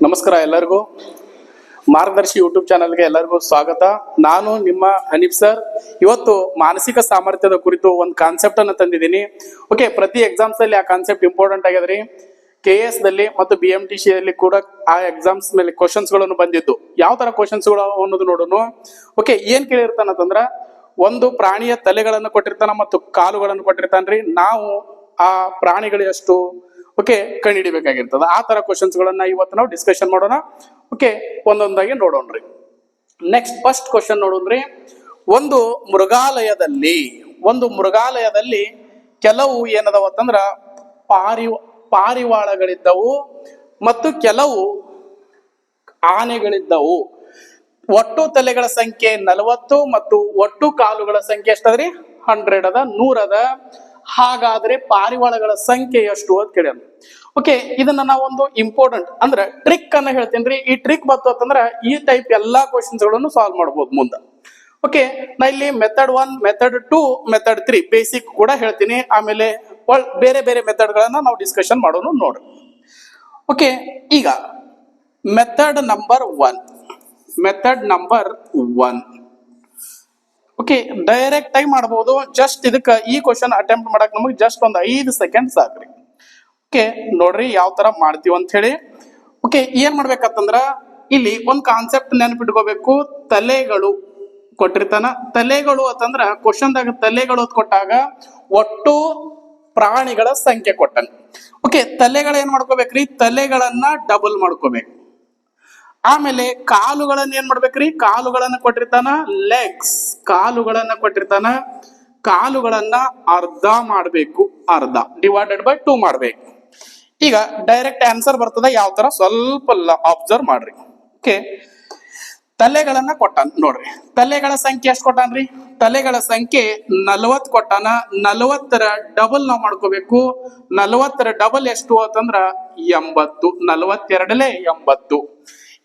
ನಮಸ್ಕಾರ ಎಲ್ಲರಿಗೂ. ಮಾರ್ಗದರ್ಶಿ ಯೂಟ್ಯೂಬ್ ಚಾನಲ್ಗೆ ಎಲ್ಲರಿಗೂ ಸ್ವಾಗತ. ನಾನು ನಿಮ್ಮ ಹನೀಫ್ ಸರ್. ಇವತ್ತು ಮಾನಸಿಕ ಸಾಮರ್ಥ್ಯದ ಕುರಿತು ಒಂದು ಕಾನ್ಸೆಪ್ಟ್ ಅನ್ನು ತಂದಿದ್ದೀನಿ. ಓಕೆ, ಪ್ರತಿ ಎಕ್ಸಾಮ್ಸ್ ಅಲ್ಲಿ ಆ ಕಾನ್ಸೆಪ್ಟ್ ಇಂಪಾರ್ಟೆಂಟ್ ಆಗಿದ್ರಿ. KS ದಲ್ಲಿ ಮತ್ತು BMTC ಯಲ್ಲಿ ಕೂಡ ಆ ಎಕ್ಸಾಮ್ಸ್ ಮೇಲೆ ಕ್ವಶನ್ಸ್ ಗಳನ್ನು ಬಂದಿದ್ದು. ಯಾವ ತರ ಕ್ವಶನ್ಸ್ ಗಳು ಅನ್ನೋದು ನೋಡೋಣ. ಓಕೆ, ಏನ್ ಕೇಳಿರ್ತಾನಂತಂದ್ರ ಒಂದು ಪ್ರಾಣಿಯ ತಲೆಗಳನ್ನು ಕೊಟ್ಟಿರ್ತಾನ ಮತ್ತು ಕಾಲುಗಳನ್ನು ಕೊಟ್ಟಿರ್ತಾನ್ರಿ. ನಾವು ಆ ಪ್ರಾಣಿಗಳು ಎಷ್ಟು ಕಂಡುಹಿಡಿಬೇಕಾಗಿರ್ತದ. ಆ ತರ ಕ್ವಶನ್ಸ್ ಗಳನ್ನ ಇವತ್ತು ನಾವು ಡಿಸ್ಕಷನ್ ಮಾಡೋಣ. ಓಕೆ, ಒಂದೊಂದಾಗಿ ನೋಡೋಣ್ರಿ. ನೆಕ್ಸ್ಟ್ ಫಸ್ಟ್ ಕ್ವಶನ್ ನೋಡೋಣ್ರಿ. ಒಂದು ಮೃಗಾಲಯದಲ್ಲಿ ಕೆಲವು ಏನದವತ್ತಂದ್ರ ಪಾರಿವಾಳಗಳಿದ್ದವು ಮತ್ತು ಕೆಲವು ಆನೆಗಳಿದ್ದವು. ಒಟ್ಟು ತಲೆಗಳ ಸಂಖ್ಯೆ 40 ಮತ್ತು ಒಟ್ಟು ಕಾಲುಗಳ ಸಂಖ್ಯೆ ಎಷ್ಟದ್ರಿ? 100 ಅದ, 100 ಅದ. ಹಾಗಾದ್ರೆ ಪಾರಿವಾಳಗಳ ಸಂಖ್ಯೆ ಎಷ್ಟು ಅಂತ ಕೇಳ್ಯಾರ. ಓಕೆ, ಇದನ್ನ ನಾವೊಂದು ಇಂಪಾರ್ಟೆಂಟ್ ಅಂದ್ರೆ ಟ್ರಿಕ್ ಅನ್ನ ಹೇಳ್ತೇನ್ರಿ. ಈ ಟ್ರಿಕ್ ಬಂತು ಅಂತಂದ್ರ ಈ ಟೈಪ್ ಎಲ್ಲಾ ಕ್ವಶನ್ಸ್ ಗಳನ್ನು ಸಾಲ್ವ್ ಮಾಡಬಹುದು ಮುಂದೆ. ಓಕೆ, ನಾ ಇಲ್ಲಿ ಮೆಥಡ್ 1, ಮೆಥಡ್ 2, ಮೆಥಡ್ 3 ಬೇಸಿಕ್ ಕೂಡ ಹೇಳ್ತೀನಿ. ಆಮೇಲೆ ಬೇರೆ ಬೇರೆ ಮೆಥಡ್ ಗಳನ್ನ ನಾವು ಡಿಸ್ಕಷನ್ ಮಾಡೋಣ ನೋಡ್ರಿ. ಓಕೆ, ಈಗ ಮೆಥಡ್ ನಂಬರ್ 1. ಓಕೆ, ಡೈರೆಕ್ಟ್ ಆಗಿ ಮಾಡಬಹುದು. ಜಸ್ಟ್ ಇದಕ್ಕೆ ಈ ಕ್ವಶನ್ ಅಟೆಂಪ್ಟ್ ಮಾಡಕ್ ನಮಗೆ ಜಸ್ಟ್ ಒಂದು 5 ಸೆಕೆಂಡ್ ಸಾಕ್ರಿ. ಓಕೆ, ನೋಡ್ರಿ ಯಾವ ತರ ಮಾಡ್ತೀವಿ ಅಂತ ಹೇಳಿ. ಓಕೆ, ಏನ್ ಮಾಡ್ಬೇಕಂತಂದ್ರ ಇಲ್ಲಿ ಒಂದ್ ಕಾನ್ಸೆಪ್ಟ್ ನೆನಪಿಟ್ಕೋಬೇಕು. ತಲೆಗಳು ಕೊಟ್ಟಿರ್ತಾನ. ತಲೆಗಳು ಅಂತಂದ್ರ ಕ್ವಶನ್ದಾಗ ತಲೆಗಳು ಅಂತ ಕೊಟ್ಟಾಗ ಒಟ್ಟು ಪ್ರಾಣಿಗಳ ಸಂಖ್ಯೆ ಕೊಟ್ಟನ್. ಓಕೆ, ತಲೆಗಳ ಏನ್ ಮಾಡ್ಕೋಬೇಕ್ರಿ? ತಲೆಗಳನ್ನ ಡಬಲ್ ಮಾಡ್ಕೋಬೇಕು. ಆಮೇಲೆ ಕಾಲುಗಳನ್ನ ಏನ್ ಮಾಡ್ಬೇಕ್ರಿ? ಕಾಲುಗಳನ್ನ ಕೊಟ್ಟಿರ್ತಾನ, ಲೆಗ್ಸ್ ಕಾಲುಗಳನ್ನ ಕೊಟ್ಟಿರ್ತಾನ. ಕಾಲುಗಳನ್ನ ಅರ್ಧ ಮಾಡ್ಬೇಕು, ಅರ್ಧ ಡಿವೈಡೆಡ್ ಬೈ 2 ಮಾಡ್ಬೇಕು. ಈಗ ಡೈರೆಕ್ಟ್ ಆನ್ಸರ್ ಬರ್ತದ. ಯಾವ ತರ ಸ್ವಲ್ಪ ಅಬ್ಸರ್ವ್ ಮಾಡ್ರಿ. ಓಕೆ, ತಲೆಗಳನ್ನ ಕೊಟ್ಟಾನ ನೋಡ್ರಿ. ತಲೆಗಳ ಸಂಖ್ಯೆ ಎಷ್ಟು ಕೊಟ್ಟಾನ್ರಿ? ತಲೆಗಳ ಸಂಖ್ಯೆ 40 ಕೊಟ್ಟಾನ. 40ರ ಡಬಲ್ ನಾವು ಮಾಡ್ಕೋಬೇಕು. 40ರ ಡಬಲ್ ಎಷ್ಟು ಅಂತಂದ್ರ 80. 42 80.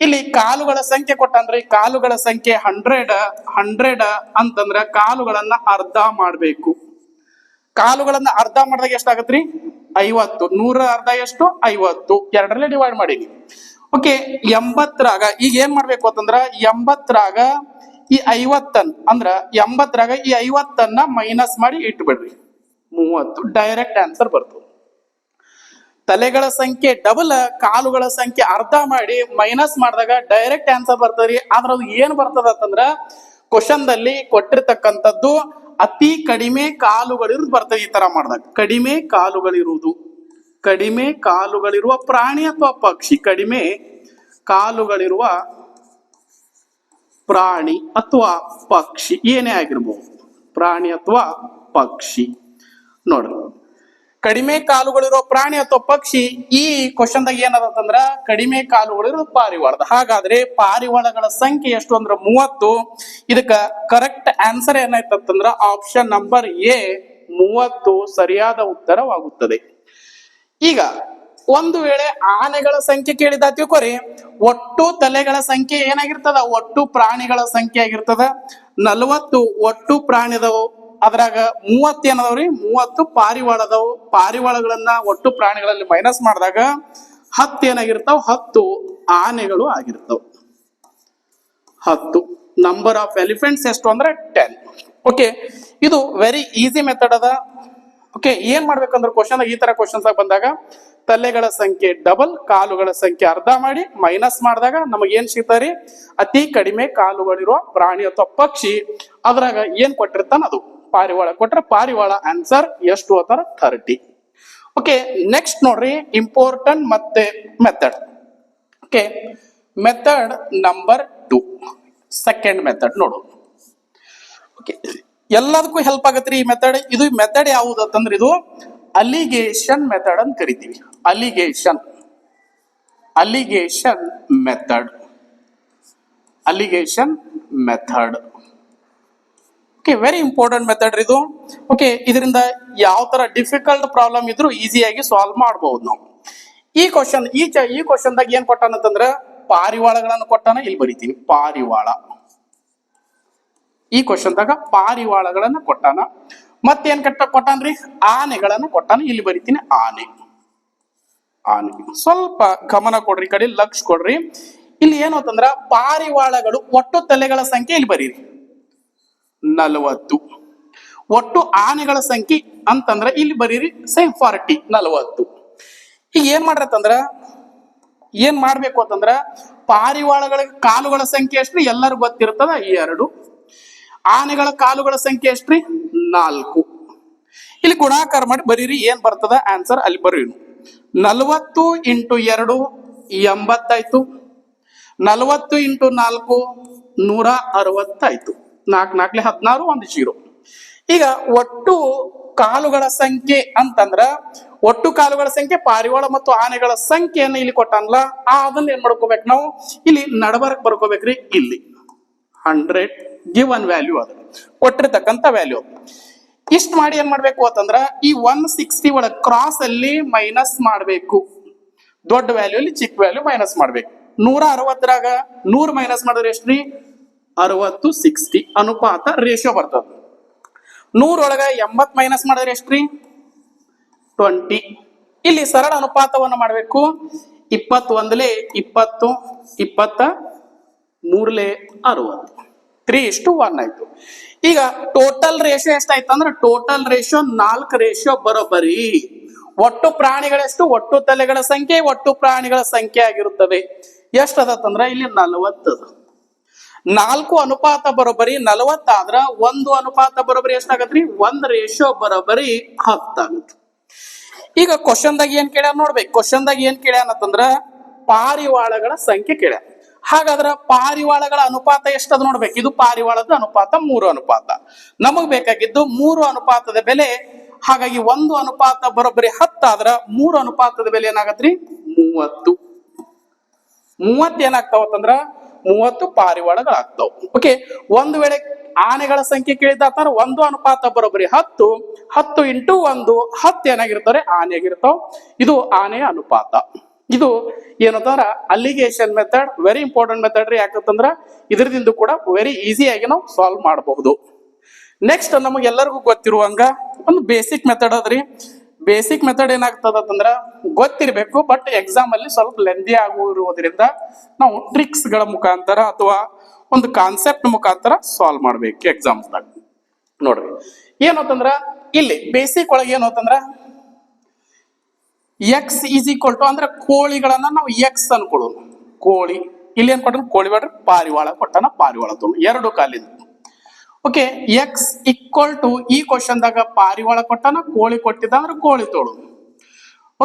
ಇಲ್ಲಿ ಕಾಲುಗಳ ಸಂಖ್ಯೆ ಕೊಟ್ಟನ್ರಿ. ಕಾಲುಗಳ ಸಂಖ್ಯೆ 100 ಅಂತಂದ್ರ ಕಾಲುಗಳನ್ನ ಅರ್ಧ ಮಾಡ್ಬೇಕು. ಕಾಲುಗಳನ್ನ ಅರ್ಧ ಮಾಡಿದಾಗ ಎಷ್ಟಾಗತ್ರಿ? 50. 100 ಅರ್ಧ ಎಷ್ಟು? 50. 2ರಲ್ಲಿ ಡಿವೈಡ್ ಮಾಡೀನಿ. ಓಕೆ, 80ರಾಗ ಈಗ ಏನ್ ಮಾಡ್ಬೇಕು ಅಂತಂದ್ರ 80ರಾಗ ಈ 50 ಅಂದ್ರ 80ರಾಗ ಈ 50 ಮೈನಸ್ ಮಾಡಿ ಇಟ್ಬಿಡ್ರಿ. 30. ಡೈರೆಕ್ಟ್ ಆನ್ಸರ್ ಬರ್ತದೆ. ತಲೆಗಳ ಸಂಖ್ಯೆ ಡಬಲ್, ಕಾಲುಗಳ ಸಂಖ್ಯೆ ಅರ್ಧ ಮಾಡಿ ಮೈನಸ್ ಮಾಡಿದಾಗ ಡೈರೆಕ್ಟ್ ಆನ್ಸರ್ ಬರ್ತದ್ರಿ. ಆದ್ರ ಅದು ಏನ್ ಬರ್ತದ ಅಂತಂದ್ರ ಕ್ವಶನ್ ದಲ್ಲಿ ಕೊಟ್ಟಿರ್ತಕ್ಕಂಥದ್ದು ಅತಿ ಕಡಿಮೆ ಕಾಲುಗಳಿರುವುದು ಬರ್ತದೆ. ಈ ತರ ಮಾಡಿದಾಗ ಕಡಿಮೆ ಕಾಲುಗಳಿರುವ ಪ್ರಾಣಿ ಅಥವಾ ಪಕ್ಷಿ, ಕಡಿಮೆ ಕಾಲುಗಳಿರುವ ಪ್ರಾಣಿ ಅಥವಾ ಪಕ್ಷಿ ಏನೇ ಆಗಿರ್ಬೋದು, ಪ್ರಾಣಿ ಅಥವಾ ಪಕ್ಷಿ. ನೋಡ್ರಿ, ಕಡಿಮೆ ಕಾಲುಗಳಿರೋ ಪ್ರಾಣಿ ಅಥವಾ ಪಕ್ಷಿ. ಈ ಕ್ವಶನ್ದಾಗ ಏನದಂತಂದ್ರ ಕಡಿಮೆ ಕಾಲುಗಳಿರೋ ಪಾರಿವಾಳದ. ಹಾಗಾದ್ರೆ ಪಾರಿವಾಳಗಳ ಸಂಖ್ಯೆ ಎಷ್ಟು ಅಂದ್ರ 30. ಇದಕ್ಕ ಕರೆಕ್ಟ್ ಆನ್ಸರ್ ಏನಾಯ್ತಂದ್ರ ಆಪ್ಷನ್ ನಂಬರ್ ಎ 30 ಸರಿಯಾದ ಉತ್ತರವಾಗುತ್ತದೆ. ಈಗ ಒಂದು ವೇಳೆ ಆನೆಗಳ ಸಂಖ್ಯೆ ಕೇಳಿದ ತಿಳ್ಕೊರಿ. ಒಟ್ಟು ತಲೆಗಳ ಸಂಖ್ಯೆ ಏನಾಗಿರ್ತದ? ಒಟ್ಟು ಪ್ರಾಣಿಗಳ ಸಂಖ್ಯೆ ಆಗಿರ್ತದ 40. ಒಟ್ಟು ಪ್ರಾಣಿದವು ಅದ್ರಾಗ 30 ಏನದವ್ರಿ? 30 ಪಾರಿವಾಳದವು. ಪಾರಿವಾಳಗಳನ್ನ ಒಟ್ಟು ಪ್ರಾಣಿಗಳಲ್ಲಿ ಮೈನಸ್ ಮಾಡಿದಾಗ 10 ಏನಾಗಿರ್ತಾವ? 10 ಆನೆಗಳು ಆಗಿರ್ತಾವ. 10. ನಂಬರ್ ಆಫ್ ಎಲಿಫೆಂಟ್ಸ್ ಎಷ್ಟು ಅಂದ್ರೆ 10. ಓಕೆ, ಇದು ವೆರಿ ಈಸಿ ಮೆಥಡ್ ಅದ. ಓಕೆ, ಏನ್ ಮಾಡ್ಬೇಕಂದ್ರೆ ಕ್ವಶನ್ ಈ ತರ ಕ್ವಶನ್ಸ್ ಬಂದಾಗ ತಲೆಗಳ ಸಂಖ್ಯೆ ಡಬಲ್, ಕಾಲುಗಳ ಸಂಖ್ಯೆ ಅರ್ಧ ಮಾಡಿ ಮೈನಸ್ ಮಾಡಿದಾಗ ನಮಗೆ ಏನ್ ಸಿಗ್ತಾರಿ? ಅತಿ ಕಡಿಮೆ ಕಾಲುಗಳಿರುವ ಪ್ರಾಣಿ ಅಥವಾ ಪಕ್ಷಿ. ಅದ್ರಾಗ ಏನ್ ಕೊಟ್ಟಿರ್ತಾನ ಅದು ಪಾರಿವಾಳ ಕೊಟ್ರೆ ಪಾರಿವಾಳ ಆನ್ಸರ್ ಎಷ್ಟು ಅಂತಾರ 30. ಓಕೆ, ನೆಕ್ಸ್ಟ್ ನೋಡ್ರಿ ಇಂಪಾರ್ಟೆಂಟ್ ಮತ್ತೆ method. Okay, method number 2, second method ನೋಡು. ಓಕೆ, ಎಲ್ಲದಕ್ಕೂ ಹೆಲ್ಪ್ ಆಗತ್ರಿ ಈ ಮೆಥಡ್. ಇದು ಮೆಥಡ್ ಯಾವುದು ಅಂತಂದ್ರೆ ಇದು ಅಲಿಗೇಷನ್ ಮೆಥಡ್ ಅಂತ ಕರಿತೀವಿ. Allegation method. Okay, very important method ಇದು. ಓಕೆ, ಇದರಿಂದ ಯಾವ ತರ ಡಿಫಿಕಲ್ಟ್ ಪ್ರಾಬ್ಲಮ್ ಇದ್ರು ಈಸಿಯಾಗಿ ಸಾಲ್ವ್ ಮಾಡಬಹುದು ನಾವು. ಈ ಕ್ವಶನ್ದಾಗ ಏನ್ ಕೊಟ್ಟಾನಂತಂದ್ರ ಪಾರಿವಾಳಗಳನ್ನು ಕೊಟ್ಟಾನ. ಇಲ್ಲಿ ಬರಿತೀವಿ ಪಾರಿವಾಳ. ಈ ಕ್ವಶನ್ದಾಗ ಪಾರಿವಾಳಗಳನ್ನ ಕೊಟ್ಟಾನ. ಮತ್ತೇನ್ ಕೊಟ್ಟಾನ್ರಿ? ಆನೆಗಳನ್ನ ಕೊಟ್ಟಾನ. ಇಲ್ಲಿ ಬರಿತೀನಿ ಆನೆ. ಆನೆ. ಸ್ವಲ್ಪ ಗಮನ ಕೊಡ್ರಿ, ಈ ಕಡೆ ಲಕ್ಷ ಕೊಡ್ರಿ. ಇಲ್ಲಿ ಏನು ಅಂತಂದ್ರ ಪಾರಿವಾಳಗಳು ಒಟ್ಟು ತಲೆಗಳ ಸಂಖ್ಯೆ ಇಲ್ಲಿ ಬರೀರಿ 40. ಒಟ್ಟು ಆನೆಗಳ ಸಂಖ್ಯೆ ಅಂತಂದ್ರ ಇಲ್ಲಿ ಬರೀರಿ ಸೇಮ್ 40 40. ಈಗ ಏನ್ ಮಾಡ್ರತ್ತಂದ್ರ ಏನ್ ಮಾಡ್ಬೇಕು ಅಂತಂದ್ರ ಪಾರಿವಾಳಗಳ ಕಾಲುಗಳ ಸಂಖ್ಯೆ ಎಷ್ಟ್ರಿ ಎಲ್ಲರಿಗೂ ಗೊತ್ತಿರ್ತದ 2. ಆನೆಗಳ ಕಾಲುಗಳ ಸಂಖ್ಯೆ ಎಷ್ಟ್ರಿ 4. ಇಲ್ಲಿ ಗುಣಾಕಾರ ಮಾಡಿ ಬರೀರಿ, ಏನ್ ಬರ್ತದ ಆನ್ಸರ್ ಅಲ್ಲಿ ಬರೀರಿ. 40 × 2 80 ಆಯ್ತು. 40 × 4 160 ಆಯ್ತು. 4 4 16 1 0. ಈಗ ಒಟ್ಟು ಕಾಲುಗಳ ಸಂಖ್ಯೆ ಅಂತಂದ್ರ ಒಟ್ಟು ಕಾಲುಗಳ ಸಂಖ್ಯೆ ಪಾರಿವಾಳ ಮತ್ತು ಆನೆಗಳ ಸಂಖ್ಯೆಯನ್ನು ಇಲ್ಲಿ ಕೊಟ್ಟನಲ್ಲ, ಅದನ್ನ ಏನ್ ಮಾಡ್ಕೋಬೇಕು ನಾವು ಇಲ್ಲಿ ನಡಬರಕ್ ಬರ್ಕೋಬೇಕ್ರಿ. ಇಲ್ಲಿ 100 ಗಿವನ್ ವ್ಯಾಲ್ಯೂ ಅದು ಕೊಟ್ಟಿರ್ತಕ್ಕಂಥ ವ್ಯಾಲ್ಯೂ. ಇಷ್ಟ ಮಾಡಿ ಏನ್ ಮಾಡ್ಬೇಕು ಅಂತಂದ್ರ ಈ 160 ಒಳಗೆ ಕ್ರಾಸ್ ಅಲ್ಲಿ ಮೈನಸ್ ಮಾಡ್ಬೇಕು. ದೊಡ್ಡ ವ್ಯಾಲ್ಯೂ ಅಲ್ಲಿ ಚಿಕ್ಕ ವ್ಯಾಲ್ಯೂ ಮೈನಸ್ ಮಾಡ್ಬೇಕು. 160ರಾಗ 100 ಮೈನಸ್ ಮಾಡಿದ್ರೆ ಎಷ್ಟ್ರಿ 60 60 ಅನುಪಾತ ರೇಷಿಯೋ ಬರ್ತದ. 100 ಒಳಗ 80 ಮೈನಸ್ ಮಾಡಿದ್ರೆ ಎಷ್ಟ್ರಿ 20. ಇಲ್ಲಿ ಸರಳ ಅನುಪಾತವನ್ನು ಮಾಡಬೇಕು. 21 20 23 60 3:1 ಆಯ್ತು. ಈಗ ಟೋಟಲ್ ರೇಷಿಯೋ ಎಷ್ಟಾಯ್ತು ಅಂದ್ರೆ ಟೋಟಲ್ ರೇಷಿಯೋ 4 ರೇಷಿಯೋ ಬರೋಬ್ಬರಿ. ಒಟ್ಟು ಪ್ರಾಣಿಗಳೆಷ್ಟು, ಒಟ್ಟು ತಲೆಗಳ ಸಂಖ್ಯೆ ಒಟ್ಟು ಪ್ರಾಣಿಗಳ ಸಂಖ್ಯೆ ಆಗಿರುತ್ತವೆ. ಎಷ್ಟದಂದ್ರ ಇಲ್ಲಿ 40. 4 ಅನುಪಾತ ಬರೋಬ್ಬರಿ 40 ಆದ್ರ 1 ಅನುಪಾತ ಬರೋಬ್ಬರಿ ಎಷ್ಟಾಗತ್ರಿ 1 ರೇಷಿಯೋ ಬರೋಬ್ಬರಿ 10 ಆಗತ್ತೆ. ಈಗ ಕ್ವಶನ್ದಾಗ ಏನ್ ಕೇಳ್ಯಾರ ನೋಡ್ಬೇಕು. ಕ್ವಶನ್ದಾಗ ಏನ್ ಕೇಳ್ಯಾನಂತಂದ್ರ ಪಾರಿವಾಳಗಳ ಸಂಖ್ಯೆ ಕೇಳ್ಯಾರ. ಹಾಗಾದ್ರ ಪಾರಿವಾಳಗಳ ಅನುಪಾತ ಎಷ್ಟದ ನೋಡ್ಬೇಕು. ಇದು ಪಾರಿವಾಳದ ಅನುಪಾತ 3 ಅನುಪಾತ. ನಮಗ್ ಬೇಕಾಗಿದ್ದು 3 ಅನುಪಾತದ ಬೆಲೆ. ಹಾಗಾಗಿ 1 ಅನುಪಾತ ಬರೋಬ್ಬರಿ 10 ಆದ್ರ 3 ಅನುಪಾತದ ಬೆಲೆ ಏನಾಗತ್ರಿ 30. 30 ಏನಾಗ್ತಾವಂದ್ರ 30 ಪಾರಿವಾಳಗಳಾಗ್ತಾವ. ಓಕೆ, ಒಂದು ವೇಳೆ ಆನೆಗಳ ಸಂಖ್ಯೆ ಕೇಳಿದಾತರ 1 ಅನುಪಾತ ಬರೋಬ್ಬರಿ 10 10 × 1 10 ಏನಾಗಿರ್ತಾರೆ ಆನೆ ಆಗಿರ್ತಾವ. ಇದು ಆನೆಯ ಅನುಪಾತ. ಇದು ಏನಂತಂದ್ರ alligation method very important method ರೀ. ಯಾಕಂತಂದ್ರ ಇದರದಿಂದ ಕೂಡ ವೆರಿ ಈಸಿ ಆಗಿ ನಾವು ಸಾಲ್ವ್ ಮಾಡಬಹುದು. ನೆಕ್ಸ್ಟ್ ನಮಗೆಲ್ಲರಿಗೂ ಗೊತ್ತಿರುವಂಗ ಒಂದು ಬೇಸಿಕ್ ಮೆಥಡ್ ಅದ್ರಿ. ಬೇಸಿಕ್ ಮೆಥಡ್ ಏನಾಗ್ತದಂದ್ರ ಗೊತ್ತಿರಬೇಕು, ಬಟ್ ಎಕ್ಸಾಮ್ ಅಲ್ಲಿ ಸ್ವಲ್ಪ ಲೆಂದಿ ಆಗಿರುವುದರಿಂದ ನಾವು ಟ್ರಿಕ್ಸ್ ಗಳ ಮುಖಾಂತರ ಅಥವಾ ಒಂದು ಕಾನ್ಸೆಪ್ಟ್ ಮುಖಾಂತರ ಸಾಲ್ವ್ ಮಾಡ್ಬೇಕು ಎಕ್ಸಾಮ್ಸ್ದಾಗ. ನೋಡ್ರಿ ಏನಂತಂದ್ರ ಇಲ್ಲಿ ಬೇಸಿಕ್ ಒಳಗೆ ಏನು ಅಂತಂದ್ರ ಎಕ್ಸ್ ಈಸ್ ಈಕ್ವಲ್ ಟು ಅಂದ್ರೆ ಕೋಳಿಗಳನ್ನ ನಾವು ಎಕ್ಸ್ ಅನ್ಕೊಳ್ಳೋದು. ಕೋಳಿ ಇಲ್ಲಿ ಏನ್ ಕೊಟ್ಟನ ಕೋಳಿ ಬೇಡ್ರಿ ಪಾರಿವಾಳ ಕೊಟ್ಟನ ಪಾರಿವಾಳ ತಗೊಂಡು 2 ಕಾಲಿಂದ. ಓಕೆ, ಎಕ್ಸ್ ಈಕ್ವಲ್ ಟು ಈ ಕ್ವಶನ್ದಾಗ ಪಾರಿವಾಳ ಕೊಟ್ಟನ ಕೋಳಿ ಕೊಟ್ಟಿದ್ದ ಅಂದ್ರೆ ಕೋಳಿ ತೋಳು.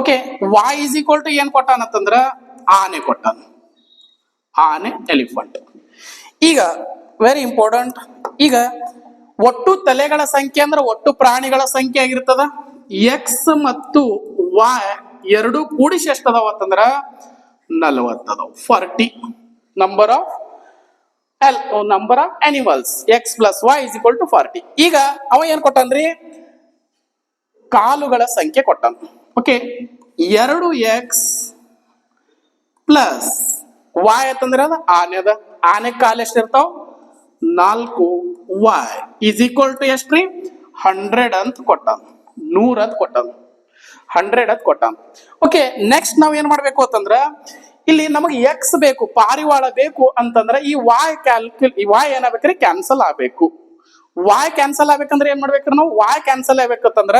Okay, Y is equal to ಏನ್ ಕೊಟ್ಟಾನಂತಂದ್ರ ಆನೆ ಕೊಟ್ಟಾನ, ಆನೆ ಎಲಿಫೆಂಟ್. ಈಗ ವೆರಿ ಇಂಪಾರ್ಟೆಂಟ್, ಈಗ ಒಟ್ಟು ತಲೆಗಳ ಸಂಖ್ಯೆ ಅಂದ್ರೆ ಒಟ್ಟು ಪ್ರಾಣಿಗಳ ಸಂಖ್ಯೆ ಆಗಿರ್ತದ. ಎಕ್ಸ್ ಮತ್ತು ವೈ ಎರಡು ಕೂಡಿಸಿ ಎಷ್ಟದಾವ ಅಂತಂದ್ರ 40 ಅದಾವ. 40 number of animals X plus Y is equal to 40. ಈಗ ಅವ ಏನ್ ಕೊಟ್ಟನ್ರಿ ಕಾಲುಗಳ ಸಂಖ್ಯೆ ಕೊಟ್ಟಾನ. ಓಕೆ, 2x ಪ್ಲಸ್ ವೈ ಅಂತಂದ್ರೆ ಅದ ಆನೆ ಅದ. ಆನೆ ಕಾಲ ಎಷ್ಟಿರ್ತಾವ 4y ಇಸ್ ಈಕ್ವಲ್ ಟು ಎಷ್ಟ್ರಿ 100 ಅಂತ ಕೊಟ್ಟಾನ, 100 ಅಂತ ಕೊಟ್ಟಾನ, 100 ಅಂತ ಕೊಟ್ಟಾನ. ಓಕೆ, ನೆಕ್ಸ್ಟ್ ನಾವ್ ಏನ್ ಮಾಡ್ಬೇಕು ಅಂತಂದ್ರ ಇಲ್ಲಿ ನಮಗೆ ಎಕ್ಸ್ ಬೇಕು, ಪಾರಿವಾಳ ಬೇಕು ಅಂತಂದ್ರ ಈ ವಾಯ್ ಏನಾಗ್ಬೇಕ್ರಿ ಕ್ಯಾನ್ಸಲ್ ಆಗ್ಬೇಕು. ವಾಯ್ ಕ್ಯಾನ್ಸಲ್ ಆಗ್ಬೇಕಂದ್ರೆ ಏನ್ ಮಾಡ್ಬೇಕ್ರಿ ನಾವು ವಾಯ್ ಕ್ಯಾನ್ಸಲ್ ಆಗ್ಬೇಕಂತಂದ್ರ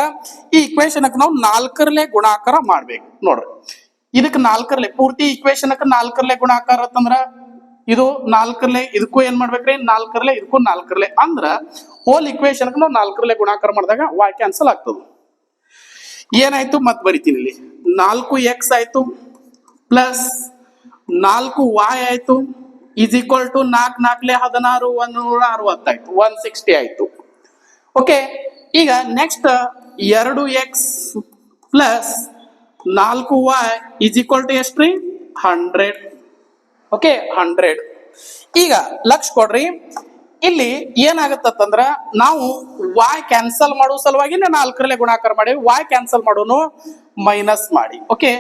ಈ ಇಕ್ವೇಶನ್ ನಾವು 4ರಲ್ಲೇ ಗುಣಾಕಾರ ಮಾಡ್ಬೇಕು. ನೋಡ್ರಿ ಇದಕ್ಕೆ 4ರಲ್ಲೇ ಪೂರ್ತಿ ಇಕ್ವೇಶನ್ 4ರಲ್ಲೇ ಗುಣಾಕಾರ ಅಂತಂದ್ರ ಇದು 4ರಲ್ಲೇ ಇದಕ್ಕೂ ಏನ್ ಮಾಡ್ಬೇಕ್ರಿ 4ರಲ್ಲೇ ಇದಕ್ಕೂ 4ರಲ್ಲೇ ಅಂದ್ರ ಹೋಲ್ ಇಕ್ವೇಶನ್ ನಾವು 4ರಲ್ಲೇ ಗುಣಾಕಾರ ಮಾಡಿದಾಗ ವಾಯ್ ಕ್ಯಾನ್ಸಲ್ ಆಗ್ತದೆ. ಏನಾಯ್ತು ಮತ್ ಬರಿತೀನಿ ಇಲ್ಲಿ 4x ಆಯ್ತು ಪ್ಲಸ್ 4y ಆಯ್ತು ಇಸ್ ಈಕ್ವಲ್ ಟು 4 4 16 160 ಆಯ್ತು, 160 ಆಯ್ತು. ಓಕೆ, ಈಗ next 2x plus 4y is equal to ಎಷ್ಟ್ರಿ 100. ಓಕೆ, 100. ಈಗ ಲಕ್ಷ ಕೊಡ್ರಿ, ಇಲ್ಲಿ ಏನಾಗತ್ತಂದ್ರ ನಾವು y ಕ್ಯಾನ್ಸಲ್ ಮಾಡೋ ಸಲುವಾಗಿ 4ರಲ್ಲೇ ಗುಣಾಕಾರ ಮಾಡಿ y ಕ್ಯಾನ್ಸಲ್ ಮಾಡೋನು ಮೈನಸ್ ಮಾಡಿ. ಓಕೆ,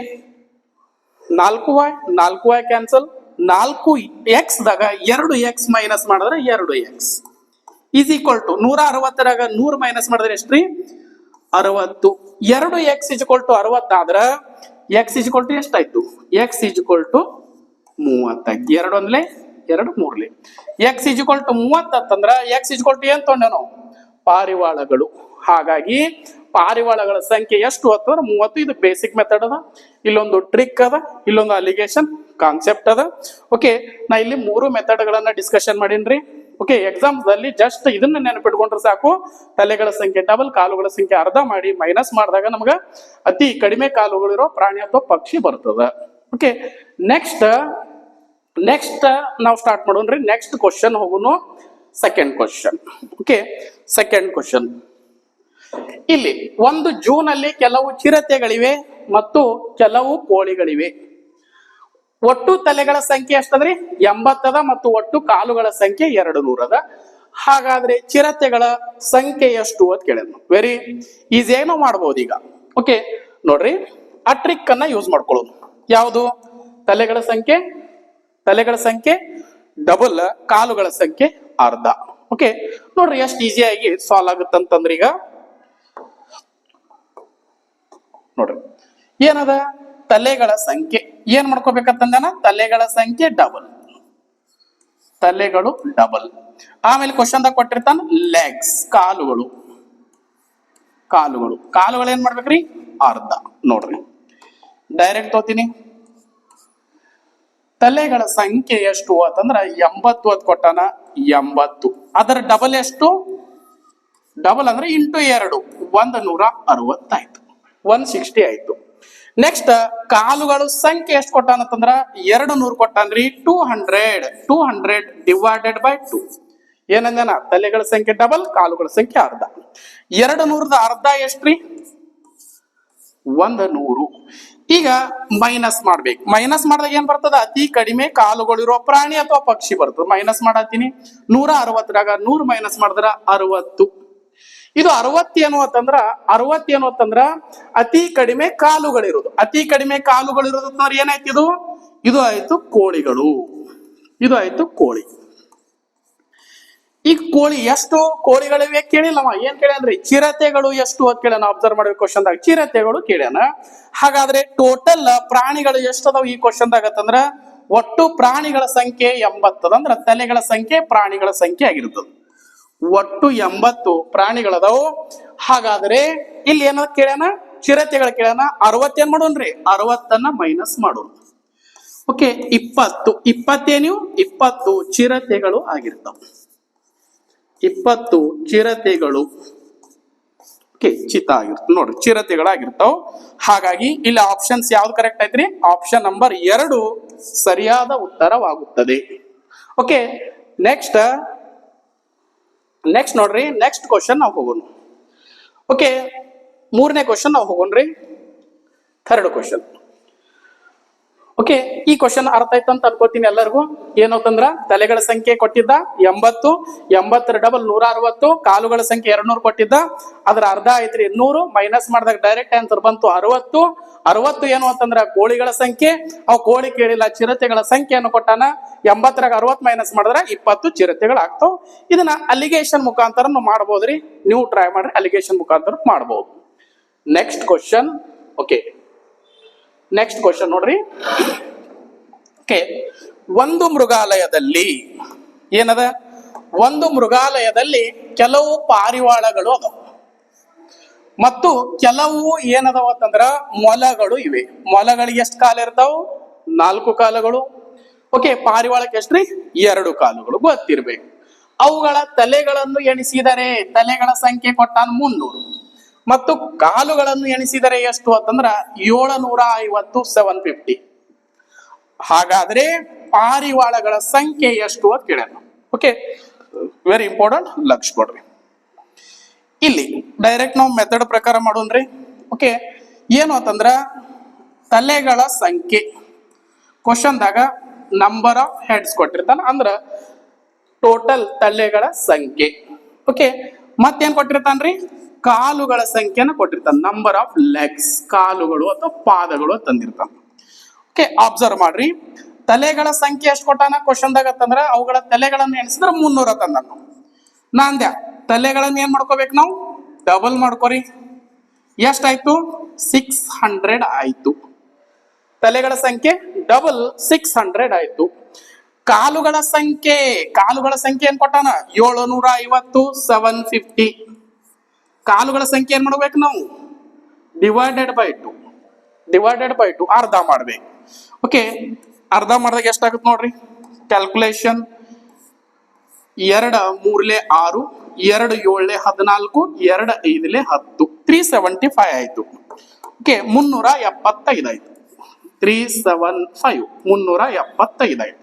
4y ಕ್ಯಾನ್ಸಲ್, 4x ದಾಗ 2x ಮೈನಸ್ ಮಾಡಿದ್ರೆ 2x ಈಸ್ ಈಕ್ವಲ್ ಟು 160ರಾಗ 100 ಮೈನಸ್ ಮಾಡಿದ್ರೆ ಎಷ್ಟ್ರಿ 60. 2x ಈಸ್ ಈಕ್ವಲ್ ಟು 60 ಆದ್ರ ಎಕ್ಸ್ ಇಸ್ ಇಕ್ವಲ್ ಟು ಎಷ್ಟಾಯ್ತು, ಎಕ್ಸ್ ಇಸ್ ಇಕ್ವಲ್ ಟು 30 ಆಯ್ತು. 2 1 2 3 ಎಕ್ಸ್ ಇಸ್ ಇಕ್ವಲ್ ಟು 30 ಅಂತಂದ್ರ ಎಕ್ಸ್ ಇಸ್ ಇಕ್ವಲ್ ಟು ಏನ್ ತಗೊಂಡೆ ನಾವು, ಪಾರಿವಾಳಗಳು. ಹಾಗಾಗಿ ಪಾರಿವಾಳಗಳ ಸಂಖ್ಯೆ ಎಷ್ಟು ಅಂತಂದ್ರೆ 30. ಇದು ಬೇಸಿಕ್ ಮೆಥಡ್ ಅದ, ಇಲ್ಲೊಂದು ಟ್ರಿಕ್ ಅದ, ಇಲ್ಲೊಂದು ಅಲಿಗೇಷನ್ ಕಾನ್ಸೆಪ್ಟ್ ಅದ. ಓಕೆ, ನಾ ಇಲ್ಲಿ 3 ಮೆಥಡ್ ಗಳನ್ನ ಡಿಸ್ಕಷನ್ ಮಾಡೀನ್ರಿ. ಓಕೆ, ಎಕ್ಸಾಮ್ಸ್ ಅಲ್ಲಿ ಜಸ್ಟ್ ಇದನ್ನ ನೆನಪಿಟ್ಕೊಂಡ್ರೆ ಸಾಕು. ತಲೆಗಳ ಸಂಖ್ಯೆ ಡಬಲ್, ಕಾಲುಗಳ ಸಂಖ್ಯೆ ಅರ್ಧ ಮಾಡಿ ಮೈನಸ್ ಮಾಡಿದಾಗ ನಮಗ ಅತಿ ಕಡಿಮೆ ಕಾಲುಗಳಿರೋ ಪ್ರಾಣಿ ಅಥವಾ ಪಕ್ಷಿ ಬರ್ತದ. ಓಕೆ, ನೆಕ್ಸ್ಟ್ ನಾವು ಸ್ಟಾರ್ಟ್ ಮಾಡೋಣ್ರಿ. ನೆಕ್ಸ್ಟ್ ಕ್ವಶನ್ ಹೋಗುನು, second question. Okay, second question. ಇಲ್ಲಿ ಒಂದು ಜೂನ್ ಅಲ್ಲಿ ಕೆಲವು ಚಿರತೆಗಳಿವೆ ಮತ್ತು ಕೆಲವು ಕೋಳಿಗಳಿವೆ. ಒಟ್ಟು ತಲೆಗಳ ಸಂಖ್ಯೆ ಎಷ್ಟದ್ರಿ, 80 ಅದ ಮತ್ತು ಒಟ್ಟು ಕಾಲುಗಳ ಸಂಖ್ಯೆ 200 ಅದ. ಹಾಗಾದ್ರೆ ಚಿರತೆಗಳ ಸಂಖ್ಯೆ ಎಷ್ಟು ಅಂತ ಕೇಳಿದ್ನು. ವೆರಿ ಈಸಿಯಾಗಿ ನಾವು ಮಾಡ್ಬೋದು ಈಗ. ಓಕೆ ನೋಡ್ರಿ, ಆ ಟ್ರಿಕ್ ಅನ್ನ ಯೂಸ್ ಮಾಡ್ಕೊಳ್ಳೋದು. ಯಾವುದು, ತಲೆಗಳ ಸಂಖ್ಯೆ ಡಬಲ್, ಕಾಲುಗಳ ಸಂಖ್ಯೆ ಅರ್ಧ. ಓಕೆ ನೋಡ್ರಿ ಎಷ್ಟು ಈಸಿಯಾಗಿ ಸಾಲ್ವ್ ಆಗುತ್ತಂತಂದ್ರೆ ಈಗ ನೋಡ್ರಿ ಏನದ, ತಲೆಗಳ ಸಂಖ್ಯೆ ಏನ್ ಮಾಡ್ಕೋಬೇಕಂತಂದನ, ತಲೆಗಳ ಸಂಖ್ಯೆ ಡಬಲ್, ತಲೆಗಳು ಡಬಲ್. ಆಮೇಲೆ ಕ್ವಶನ್ ದಾಗ ಕೊಟ್ಟಿರ್ತಾನ ಲೆಗ್ಸ್, ಕಾಲುಗಳು ಏನ್ ಮಾಡ್ಬೇಕ್ರಿ, ಅರ್ಧ. ನೋಡ್ರಿ ಡೈರೆಕ್ಟ್ ತೋತೀನಿ. ತಲೆಗಳ ಸಂಖ್ಯೆ ಎಷ್ಟು ಅಂತಂದ್ರ 80 ಅಂತ ಕೊಟ್ಟಾನ, 80. ಅದರ ಡಬಲ್ ಎಷ್ಟು, ಡಬಲ್ ಅಂದ್ರೆ ಇಂಟು 2, 160 ಆಯ್ತು, 160 ಆಯ್ತು. ನೆಕ್ಸ್ಟ್ ಕಾಲುಗಳು ಸಂಖ್ಯೆ ಎಷ್ಟು ಕೊಟ್ಟಾನಂತಂದ್ರ 200 ಕೊಟ್ಟಾನ್ರಿ. 200 ಡಿವೈಡೆಡ್ ಬೈ 2. ಏನಂದನ, ತಲೆಗಳ ಸಂಖ್ಯೆ ಡಬಲ್, ಕಾಲುಗಳ ಸಂಖ್ಯೆ ಅರ್ಧ. 200ದ ಅರ್ಧ ಎಷ್ಟ್ರಿ, 100. ಈಗ ಮೈನಸ್ ಮಾಡ್ಬೇಕು. ಮೈನಸ್ ಮಾಡಿದಾಗ ಏನ್ ಬರ್ತದ, ಅತಿ ಕಡಿಮೆ ಕಾಲುಗಳಿರೋ ಪ್ರಾಣಿ ಅಥವಾ ಪಕ್ಷಿ ಬರ್ತದೆ. ಮೈನಸ್ ಮಾಡತ್ತೀನಿ, 160ರಾಗ 100 ಮೈನಸ್ ಮಾಡಿದ್ರ 60. ಇದು 60 ಏನು ಅಂತಂದ್ರ ಅತಿ ಕಡಿಮೆ ಕಾಲುಗಳಿರೋದು. ಅತಿ ಕಡಿಮೆ ಕಾಲುಗಳಿರೋದು ಅಂದ್ರೆ ಏನಾಯ್ತು, ಇದು ಆಯ್ತು ಕೋಳಿಗಳು. ಕೋಳಿ. ಈ ಕೋಳಿ ಎಷ್ಟು ಕೋಳಿಗಳಿವೆ ಕೇಳಿಲ್ಲವ, ಏನ್ ಕೇಳ್ಯಾನ್ರಿ, ಚಿರತೆಗಳು ಎಷ್ಟು ಅಂತ ಕೇಳ್ಯಾನ. ಅಬ್ಸರ್ವ್ ಮಾಡ್ಬೇಕು ಕ್ವಶನ್ ದಾಗ, ಚಿರತೆಗಳು ಕೇಳ್ಯಾನ. ಹಾಗಾದ್ರೆ ಟೋಟಲ್ ಪ್ರಾಣಿಗಳು ಎಷ್ಟು ಅದಾವ ಈ ಕ್ವಶನ್ ದಾಗ ಅಂತಂದ್ರ, ಒಟ್ಟು ಪ್ರಾಣಿಗಳ ಸಂಖ್ಯೆ 80 ಅಂದ್ರ ತಲೆಗಳ ಸಂಖ್ಯೆ ಪ್ರಾಣಿಗಳ ಸಂಖ್ಯೆ ಆಗಿರ್ತದೆ. ಒಟ್ಟು 80 ಪ್ರಾಣಿಗಳದಾವು. ಹಾಗಾದ್ರೆ ಇಲ್ಲಿ ಏನ ಕೇಳ್ಯಾನ, ಚಿರತೆಗಳು ಕೇಳ್ಯಾನ. 60 ಏನ್ ಮಾಡೋನ್ರಿ, 60 ಮೈನಸ್ ಮಾಡೋಣ. ಓಕೆ 20 ಚಿರತೆಗಳು ಆಗಿರ್ತಾವ. 20 ಚಿರತೆಗಳು ಚಿತ್ತ ಆಗಿರ್ತಾವ. ನೋಡ್ರಿ ಚಿರತೆಗಳಾಗಿರ್ತಾವ. ಹಾಗಾಗಿ ಇಲ್ಲಿ ಆಪ್ಷನ್ಸ್ ಯಾವ್ದು ಕರೆಕ್ಟ್ ಐತ್ರಿ, ಆಪ್ಷನ್ ನಂಬರ್ 2 ಸರಿಯಾದ ಉತ್ತರವಾಗುತ್ತದೆ. ಓಕೆ ನೆಕ್ಸ್ಟ್ ನೋಡ್ರಿ, ನೆಕ್ಸ್ಟ್ ಕ್ವಶನ್ ನಾವು ಹೋಗೋಣ. ಓಕೆ 3ನೇ ಕ್ವಶನ್ ನಾವು ಹೋಗೋಣ್ರಿ. Third question. ಓಕೆ ಈ ಕ್ವಶನ್ ಅರ್ಥ ಆಯ್ತು ಅಂತ ಅನ್ಕೋತೀನಿ ಎಲ್ಲರಿಗೂ. ಏನಂತಂದ್ರ ತಲೆಗಳ ಸಂಖ್ಯೆ ಕೊಟ್ಟಿದ್ದ 80, 80ರ ಡಬಲ್ 160, ಕಾಲುಗಳ ಸಂಖ್ಯೆ 200 ಕೊಟ್ಟಿದ್ದ. ಅದ್ರ ಅರ್ಧ ಐತ್ರಿ 100, ಮೈನಸ್ ಮಾಡಿದಾಗ ಡೈರೆಕ್ಟ್ ಆನ್ಸರ್ ಬಂತು 60. 60 ಏನು ಅಂತಂದ್ರ ಕೋಳಿಗಳ ಸಂಖ್ಯೆ. ಅವು ಕೋಳಿ ಕೇಳಿಲ್ಲ, ಚಿರತೆಗಳ ಸಂಖ್ಯೆಯನ್ನು ಕೊಟ್ಟಾನ. 80ರಾಗ 60 ಮೈನಸ್ ಮಾಡಿದ್ರ 20 ಚಿರತೆಗಳು ಆಗ್ತಾವ. ಇದನ್ನ ಅಲಿಗೇಷನ್ ಮುಖಾಂತರ ಮಾಡಬಹುದ್ರಿ. ನೀವು ಟ್ರೈ ಮಾಡ್ರಿ, ಅಲಿಗೇಷನ್ ಮುಖಾಂತರ ಮಾಡಬಹುದು. Next question. Okay next question ನೋಡ್ರಿ. ಓಕೆ ಒಂದು ಮೃಗಾಲಯದಲ್ಲಿ ಏನದ, ಒಂದು ಮೃಗಾಲಯದಲ್ಲಿ ಕೆಲವು ಪಾರಿವಾಳಗಳು ಅದಾವ ಮತ್ತು ಕೆಲವು ಏನದಾವ ಅಂತಂದ್ರ ಮೊಲಗಳು ಇವೆ. ಮೊಲಗಳಿಗೆ ಎಷ್ಟು ಕಾಲ ಇರ್ತಾವ, 4 ಕಾಲುಗಳು. ಓಕೆ ಪಾರಿವಾಳಕ್ಕೆ ಎಷ್ಟ್ರಿ, 2 ಕಾಲುಗಳು ಗೊತ್ತಿರ್ಬೇಕು. ಅವುಗಳ ತಲೆಗಳನ್ನು ಎಣಿಸಿದರೆ ತಲೆಗಳ ಸಂಖ್ಯೆ ಕೊಟ್ಟಾನ 300 ಮತ್ತು ಕಾಲುಗಳನ್ನು ಎಣಿಸಿದರೆ ಎಷ್ಟು ಅಂತಂದ್ರ 750, 750. ಹಾಗಾದ್ರೆ ಪಾರಿವಾಳಗಳ ಸಂಖ್ಯೆ ಎಷ್ಟು ಅಂತ ಕೇಳ್ಯಾನ. ಓಕೆ ವೆರಿ ಇಂಪಾರ್ಟೆಂಟ್, ಲಕ್ಷ ಕೊಡ್ರಿ. ಇಲ್ಲಿ ಡೈರೆಕ್ಟ್ ನಾವು ಮೆಥಡ್ ಪ್ರಕಾರ ಮಾಡೋಣ್ರಿ. ಓಕೆ ಏನು ಅಂತಂದ್ರ ತಲೆಗಳ ಸಂಖ್ಯೆ ಕ್ವಶನ್ ದಾಗ ನಂಬರ್ ಆಫ್ ಹೆಡ್ಸ್ ಕೊಟ್ಟಿರ್ತಾನ, ಅಂದ್ರ ಟೋಟಲ್ ತಲೆಗಳ ಸಂಖ್ಯೆ. ಓಕೆ ಮತ್ತೇನ್ ಕೊಟ್ಟಿರ್ತಾನ್ರಿ, ಕಾಲುಗಳ ಸಂಖ್ಯೆನ ಕೊಟ್ಟಿರ್ತಾನ, ನಂಬರ್ ಆಫ್ ಲೆಗ್ಸ್, ಕಾಲುಗಳು ಅಥವಾ ಪಾದಗಳು ತಂದಿರ್ತಾನ. ಓಕೆ ಅಬ್ಸರ್ವ್ ಮಾಡ್ರಿ, ತಲೆಗಳ ಸಂಖ್ಯೆ ಎಷ್ಟು ಕೊಟ್ಟಾನ ಕ್ವಶನ್ ದಾಗ ಅಂತಂದ್ರ ಅವುಗಳ ತಲೆಗಳನ್ನು ಎಣಿಸಿದ್ರೆ 300 ತಂದ. ನಾಂದ್ಯ ತಲೆಗಳನ್ನ ಏನ್ ಮಾಡ್ಕೋಬೇಕು ನಾವು, ಡಬಲ್ ಮಾಡ್ಕೋರಿ. ಎಷ್ಟಾಯ್ತು, 600 ಆಯ್ತು. ತಲೆಗಳ ಸಂಖ್ಯೆ ಡಬಲ್ 600 ಆಯ್ತು. ಕಾಲುಗಳ ಸಂಖ್ಯೆ ಏನ್ ಕೊಟ್ಟಾನ 750 750. ಕಾಲುಗಳ ಸಂಖ್ಯೆ ಏನ್ ಮಾಡ್ಬೇಕು ನಾವು ಡಿವೈಡೆಡ್ ಬೈ ಟು ಅರ್ಧ ಮಾಡ್ಬೇಕು. ಓಕೆ, ಅರ್ಧ ಮಾಡಿದಾಗ ಎಷ್ಟಾಗುತ್ತೆ ನೋಡ್ರಿ ಕ್ಯಾಲ್ಕುಲೇಷನ್. 2 3 6 2 7 14 2 5 10 375 ಆಯ್ತು. ಓಕೆ, 375 ಆಯ್ತು. 375 375 ಆಯ್ತು.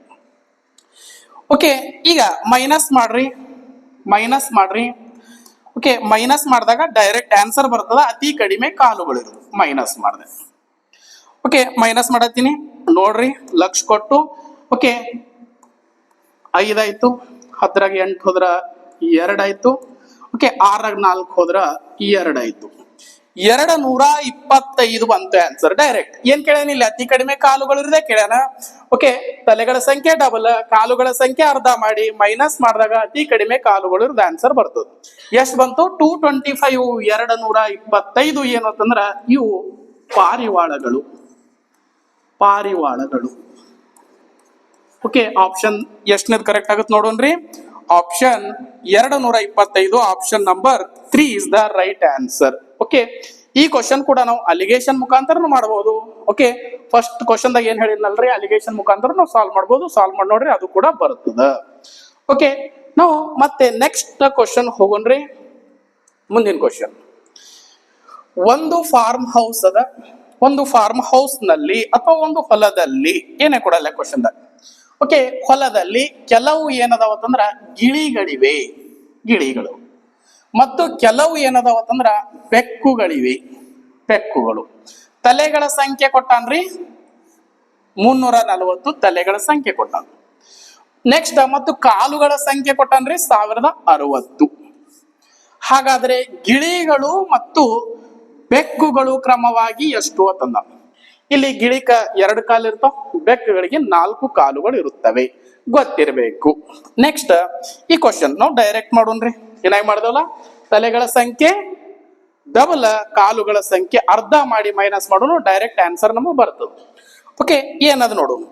ಓಕೆ, ಈಗ ಮೈನಸ್ ಮಾಡ್ರಿ. ಓಕೆ, ಮೈನಸ್ ಮಾಡಿದಾಗ ಡೈರೆಕ್ಟ್ ಆನ್ಸರ್ ಬರ್ತದ. ಅತಿ ಕಡಿಮೆ ಕಾಲುಗಳಿರೋದು ಮೈನಸ್ ಮಾಡಿದೆ. ಓಕೆ, ಮೈನಸ್ ಮಾಡತ್ತೀನಿ ನೋಡ್ರಿ ಲಕ್ಷ ಕೊಟ್ಟು. ಓಕೆ, 5 ಆಯ್ತು. 10ರಾಗ 8 ಹೋದ್ರ 2 ಆಯ್ತು. ಓಕೆ, 6ರಾಗ 4 ಹೋದ್ರ 2 ಆಯ್ತು. 225 ಬಂತು ಆನ್ಸರ್ ಡೈರೆಕ್ಟ್. ಏನ್ ಕೇಳ್ಯಾನಿಲ್ಲ, ಅತಿ ಕಡಿಮೆ ಕಾಲುಗಳು ಇರದೆ ಕೇಳ್ಯಾನ. ಓಕೆ, ತಲೆಗಳ ಸಂಖ್ಯೆ ಡಬಲ್, ಕಾಲುಗಳ ಸಂಖ್ಯೆ ಅರ್ಧ ಮಾಡಿ ಮೈನಸ್ ಮಾಡಿದಾಗ ಅತಿ ಕಡಿಮೆ ಕಾಲುಗಳು ಇರೋದು ಆನ್ಸರ್ ಬರ್ತದೆ. ಎಷ್ಟು ಬಂತು 225. 225 ಏನು ಅಂತಂದ್ರ ಇವು ಪಾರಿವಾಳಗಳು. ಓಕೆ, ಆಪ್ಷನ್ ಎಷ್ಟನೇದು ಕರೆಕ್ಟ್ ಆಗುತ್ತೆ ನೋಡೋಣ್ರಿ. Option 225, option number 3 is the right answer. Okay, ಈ ಕ್ವಶನ್ ಕೂಡ ನಾವು ಅಲಿಗೇಷನ್ ಮುಖಾಂತರ ಮಾಡಬಹುದು. ಓಕೆ, ಫಸ್ಟ್ ಕ್ವಶನ್ ದಾಗ ಏನ್ ಹೇಳಿದ್ನಲ್ರಿ, ಅಲಿಗೇಷನ್ ಮುಖಾಂತರ ನಾವು ಸಾಲ್ವ್ ಮಾಡಬಹುದು. ಸಾಲ್ವ್ ಮಾಡಿ ನೋಡ್ರಿ, ಅದು ಕೂಡ ಬರ್ತದ. ಓಕೆ, ನಾವು ಮತ್ತೆ ನೆಕ್ಸ್ಟ್ ಕ್ವಶನ್ ಹೋಗೋಣ್ರಿ. ಮುಂದಿನ ಕ್ವಶನ್, ಒಂದು ಫಾರ್ಮ್ ಹೌಸ್ ಅದ. ಒಂದು ಫಾರ್ಮ್ ಹೌಸ್ ನಲ್ಲಿ ಅಥವಾ ಒಂದು ಹೊಲದಲ್ಲಿ ಏನೇ ಕೊಡಲ್ಲ ಕ್ವಶನ್ ದಾಗ. ಓಕೆ, ಹೊಲದಲ್ಲಿ ಕೆಲವು ಏನದಾವತ್ತಂದ್ರ ಗಿಳಿಗಳು ಮತ್ತು ಕೆಲವು ಏನದಾವತ್ತಂದ್ರ ಬೆಕ್ಕುಗಳು. ತಲೆಗಳ ಸಂಖ್ಯೆ ಕೊಟ್ಟಾನ್ರಿ 340 ತಲೆಗಳ ಸಂಖ್ಯೆ ಕೊಟ್ಟಾನ. ನೆಕ್ಸ್ಟ್ ಮತ್ತು ಕಾಲುಗಳ ಸಂಖ್ಯೆ ಕೊಟ್ಟಾನ್ರಿ 1060. ಹಾಗಾದ್ರೆ ಗಿಳಿಗಳು ಮತ್ತು ಬೆಕ್ಕುಗಳು ಕ್ರಮವಾಗಿ ಎಷ್ಟು ಅಂತಂದ. ಇಲ್ಲಿ ಗಿಳಿಕ 2 ಕಾಲು ಇರ್ತಾವ, ಬೆಕ್ಕುಗಳಿಗೆ 4 ಕಾಲುಗಳು ಇರುತ್ತವೆ, ಗೊತ್ತಿರಬೇಕು. ನೆಕ್ಸ್ಟ್ ಈ ಕ್ವಶನ್ ನಾವು ಡೈರೆಕ್ಟ್ ಮಾಡೋಣ್ರಿ. ಏನಾಗಿ ಮಾಡ್ದವಲ್ಲ, ತಲೆಗಳ ಸಂಖ್ಯೆ ಡಬಲ್, ಕಾಲುಗಳ ಸಂಖ್ಯೆ ಅರ್ಧ ಮಾಡಿ ಮೈನಸ್ ಮಾಡೋಣ, ಡೈರೆಕ್ಟ್ ಆನ್ಸರ್ ನಮಗೆ ಬರ್ತದೆ. ಓಕೆ, ಏನದು ನೋಡೋಣ.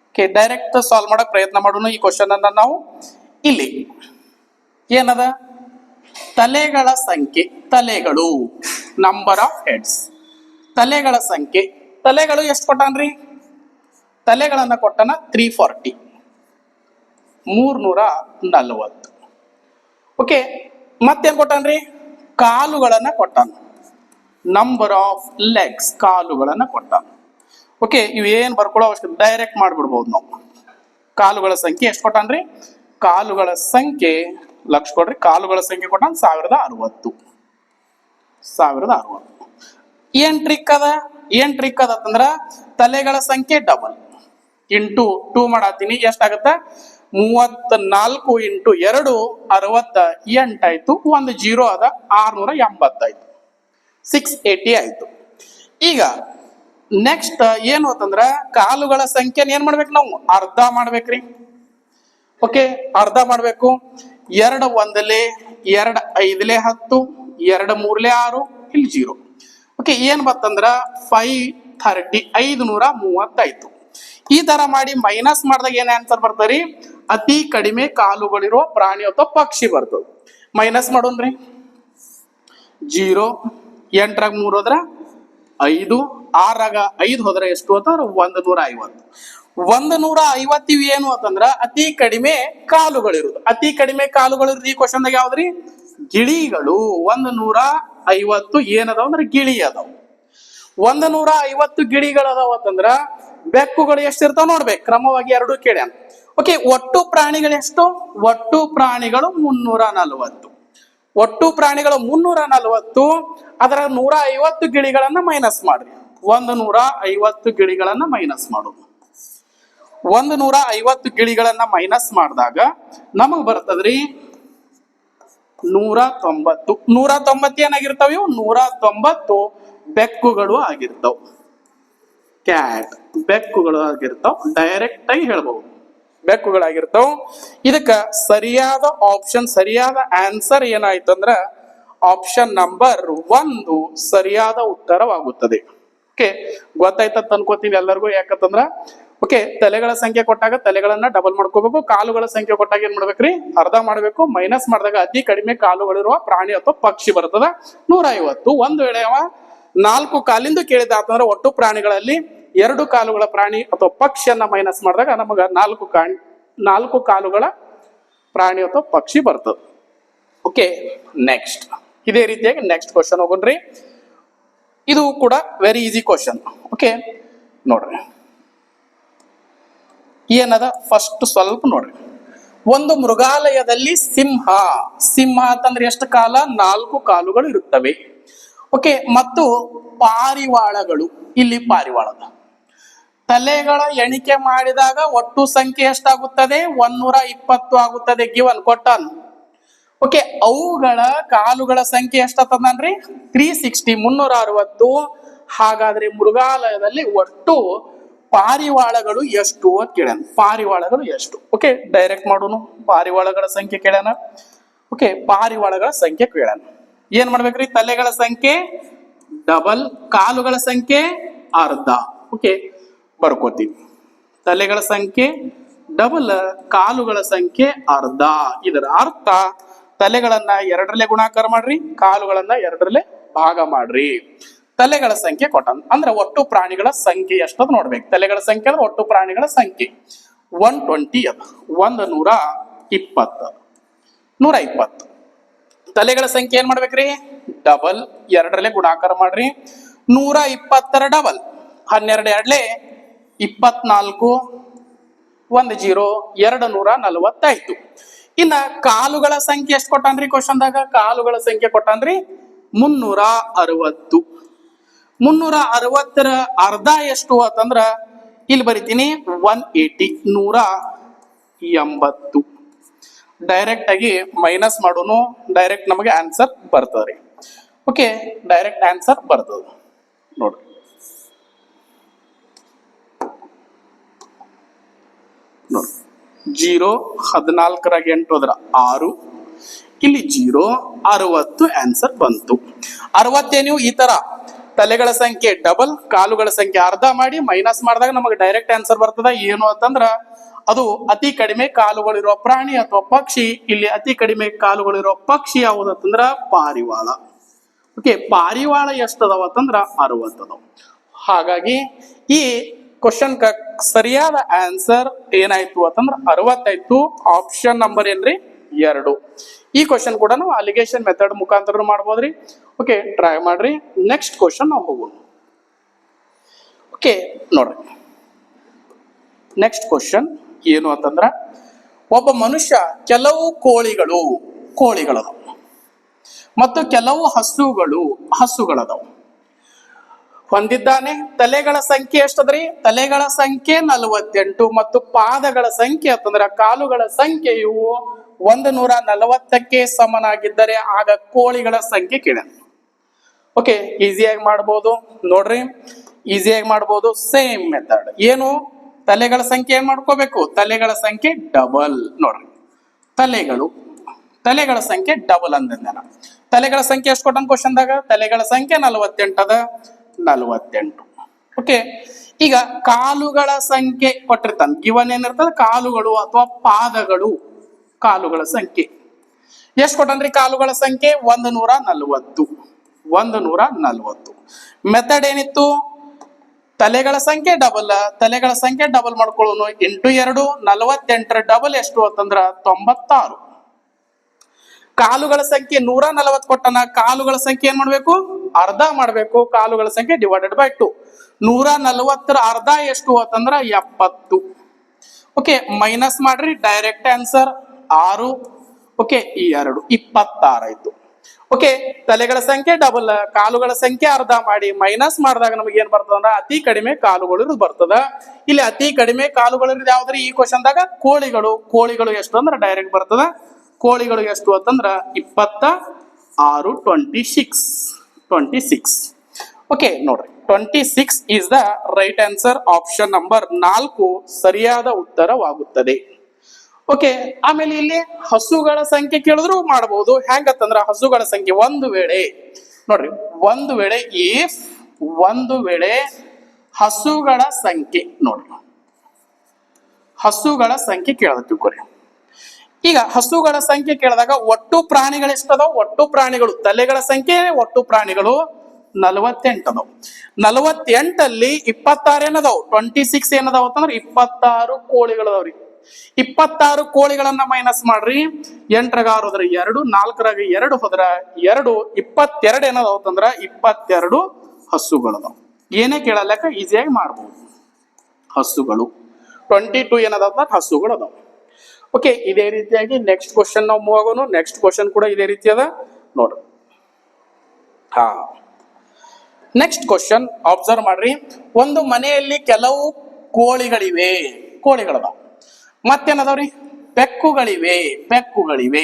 ಓಕೆ, ಡೈರೆಕ್ಟ್ ಸಾಲ್ವ್ ಮಾಡಕ್ ಪ್ರಯತ್ನ ಮಾಡೋಣ ಈ ಕ್ವಶನ್ ಅನ್ನ ನಾವು. ಇಲ್ಲಿ ಏನದ ತಲೆಗಳ ಸಂಖ್ಯೆ, ನಂಬರ್ ಆಫ್ ಹೆಡ್ಸ್, ತಲೆಗಳ ಸಂಖ್ಯೆ. ತಲೆಗಳು ಎಷ್ಟು ಕೊಟ್ಟಾನ್ರಿ, ತಲೆಗಳನ್ನ ಕೊಟ್ಟನ 340 340. ಓಕೆ, ಮತ್ತೇನ್ ಕೊಟ್ಟಾನ್ರಿ, ಕಾಲುಗಳನ್ನ ಕೊಟ್ಟಾನ, ನಂಬರ್ ಆಫ್ ಲೆಗ್ಸ್, ಕಾಲುಗಳನ್ನ ಕೊಟ್ಟಾನ. ಓಕೆ, ಇವೇನ್ ಬರ್ಕೊಳ್ಳೋ ಅವಶ್ಯಕ ಡೈರೆಕ್ಟ್ ಮಾಡ್ಬಿಡ್ಬೋದು ನಾವು. ಕಾಲುಗಳ ಸಂಖ್ಯೆ ಎಷ್ಟು ಕೊಟ್ಟಾನ್ರಿ, ಕಾಲುಗಳ ಸಂಖ್ಯೆ ಲಕ್ಷ ಕೊಡ್ರಿ, ಕಾಲುಗಳ ಸಂಖ್ಯೆ ಕೊಟ್ಟಾನ 1060. ಏನ್ ಟ್ರಿಕ್ ಅದ ಅಂತಂದ್ರ ತಲೆಗಳ ಸಂಖ್ಯೆ ಡಬಲ್ ಇಂಟು 2 ಮಾಡತ್ತೀನಿ. ಎಷ್ಟಾಗತ್ತ 34 ಇಂಟು 2 68 ಆಯ್ತು. ಒಂದು 0 ಅದ 680 ಆಯ್ತು, 680 ಆಯ್ತು. ಈಗ ನೆಕ್ಸ್ಟ್ ಏನು ಅಂತಂದ್ರ ಕಾಲುಗಳ ಸಂಖ್ಯೆ ಏನ್ ಮಾಡ್ಬೇಕು ನಾವು ಅರ್ಧ ಮಾಡ್ಬೇಕ್ರಿ. ಓಕೆ, ಅರ್ಧ ಮಾಡ್ಬೇಕು. 2 1 2 5 10 2 3 6 ಇಲ್ಲಿ 0. ಓಕೆ, ಏನ್ ಬರ್ತಂದ್ರ 530 530 ಆಯ್ತು. ಈ ತರ ಮಾಡಿ ಮೈನಸ್ ಮಾಡಿದಾಗ ಏನ್ ಆನ್ಸರ್ ಬರ್ತದ್ರಿ, ಅತಿ ಕಡಿಮೆ ಕಾಲುಗಳಿರುವ ಪ್ರಾಣಿ ಅಥವಾ ಪಕ್ಷಿ ಬರ್ತದೆ. ಮೈನಸ್ ಮಾಡೋಣ್ರಿ. 0 8ರಾಗ 3 ಹೋದ್ರ 5, 6ರಾಗ 5 ಹೋದ್ರ ಎಷ್ಟು ಅಂತ 150. 150 ಏನು ಅಂತಂದ್ರ ಅತಿ ಕಡಿಮೆ ಕಾಲುಗಳಿರುವುದು. ಅತಿ ಕಡಿಮೆ ಕಾಲುಗಳಿರೋದು ಈ ಕ್ವಶನ್ ದಾಗ ಯಾವ್ದ್ರಿ, ಗಿಳಿಗಳು. 150 ಏನದಾವ ಅಂದ್ರೆ ಗಿಳಿ ಅದಾವ. 150 ಗಿಳಿಗಳು ಅದಾವ ಅಂತಂದ್ರ ಬೆಕ್ಕುಗಳು ಎಷ್ಟಿರ್ತಾವ ನೋಡ್ಬೇಕು, ಕ್ರಮವಾಗಿ 2 ಕೇಳ್ಯಾನ. ಓಕೆ, ಒಟ್ಟು ಪ್ರಾಣಿಗಳು ಎಷ್ಟು, ಒಟ್ಟು ಪ್ರಾಣಿಗಳು 340. ಒಟ್ಟು ಪ್ರಾಣಿಗಳು 340, ಅದರ 150 ಗಿಳಿಗಳನ್ನ ಮೈನಸ್ ಮಾಡ್ರಿ. 150 ಗಿಳಿಗಳನ್ನ ಮೈನಸ್ ಮಾಡೋದು. 150 ಗಿಳಿಗಳನ್ನ ಮೈನಸ್ ಮಾಡಿದಾಗ ನಮಗ್ ಬರ್ತದ್ರಿ 190. 190 ಏನಾಗಿರ್ತಾವ, ಇವು 190 ಬೆಕ್ಕುಗಳು ಆಗಿರ್ತಾವ. ಕ್ಯಾಟ್ ಬೆಕ್ಕುಗಳು ಆಗಿರ್ತಾವ, ಡೈರೆಕ್ಟ್ ಆಗಿ ಹೇಳ್ಬಹುದು ಬೆಕ್ಕುಗಳಾಗಿರ್ತಾವ. ಇದಕ್ಕ ಸರಿಯಾದ ಆಪ್ಷನ್, ಸರಿಯಾದ ಆನ್ಸರ್ ಏನಾಯ್ತು ಅಂದ್ರ ಆಪ್ಷನ್ ನಂಬರ್ 1 ಸರಿಯಾದ ಉತ್ತರವಾಗುತ್ತದೆ. ಓಕೆ, ಗೊತ್ತಾಯ್ತಂತ ಅನ್ಕೋತೀನಿ ಎಲ್ಲರಿಗೂ. ಯಾಕಂತಂದ್ರ ಓಕೆ, ತಲೆಗಳ ಸಂಖ್ಯೆ ಕೊಟ್ಟಾಗ ತಲೆಗಳನ್ನ ಡಬಲ್ ಮಾಡ್ಕೋಬೇಕು, ಕಾಲುಗಳ ಸಂಖ್ಯೆ ಕೊಟ್ಟಾಗ ಏನ್ ಮಾಡ್ಬೇಕ್ರಿ, ಅರ್ಧ ಮಾಡ್ಬೇಕು. ಮೈನಸ್ ಮಾಡಿದಾಗ ಅತಿ ಕಡಿಮೆ ಕಾಲುಗಳಿರುವ ಪ್ರಾಣಿ ಅಥವಾ ಪಕ್ಷಿ ಬರ್ತದ 150. ಒಂದ್ ವೇಳೆ ಅವ 4 ಕಾಲಿಂದ ಕೇಳಿದಾತಂದ್ರೆ ಒಟ್ಟು ಪ್ರಾಣಿಗಳಲ್ಲಿ 2 ಕಾಲುಗಳ ಪ್ರಾಣಿ ಅಥವಾ ಪಕ್ಷಿಯನ್ನ ಮೈನಸ್ ಮಾಡಿದಾಗ ನಮಗ 4 ಕಾಲುಗಳ ಪ್ರಾಣಿ ಅಥವಾ ಪಕ್ಷಿ ಬರ್ತದೆ. ಓಕೆ, ನೆಕ್ಸ್ಟ್ ಇದೇ ರೀತಿಯಾಗಿ ನೆಕ್ಸ್ಟ್ ಕ್ವಶನ್ ಹೋಗೋಣ್ರಿ. ಇದು ಕೂಡ ವೆರಿ ಈಸಿ ಕ್ವಶನ್. ಓಕೆ, ನೋಡ್ರಿ ಏನದ ಫಸ್ಟ್ ಸ್ವಲ್ಪ ನೋಡ್ರಿ. ಒಂದು ಮೃಗಾಲಯದಲ್ಲಿ ಸಿಂಹ ಅಂತಂದ್ರೆ ಎಷ್ಟು ಕಾಲ, 4 ಕಾಲುಗಳು ಇರುತ್ತವೆ. ಓಕೆ, ಮತ್ತು ಪಾರಿವಾಳಗಳು, ಇಲ್ಲಿ ಪಾರಿವಾಳದ ತಲೆಗಳ ಎಣಿಕೆ ಮಾಡಿದಾಗ ಒಟ್ಟು ಸಂಖ್ಯೆ ಎಷ್ಟಾಗುತ್ತದೆ, 120 ಆಗುತ್ತದೆ. ಗಿವನ್ ಕೊಟ್ಟನ್. ಓಕೆ, ಅವುಗಳ ಕಾಲುಗಳ ಸಂಖ್ಯೆ ಎಷ್ಟಾಗ್ತದನ್ರಿ, 360 360. ಹಾಗಾದ್ರೆ ಮೃಗಾಲಯದಲ್ಲಿ ಒಟ್ಟು ಪಾರಿವಾಳಗಳು ಎಷ್ಟು ಅಂತ ಕೇಳ್ಯಾನ. ಪಾರಿವಾಳಗಳು ಎಷ್ಟು? ಓಕೆ, ಡೈರೆಕ್ಟ್ ಮಾಡೋನು. ಪಾರಿವಾಳಗಳ ಸಂಖ್ಯೆ ಕೇಳ್ಯಾನ. ಓಕೆ, ಪಾರಿವಾಳಗಳ ಸಂಖ್ಯೆ ಕೇಳ್ಯಾನ. ಏನ್ ಮಾಡ್ಬೇಕ್ರಿ, ತಲೆಗಳ ಸಂಖ್ಯೆ ಡಬಲ್, ಕಾಲುಗಳ ಸಂಖ್ಯೆ ಅರ್ಧ. ಓಕೆ, ಬರ್ಕೋತೀವಿ. ತಲೆಗಳ ಸಂಖ್ಯೆ ಡಬಲ್, ಕಾಲುಗಳ ಸಂಖ್ಯೆ ಅರ್ಧ. ಇದರ ಅರ್ಥ ತಲೆಗಳನ್ನ 2ರಲ್ಲೇ ಗುಣಾಕಾರ ಮಾಡ್ರಿ, ಕಾಲುಗಳನ್ನ 2ರಲ್ಲೇ ಭಾಗ ಮಾಡ್ರಿ. ತಲೆಗಳ ಸಂಖ್ಯೆ ಕೊಟ್ಟ ಅಂದ್ರೆ ಒಟ್ಟು ಪ್ರಾಣಿಗಳ ಸಂಖ್ಯೆ ಎಷ್ಟದ ನೋಡ್ಬೇಕು. ತಲೆಗಳ ಸಂಖ್ಯೆ ಅಂದ್ರೆ ಒಟ್ಟು ಪ್ರಾಣಿಗಳ ಸಂಖ್ಯೆ 120 ಅದ. 120 120. ತಲೆಗಳ ಸಂಖ್ಯೆ ಏನ್ ಮಾಡ್ಬೇಕ್ರಿ, ಡಬಲ್, 2ರಲ್ಲೇ ಗುಣಾಕಾರ ಮಾಡ್ರಿ. 120ರ ಡಬಲ್ 12 2 24, 1 0 240. ಇನ್ನ ಕಾಲುಗಳ ಸಂಖ್ಯೆ ಎಷ್ಟು ಕೊಟ್ಟಾನ್ರಿ ಕ್ವಶನ್ದಾಗ, ಕಾಲುಗಳ ಸಂಖ್ಯೆ ಕೊಟ್ಟಾನ್ರಿ 360. 360ರ ಅರ್ಧ ಎಷ್ಟು ಅಂತಂದ್ರ ಇಲ್ಲಿ ಬರಿತೀನಿ 180, 180. ಡೈರೆಕ್ಟ್ ಆಗಿ ಮೈನಸ್ ಮಾಡೋನು, ಡೈರೆಕ್ಟ್ ನಮಗೆ ಆನ್ಸರ್ ಬರ್ತದ್ರಿ. ಓಕೆ, ಡೈರೆಕ್ಟ್ ಆನ್ಸರ್ ಬರ್ತದ ನೋಡ್ರಿ. ನೋಡಿ 0 14ರಾಗ 8 ಹೋದ್ರ 6, ಇಲ್ಲಿ 0 60 ಆನ್ಸರ್ ಬಂತು. 60 ನೀವು ಈ ತರ ತಲೆಗಳ ಸಂಖ್ಯೆ ಡಬಲ್, ಕಾಲುಗಳ ಸಂಖ್ಯೆ ಅರ್ಧ ಮಾಡಿ ಮೈನಸ್ ಮಾಡಿದಾಗ ನಮಗೆ ಡೈರೆಕ್ಟ್ ಆನ್ಸರ್ ಬರ್ತದ. ಏನು ಅಂತಂದ್ರ ಅದು ಅತಿ ಕಡಿಮೆ ಕಾಲುಗಳಿರುವ ಪ್ರಾಣಿ ಅಥವಾ ಪಕ್ಷಿ. ಇಲ್ಲಿ ಅತಿ ಕಡಿಮೆ ಕಾಲುಗಳಿರುವ ಪಕ್ಷಿ ಯಾವುದಂತಂದ್ರ ಪಾರಿವಾಳ. ಓಕೆ, ಪಾರಿವಾಳ ಎಷ್ಟದವ ಅಂತಂದ್ರ 60 ಅದಾವ. ಹಾಗಾಗಿ ಈ ಕ್ವಶನ್ ಸರಿಯಾದ ಆನ್ಸರ್ ಏನಾಯ್ತು ಅಂತಂದ್ರ 60 ಆಯ್ತು. ಆಪ್ಷನ್ ನಂಬರ್ ಏನ್ರಿ 2. ಈ ಕ್ವಶನ್ ಕೂಡ ನಾವು ಅಲಿಗೇಷನ್ ಮೆಥಡ್ ಮುಖಾಂತರ ಮಾಡ್ಬೋದ್ರಿ. ಓಕೆ, ಟ್ರೈ ಮಾಡ್ರಿ. ನೆಕ್ಸ್ಟ್ ಕ್ವಶನ್ ನಾವು ಹೋಗೋಣ. ಓಕೆ, ನೋಡ್ರಿ ನೆಕ್ಸ್ಟ್ ಕ್ವಶನ್ ಏನು ಅಂತಂದ್ರ, ಒಬ್ಬ ಮನುಷ್ಯ ಕೆಲವು ಕೋಳಿಗಳದಾವ ಮತ್ತು ಕೆಲವು ಹಸುಗಳದಾವು ಹೊಂದಿದ್ದಾನೆ. ತಲೆಗಳ ಸಂಖ್ಯೆ ಎಷ್ಟದ್ರಿ, ತಲೆಗಳ ಸಂಖ್ಯೆ 48 ಮತ್ತು ಪಾದಗಳ ಸಂಖ್ಯೆ ಅಂತಂದ್ರ ಕಾಲುಗಳ ಸಂಖ್ಯೆಯು 140ಕ್ಕೆ ಸಮನಾಗಿದ್ದರೆ ಆಗ ಕೋಳಿಗಳ ಸಂಖ್ಯೆ ಕೇಳ. ಓಕೆ, ಈಸಿಯಾಗಿ ಮಾಡ್ಬೋದು ನೋಡ್ರಿ, ಈಸಿಯಾಗಿ ಮಾಡ್ಬೋದು. ಸೇಮ್ ಮೆಥಡ್ ಏನು, ತಲೆಗಳ ಸಂಖ್ಯೆ ಏನ್ ಮಾಡ್ಕೋಬೇಕು, ತಲೆಗಳ ಸಂಖ್ಯೆ ಡಬಲ್. ನೋಡ್ರಿ ತಲೆಗಳ ಸಂಖ್ಯೆ ಡಬಲ್ ಅಂದ. ತಲೆಗಳ ಸಂಖ್ಯೆ ಎಷ್ಟು ಕೊಟ್ಟನ್ ಕ್ವಶನ್ದಾಗ, ತಲೆಗಳ ಸಂಖ್ಯೆ 48 ಅದ, 48. ಓಕೆ, ಈಗ ಕಾಲುಗಳ ಸಂಖ್ಯೆ ಕೊಟ್ಟಿರ್ತಾನ. ಗಿವನ್ ಏನಿರ್ತದ, ಕಾಲುಗಳು ಅಥವಾ ಪಾದಗಳು, ಕಾಲುಗಳ ಸಂಖ್ಯೆ ಎಷ್ಟು ಕೊಟ್ಟನ್ರಿ, ಕಾಲುಗಳ ಸಂಖ್ಯೆ 140. ಮೆಥಡ್ ಏನಿತ್ತು, ತಲೆಗಳ ಸಂಖ್ಯೆ ಡಬಲ್, ತಲೆಗಳ ಸಂಖ್ಯೆ ಡಬಲ್ ಮಾಡ್ಕೊಳ್ಳೋನು ಇಂಟು 2. 48ರ ಡಬಲ್ ಎಷ್ಟು ಅಂತಂದ್ರ 96. ಕಾಲುಗಳ ಸಂಖ್ಯೆ 140 ಕೊಟ್ಟನ, ಕಾಲುಗಳ ಸಂಖ್ಯೆ ಏನ್ ಮಾಡ್ಬೇಕು, ಅರ್ಧ ಮಾಡ್ಬೇಕು. ಕಾಲುಗಳ ಸಂಖ್ಯೆ ಡಿವೈಡೆಡ್ ಬೈ 2. 140ರ ಅರ್ಧ ಎಷ್ಟು ಅಂತಂದ್ರ 70. ಓಕೆ, ಮೈನಸ್ ಮಾಡ್ರಿ, ಡೈರೆಕ್ಟ್ ಆನ್ಸರ್ 6. ಓಕೆ, ಈ 2 26 ಆಯ್ತು. ಓಕೆ, ತಲೆಗಳ ಸಂಖ್ಯೆ ಡಬಲ್, ಕಾಲುಗಳ ಸಂಖ್ಯೆ ಅರ್ಧ ಮಾಡಿ ಮೈನಸ್ ಮಾಡಿದಾಗ ನಮಗೆ ಏನ್ ಬರ್ತದ, ಅತಿ ಕಡಿಮೆ ಕಾಲುಗಳು ಬರ್ತದ. ಇಲ್ಲಿ ಅತಿ ಕಡಿಮೆ ಕಾಲುಗಳು ಯಾವ್ದ್ರಿ ಈ ಕ್ವಶನ್ದಾಗ, ಕೋಳಿಗಳು ಎಷ್ಟು ಅಂದ್ರೆ ಡೈರೆಕ್ಟ್ ಬರ್ತದ. ಕೋಳಿಗಳು ಎಷ್ಟು ಅಂತಂದ್ರ 26, 26. ಓಕೆ, ನೋಡ್ರಿ 26 is the right answer. Option number 4 ಸರಿಯಾದ ಉತ್ತರವಾಗುತ್ತದೆ. ಓಕೆ, ಆಮೇಲೆ ಇಲ್ಲಿ ಹಸುಗಳ ಸಂಖ್ಯೆ ಕೇಳಿದ್ರು ಮಾಡಬಹುದು. ಹೆಂಗತ್ತಂದ್ರ ಹಸುಗಳ ಸಂಖ್ಯೆ ಒಂದು ವೇಳೆ ಇಫ್ ಒಂದು ವೇಳೆ ಹಸುಗಳ ಸಂಖ್ಯೆ ನೋಡ್ರಿ, ಹಸುಗಳ ಸಂಖ್ಯೆ ಕೇಳದ ತಿಳ್ಕೊರಿ. ಈಗ ಹಸುಗಳ ಸಂಖ್ಯೆ ಕೇಳಿದಾಗ ಒಟ್ಟು ಪ್ರಾಣಿಗಳು ಎಷ್ಟದಾವ? ಒಟ್ಟು ಪ್ರಾಣಿಗಳು ತಲೆಗಳ ಸಂಖ್ಯೆ ಒಟ್ಟು ಪ್ರಾಣಿಗಳು 48 ಅದಾವ. 48ಅಲ್ಲಿ 26 ಏನದಾವ್? 26 ಏನದಾವ ಅಂತಂದ್ರೆ 26 ಕೋಳಿಗಳದಾವ್ರಿ. 26 ಕೋಳಿಗಳನ್ನ ಮೈನಸ್ ಮಾಡ್ರಿ. 8 ಹೋದ್ರ 2, 4 2 ಹೋದ್ರ 2, 22 ಏನದಾವ ಅಂತಂದ್ರ 22 ಹಸುಗಳದಾವ್. ಏನೇ ಕೇಳಲಕ್ಕ ಈಸಿಯಾಗಿ ಮಾಡ್ಬೋದು. ಹಸುಗಳು 22 ಏನದಾವ? ಹಸುಗಳು ಅದಾವ. ಓಕೆ, ಇದೇ ರೀತಿಯಾಗಿ ನೆಕ್ಸ್ಟ್ ಕ್ವಶನ್ ನಾವು ಮೂವ್ ಆಗೋನು. ನೆಕ್ಸ್ಟ್ ಕ್ವಶನ್ ಕೂಡ ಇದೇ ರೀತಿ ಅದ ನೋಡ್ರಿ. ಹಾ, ನೆಕ್ಸ್ಟ್ ಕ್ವಶನ್ ಅಬ್ಸರ್ವ್ ಮಾಡ್ರಿ. ಒಂದು ಮನೆಯಲ್ಲಿ ಕೆಲವು ಕೋಳಿಗಳಿವೆ, ಕೋಳಿಗಳದಾವ. ಮತ್ತೇನದಾವ್ರಿ? ಬೆಕ್ಕುಗಳಿವೆ.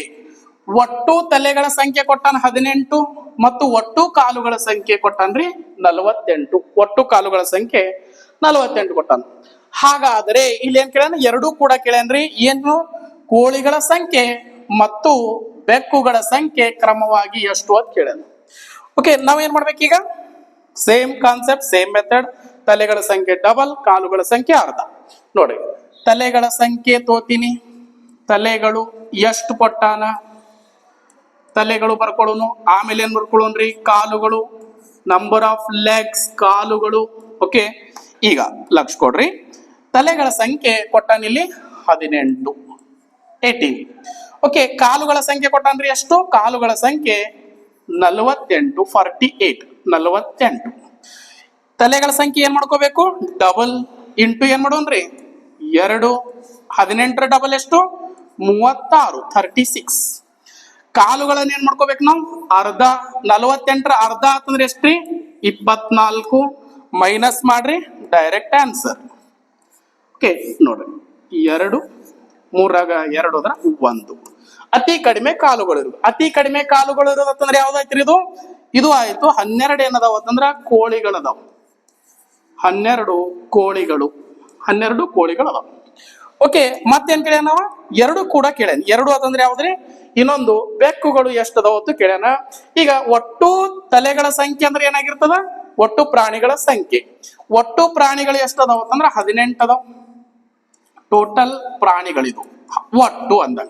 ಒಟ್ಟು ತಲೆಗಳ ಸಂಖ್ಯೆ ಕೊಟ್ಟಾನ 18 ಮತ್ತು ಒಟ್ಟು ಕಾಲುಗಳ ಸಂಖ್ಯೆ ಕೊಟ್ಟಾನ್ರಿ 48. ಒಟ್ಟು ಕಾಲುಗಳ ಸಂಖ್ಯೆ 48 ಕೊಟ್ಟಾನ. ಹಾಗಾದ್ರೆ ಇಲ್ಲಿ ಏನ್ ಕೇಳ್ಯಾನ? ಎರಡೂ ಕೂಡ ಕೇಳ್ಯಾನ್ರಿ. ಏನು? ಕೋಳಿಗಳ ಸಂಖ್ಯೆ ಮತ್ತು ಬೆಕ್ಕುಗಳ ಸಂಖ್ಯೆ ಕ್ರಮವಾಗಿ ಎಷ್ಟು ಅಂತ ಕೇಳ್ಯಾನ. ಓಕೆ, ನಾವೇನ್ ಮಾಡ್ಬೇಕೀಗ? Same concept, same method. ತಲೆಗಳ ಸಂಖ್ಯೆ ಡಬಲ್, ಕಾಲುಗಳ ಸಂಖ್ಯೆ ಅರ್ಧ. ನೋಡಿ, ತಲೆಗಳ ಸಂಖ್ಯೆ ತೋತೀನಿ. ತಲೆಗಳು ಎಷ್ಟು ಕೊಟ್ಟಾನ? ತಲೆಗಳು ಬರ್ಕೊಳ್ಳೋನು. ಆಮೇಲೆ ಏನ್ ಬರ್ಕೊಳ್ಳೋನ್ರಿ? ಕಾಲುಗಳು, ನಂಬರ್ ಆಫ್ ಲೆಗ್ಸ್, ಕಾಲುಗಳು. ಓಕೆ, ಈಗ ಲಕ್ಷ ಕೊಡ್ರಿ. ತಲೆಗಳ ಸಂಖ್ಯೆ ಕೊಟ್ಟಾನಿಲ್ಲಿ 18. ಓಕೆ, ಕಾಲುಗಳ ಸಂಖ್ಯೆ ಕೊಟ್ಟಾನ್ರಿ ಎಷ್ಟು? ಕಾಲುಗಳ ಸಂಖ್ಯೆ 48, 48. ತಲೆಗಳ ಸಂಖ್ಯೆ ಏನ್ ಮಾಡ್ಕೋಬೇಕು? ಡಬಲ್ ಇಂಟು ಏನ್ ಮಾಡೋನ್ರಿ? 2. 18 ಡಬಲ್ ಎಷ್ಟು? 36, 36. ಕಾಲುಗಳನ್ನ ಏನ್ ಮಾಡ್ಕೋಬೇಕು ನಾವು? ಅರ್ಧ. 48 ಅರ್ಧ ಅಂತಂದ್ರೆ ಎಷ್ಟ್ರಿ? 24. ಮೈನಸ್ ಮಾಡ್ರಿ, ಡೈರೆಕ್ಟ್ ಆನ್ಸರ್. ಓಕೆ, ನೋಡ್ರಿ, 2, 3 2 ಹೋದ್ರ 1. ಅತಿ ಕಡಿಮೆ ಕಾಲುಗಳು ಇರೋದು. ಅತಿ ಕಡಿಮೆ ಕಾಲುಗಳು ಇರೋದಂತಂದ್ರೆ ಯಾವ್ದಾಯ್ತ್ರಿ ಇದು? ಇದು ಆಯ್ತು. 12 ಏನದಾವ ಅಂತಂದ್ರ ಕೋಳಿಗಳದಾವ. 12 ಕೋಳಿಗಳು. 12 ಕೋಳಿಗಳದಾವ. ಓಕೆ, ಮತ್ತೇನ್ ಕೇಳ್ಯಾನ? 2 ಕೂಡ ಕೇಳ್ಯಾನ. 2 ಅಂತಂದ್ರೆ ಯಾವ್ದ್ರಿ? ಇನ್ನೊಂದು ಬೆಕ್ಕುಗಳು ಎಷ್ಟದಾವ ಅಂತ ಕೇಳ್ಯಾನ. ಈಗ ಒಟ್ಟು ತಲೆಗಳ ಸಂಖ್ಯೆ ಅಂದ್ರೆ ಏನಾಗಿರ್ತದ? ಒಟ್ಟು ಪ್ರಾಣಿಗಳ ಸಂಖ್ಯೆ. ಒಟ್ಟು ಪ್ರಾಣಿಗಳು ಎಷ್ಟದಾವ ಅಂತಂದ್ರ 18 ಅದಾವ. ಟೋಟಲ್ ಪ್ರಾಣಿಗಳಿದು ಒಟ್ಟು ಅಂದಾಗ.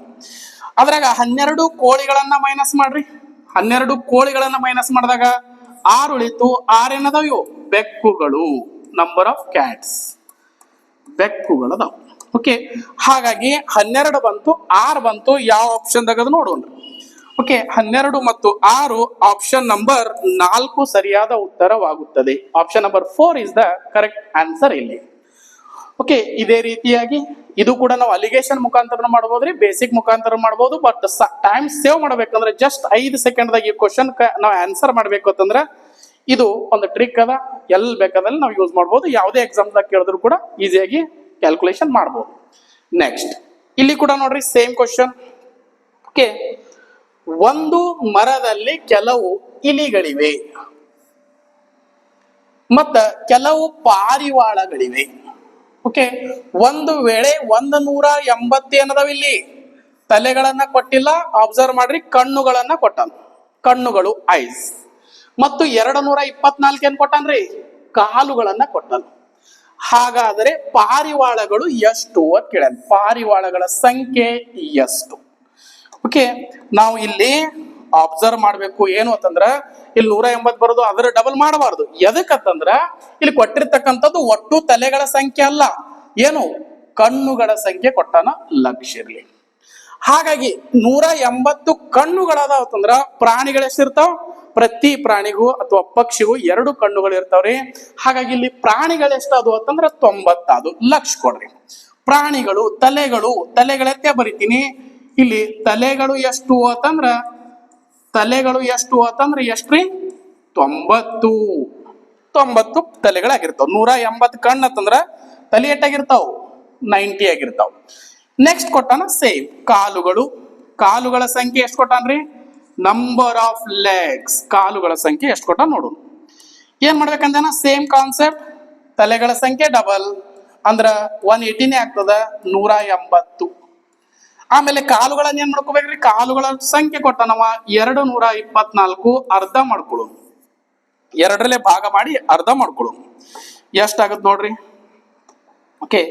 ಅದ್ರಾಗ 12 ಕೋಳಿಗಳನ್ನ ಮೈನಸ್ ಮಾಡ್ರಿ. 12 ಕೋಳಿಗಳನ್ನ ಮೈನಸ್ ಮಾಡಿದಾಗ 6 ಉಳಿತು. 6 ಏನದಾವ? ಇವು ಬೆಕ್ಕುಗಳು. ನಂಬರ್ ಆಫ್ ಕ್ಯಾಟ್ಸ್, ಬೆಕ್ಕುಗಳದಾವ. ಓಕೆ, ಹಾಗಾಗಿ 12 ಬಂತು, 6 ಬಂತು. ಯಾವ ಆಪ್ಷನ್ ದಾಗ ನೋಡೋಣ. ಓಕೆ, 12 ಮತ್ತು 6 ಆಪ್ಷನ್ ನಂಬರ್ 4 ಸರಿಯಾದ ಉತ್ತರವಾಗುತ್ತದೆ. Option number 4 is the correct answer ಇಲ್ಲಿ. ಓಕೆ, ಇದೇ ರೀತಿಯಾಗಿ ಇದು ಕೂಡ ನಾವು ಅಲಿಗೇಷನ್ ಮುಖಾಂತರ ಮಾಡಬಹುದ್ರಿ, ಬೇಸಿಕ್ ಮುಖಾಂತರ ಮಾಡಬಹುದು. ಬಟ್ ಟೈಮ್ ಸೇವ್ ಮಾಡ್ಬೇಕಂದ್ರೆ ಜಸ್ಟ್ 5 ಸೆಕೆಂಡ್ದಾಗ ಈ ಕ್ವಶನ್ ನಾವು ಆನ್ಸರ್ ಮಾಡ್ಬೇಕು ಅಂತಂದ್ರ ಇದು ಒಂದು ಟ್ರಿಕ್ ಅದ. ಎಲ್ಲಿ ಬೇಕಾದಲ್ಲಿ ನಾವು ಯೂಸ್ ಮಾಡಬಹುದು. ಯಾವುದೇ ಎಕ್ಸಾಮ್ದಾಗ ಕೇಳಿದ್ರು ಕೂಡ ಈಸಿಯಾಗಿ ಕ್ಯಾಲ್ಕುಲೇಷನ್ ಮಾಡಬಹುದು. ನೆಕ್ಸ್ಟ್ ಇಲ್ಲಿ ಕೂಡ ನೋಡ್ರಿ, ಸೇಮ್ ಕ್ವಶನ್. ಓಕೆ, ಒಂದು ಮರದಲ್ಲಿ ಕೆಲವು ಇಲಿಗಳಿವೆ ಮತ್ತ ಕೆಲವು ಪಾರಿವಾಳಗಳಿವೆ. ಓಕೆ, ಒಂದು ವೇಳೆ 180 ಏನದಾವ ಇಲ್ಲಿ? ತಲೆಗಳನ್ನ ಕೊಟ್ಟಿಲ್ಲ. ಅಬ್ಸರ್ವ್ ಮಾಡ್ರಿ, ಕಣ್ಣುಗಳನ್ನ ಕೊಟ್ಟಾನ. ಕಣ್ಣುಗಳು, ಐಸ್. ಮತ್ತು 224 ಏನ್ ಕೊಟ್ಟಾನ್ರಿ? ಕಾಲುಗಳನ್ನ ಕೊಟ್ಟಾನ. ಹಾಗಾದರೆ ಪಾರಿವಾಳಗಳು ಎಷ್ಟು ಅಂತ ಕೇಳ್ಯಾನ. ಪಾರಿವಾಳಗಳ ಸಂಖ್ಯೆ ಎಷ್ಟು? ಓಕೆ, ನಾವು ಇಲ್ಲಿ ಅಬ್ಸರ್ವ್ ಮಾಡ್ಬೇಕು. ಏನು ಅಂತಂದ್ರ ಇಲ್ಲಿ 180 ಬರೋದು, ಅದರ ಡಬಲ್ ಮಾಡಬಾರ್ದು. ಎದಕ್ಕಂತಂದ್ರ ಇಲ್ಲಿ ಕೊಟ್ಟಿರ್ತಕ್ಕಂಥದ್ದು ಒಟ್ಟು ತಲೆಗಳ ಸಂಖ್ಯೆ ಅಲ್ಲ, ಏನು ಕಣ್ಣುಗಳ ಸಂಖ್ಯೆ ಕೊಟ್ಟಾನ. ಲಕ್ಷ ಇರ್ಲಿ. ಹಾಗಾಗಿ 180 ಕಣ್ಣುಗಳದಾವ ಅಂತಂದ್ರ ಪ್ರಾಣಿಗಳು ಎಷ್ಟಿರ್ತಾವ? ಪ್ರತಿ ಪ್ರಾಣಿಗೂ ಅಥವಾ ಪಕ್ಷಿಗೂ 2 ಕಣ್ಣುಗಳು ಇರ್ತಾವ್ರಿ. ಹಾಗಾಗಿ ಇಲ್ಲಿ ಪ್ರಾಣಿಗಳು ಎಷ್ಟಾದವು ಅಂತಂದ್ರ 90 ಅದು. ಲಕ್ಷ ಕೊಡ್ರಿ. ಪ್ರಾಣಿಗಳು ತಲೆಗಳೆತ್ತೆ ಬರಿತೀನಿ. ಇಲ್ಲಿ ತಲೆಗಳು ಎಷ್ಟು ಅಂತಂದ್ರ ಎಷ್ಟ್ರಿ? 90 ತಲೆಗಳಾಗಿರ್ತಾವ. 180 ಕಣ್ಣು ಅಂತಂದ್ರ ತಲೆ ಎಟ್ಟಾಗಿರ್ತಾವ? 90 ಆಗಿರ್ತಾವ. ನೆಕ್ಸ್ಟ್ ಕೊಟ್ಟಾನ ಸೇಮ್ ಕಾಲುಗಳ ಸಂಖ್ಯೆ ಎಷ್ಟು ಕೊಟ್ಟಾನ್ರಿ? ನಂಬರ್ ಆಫ್ ಲೆಗ್ಸ್, ಕಾಲುಗಳ ಸಂಖ್ಯೆ ಎಷ್ಟು ಕೊಟ್ಟಾನ ನೋಡು. ಏನ್ ಮಾಡ್ಬೇಕಂದ್ರ ಸೇಮ್ ಕಾನ್ಸೆಪ್ಟ್. ತಲೆಗಳ ಸಂಖ್ಯೆ ಡಬಲ್ ಅಂದ್ರ 180 ಆಗ್ತದ, 180. ಆಮೇಲೆ ಕಾಲುಗಳನ್ನ ಏನ್ ಮಾಡ್ಕೋಬೇಕ್ರಿ? ಕಾಲುಗಳ ಸಂಖ್ಯೆ ಕೊಟ್ಟಾನವ 224, ಅರ್ಧ ಮಾಡ್ಕೊಳ್ಳೋದು. ಎರಡರಲ್ಲೇ ಭಾಗ ಮಾಡಿ ಅರ್ಧ ಮಾಡ್ಕೊಳ್ಳೋಣ. ಎಷ್ಟಾಗತ್ತೆ ನೋಡ್ರಿ. ಓಕೆ,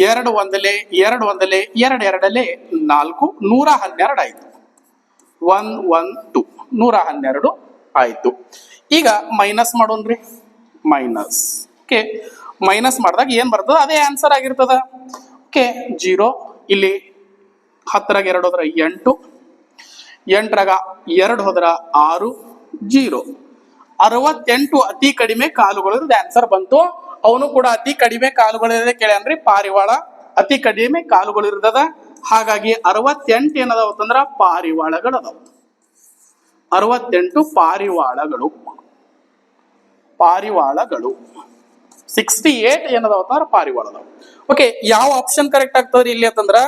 ಎರಡು ಒಂದಲೆ ಎರಡು ಎರಡಲೆ 4, 112 ಆಯ್ತು. 1 1 2 112 ಆಯ್ತು. ಈಗ ಮೈನಸ್ ಮಾಡೋಣ್ರಿ. ಮೈನಸ್. ಓಕೆ, ಮೈನಸ್ ಮಾಡಿದಾಗ ಏನ್ ಬರ್ತದ ಅದೇ ಆನ್ಸರ್ ಆಗಿರ್ತದ. ಓಕೆ, 0 ಇಲ್ಲಿ 10ರಾಗ 2 ಹೋದ್ರ 8, 8ರಾಗ 2 ಹೋದ್ರ 6, 0. 68 ಅತಿ ಕಡಿಮೆ ಕಾಲುಗಳಿರೋದು ಆನ್ಸರ್ ಬಂತು. ಅವನು ಕೂಡ ಅತಿ ಕಡಿಮೆ ಕಾಲುಗಳಿರೋದೇ ಕೇಳ್ಯಾನ್ರಿ. ಪಾರಿವಾಳ ಅತಿ ಕಡಿಮೆ ಕಾಲುಗಳಿರ್ತದ. ಹಾಗಾಗಿ 68 ಏನದಾವ ಅಂತಂದ್ರ ಪಾರಿವಾಳಗಳು ಅದಾವ. 68 ಪಾರಿವಾಳಗಳು. 68 ಏನದಾವ ಅಂತಂದ್ರ ಪಾರಿವಾಳ ಅದಾವ. ಓಕೆ, ಯಾವ ಆಪ್ಷನ್ ಕರೆಕ್ಟ್ ಆಗ್ತದ್ರಿ ಇಲ್ಲಿ ಅಂತಂದ್ರ?